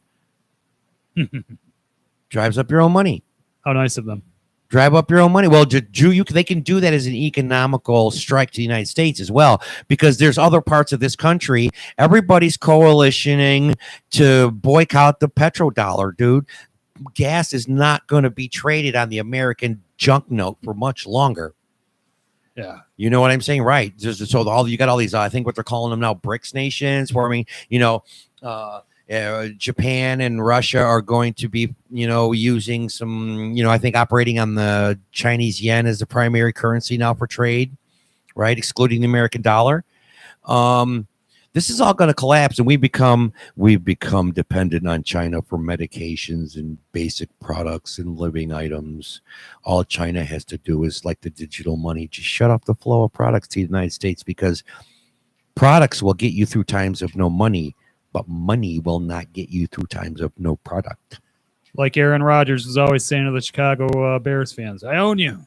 Drives up your own money. How nice of them. Drive up your own money. Well, they can do that as an economical strike to the United States as well, because there's other parts of this country. Everybody's coalitioning to boycott the petrodollar, dude. Gas is not going to be traded on the American junk note for much longer. Yeah. You know what I'm saying? Right. So you got all these, I think what they're calling them now, BRICS nations forming, you know, Japan and Russia are going to be, you know, using some, you know, I think operating on the Chinese yen as the primary currency now for trade, right? Excluding the American dollar. This is all going to collapse, and we've become dependent on China for medications and basic products and living items. All China has to do is, like the digital money, just shut off the flow of products to the United States, because products will get you through times of no money, but money will not get you through times of no product. Like Aaron Rodgers was always saying to the Chicago Bears fans, I own you.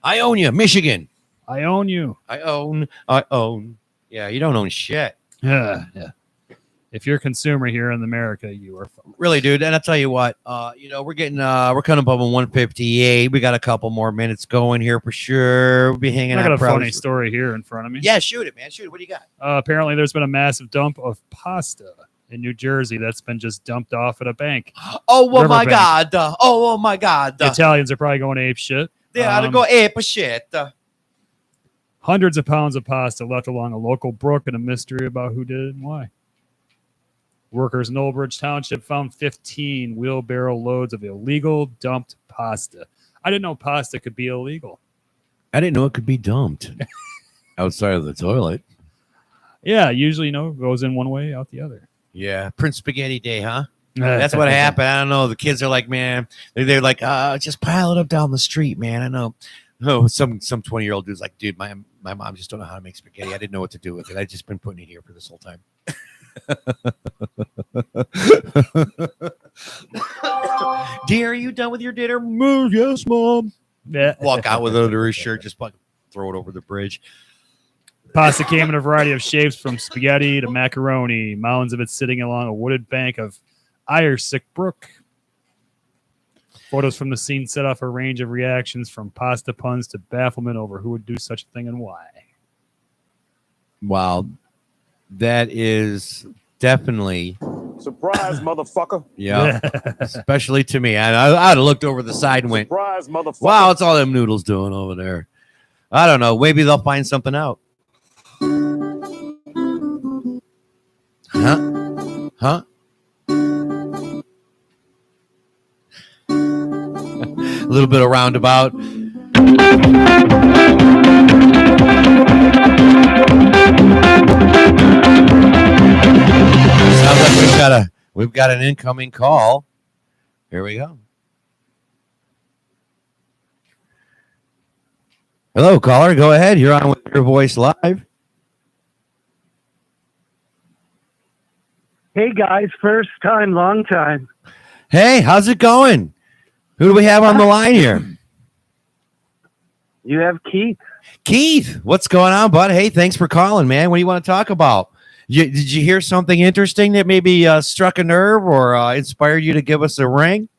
I own you, Michigan. I own you. I own. Yeah, you don't own shit. Yeah. If you're a consumer here in America, you are fucked. Really, dude. And I'll tell you what, we're coming up on 158. We got a couple more minutes going here for sure. We'll be hanging I out. got a probably funny story here in front of me. Yeah, shoot it, man. Shoot it. What do you got? Apparently, there's been a massive dump of pasta in New Jersey that's been just dumped off at a bank. Oh, my Riverbank. God. Oh, my God. The Italians are probably going ape shit. They ought to go ape shit. Hundreds of pounds of pasta left along a local brook, and a mystery about who did it and why. Workers in Old Bridge Township found 15 wheelbarrow loads of illegal dumped pasta. I didn't know pasta could be illegal. I didn't know it could be dumped outside of the toilet. Yeah, usually, goes in one way, out the other. Yeah, Prince Spaghetti Day, huh? That's what happened. I don't know. The kids are like, man, they're like, just pile it up down the street, man. I know. Oh, some 20-year-old dude's like, dude, my mom just don't know how to make spaghetti. I didn't know what to do with it. I've just been putting it here for this whole time. Dear, are you done with your dinner? Yes, Mom. Yeah. Walk out with it under his shirt, just fucking throw it over the bridge. Pasta came in a variety of shapes, from spaghetti to macaroni, mounds of it sitting along a wooded bank of Iresick Brook. Photos from the scene set off a range of reactions, from pasta puns to bafflement over who would do such a thing and why. Wow. That is definitely surprise, motherfucker. Yeah, especially to me. I'd have looked over the side and went, surprise, motherfucker. Wow, what's all them noodles doing over there? I don't know. Maybe they'll find something out. Huh? A little bit of roundabout. Sounds like we've got an incoming call. Here we go. Hello, caller. Go ahead. You're on with Your Voice Live. Hey guys, first time, long time. Hey, how's it going? Who do we have on the line here? You have Keith. Keith, what's going on, bud? Hey, thanks for calling, man. What do you want to talk about? Did you hear something interesting that maybe struck a nerve or inspired you to give us a ring?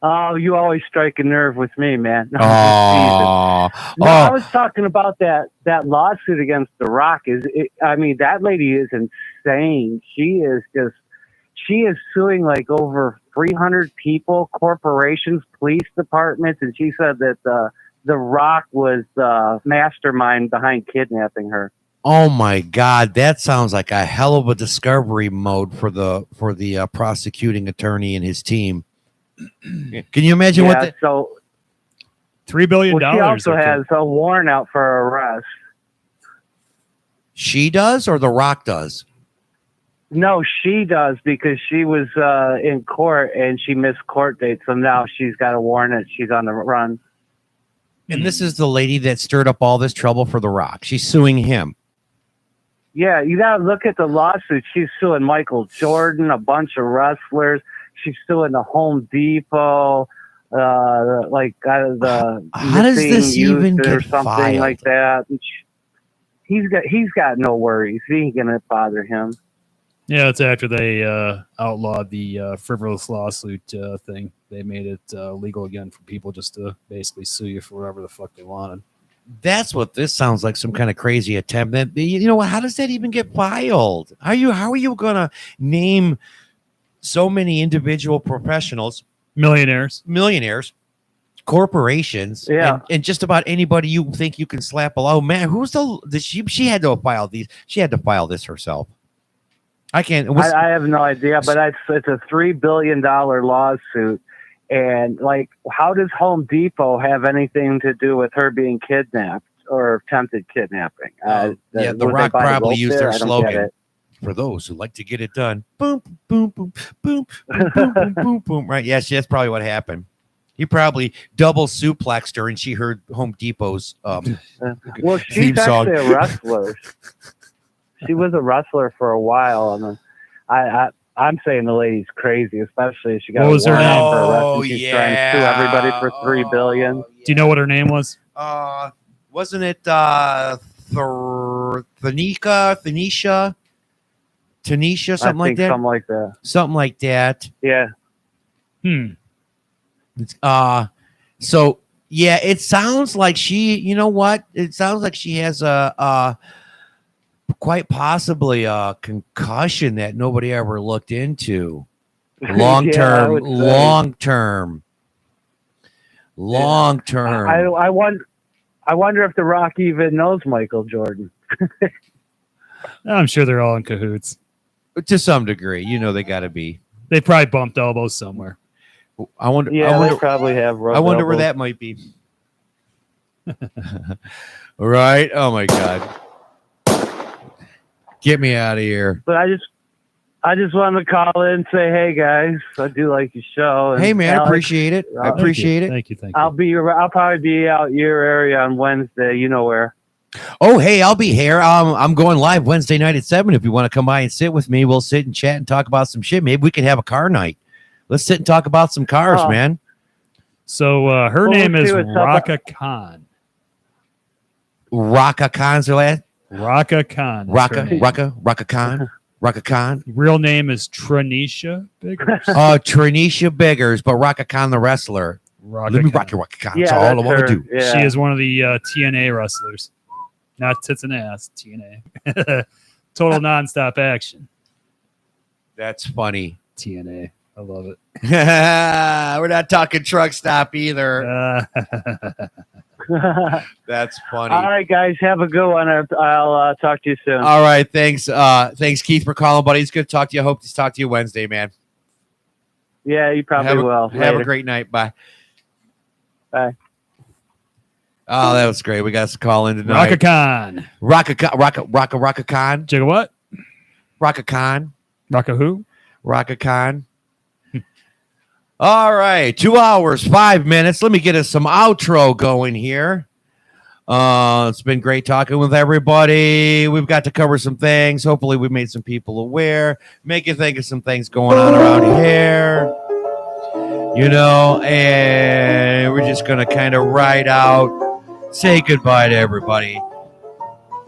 Oh, you always strike a nerve with me, man. No, I was talking about that lawsuit against The Rock. That lady is insane. She is suing like over 300 people, corporations, police departments, and she said that The Rock was the mastermind behind kidnapping her. Oh my God, that sounds like a hell of a discovery mode for the prosecuting attorney and his team. Can you imagine what? So $3 billion. She also has a warrant out for arrest. She does, or The Rock does? No, she does, because she was in court and she missed court dates. So now she's got a warrant and she's on the run. And this is the lady that stirred up all this trouble for The Rock. She's suing him. Yeah, you got to look at the lawsuit. She's suing Michael Jordan, a bunch of wrestlers. She's suing the Home Depot, How does this even get or something filed? like that. And he's got no worries. He ain't gonna bother him. Yeah, it's after they outlawed the frivolous lawsuit thing. They made it legal again for people just to basically sue you for whatever the fuck they wanted. That's what this sounds like, some kind of crazy attempt. That, you know, how does that even get filed? How are you going to name so many individual professionals, millionaires, corporations, and just about anybody you think you can slap a law? Oh, man, she had to file these. She had to file this herself. I can't. I have no idea, but it's a $3 billion lawsuit. And like, how does Home Depot have anything to do with her being kidnapped or attempted kidnapping? The Rock probably used their slogan for those who like to get it done. Boom, boom, boom, boom, boom, boom, boom, boom, boom. Right? Yes, that's probably what happened. He probably double suplexed her, and she heard Home Depot's well, she's theme song. Actually a wrestler. She was a wrestler for a while, and I'm saying the lady's crazy, especially if she got. What was her name? For she's trying to sue everybody for $3 billion. Do you know what her name was? Wasn't it Phoenicia? Tanisha, something like that. Something like that. Something like that. Yeah. So yeah, it sounds like she, you know what? It sounds like she has a quite possibly a concussion that nobody ever looked into. Long term, long term. I wonder if The Rock even knows Michael Jordan. I'm sure they're all in cahoots. To some degree, you know, they got to be. They probably bumped elbows somewhere. I wonder. Yeah, I wonder, they probably have. I wonder where that might be. Right? Oh my God! Get me out of here. But I just wanted to call in and say, hey guys, I do like your show. And Hey man, Alex, appreciate it. I appreciate it. Thank you. I'll probably be out your area on Wednesday. You know where. Oh, hey, I'll be here. I'm going live Wednesday night at 7. If you want to come by and sit with me, we'll sit and chat and talk about some shit. Maybe we can have a car night. Let's sit and talk about some cars, man. So her name is Raka Khan. Raka Khan's her last? Raka Khan. Raka Khan. Raka Khan. Real name is Tranisha Biggers. Tranisha Biggers, but Raka Khan the wrestler. Raka Let me Khan. rock your Raka Khan. That's all I want to do. Yeah. She is one of the TNA wrestlers. Not tits and ass, TNA. Total nonstop action. That's funny. TNA. I love it. We're not talking truck stop either. That's funny. All right, guys, have a good one. I'll talk to you soon. All right, thanks. Thanks, Keith, for calling, buddy. It's good to talk to you. I hope to talk to you Wednesday, man. Yeah, you probably will. Have a great night. Bye. Bye. Oh, that was great. We got to call in tonight. Raka Khan. Raka Khan. Jigga what? Raka Khan. Raka who? Raka Khan. All right, 2 hours, 5 minutes. Let me get us some outro going here. It's been great talking with everybody. We've got to cover some things. Hopefully, we made some people aware. Make you think of some things going on around here. You know, and we're just going to kind of ride out, say goodbye to everybody.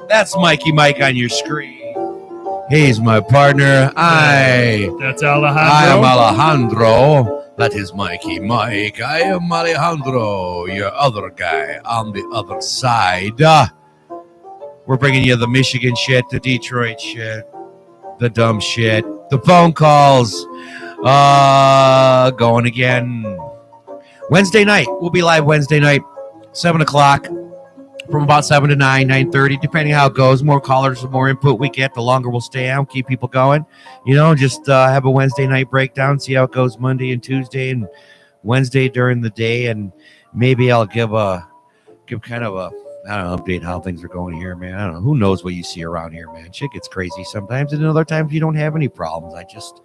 That's Mikey Mike on your screen. He's my partner. That's Alejandro. I am Alejandro. That is Mikey Mike. I am Alejandro, your other guy on the other side. We're bringing you the Michigan shit, the Detroit shit, the dumb shit, the phone calls. Going again. Wednesday night. We'll be live Wednesday night, 7 o'clock. From about 7 to 9, 9:30, depending how it goes. More callers, the more input we get, the longer we'll stay on. Keep people going. You know, just have a Wednesday night breakdown, see how it goes Monday and Tuesday and Wednesday during the day. And maybe I'll give kind of a, I don't know, update how things are going here, man. I don't know. Who knows what you see around here, man? Shit gets crazy sometimes. And other times you don't have any problems. I just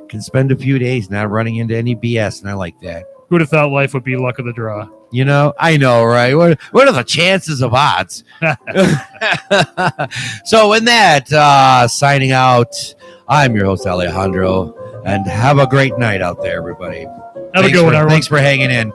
can spend a few days not running into any BS. And I like that. Who'd have thought life would be luck of the draw? You know, I know, right? What are the chances of odds? So in that, signing out, I'm your host, Alejandro, and have a great night out there, everybody. Have a good one, everyone. Thanks for hanging in.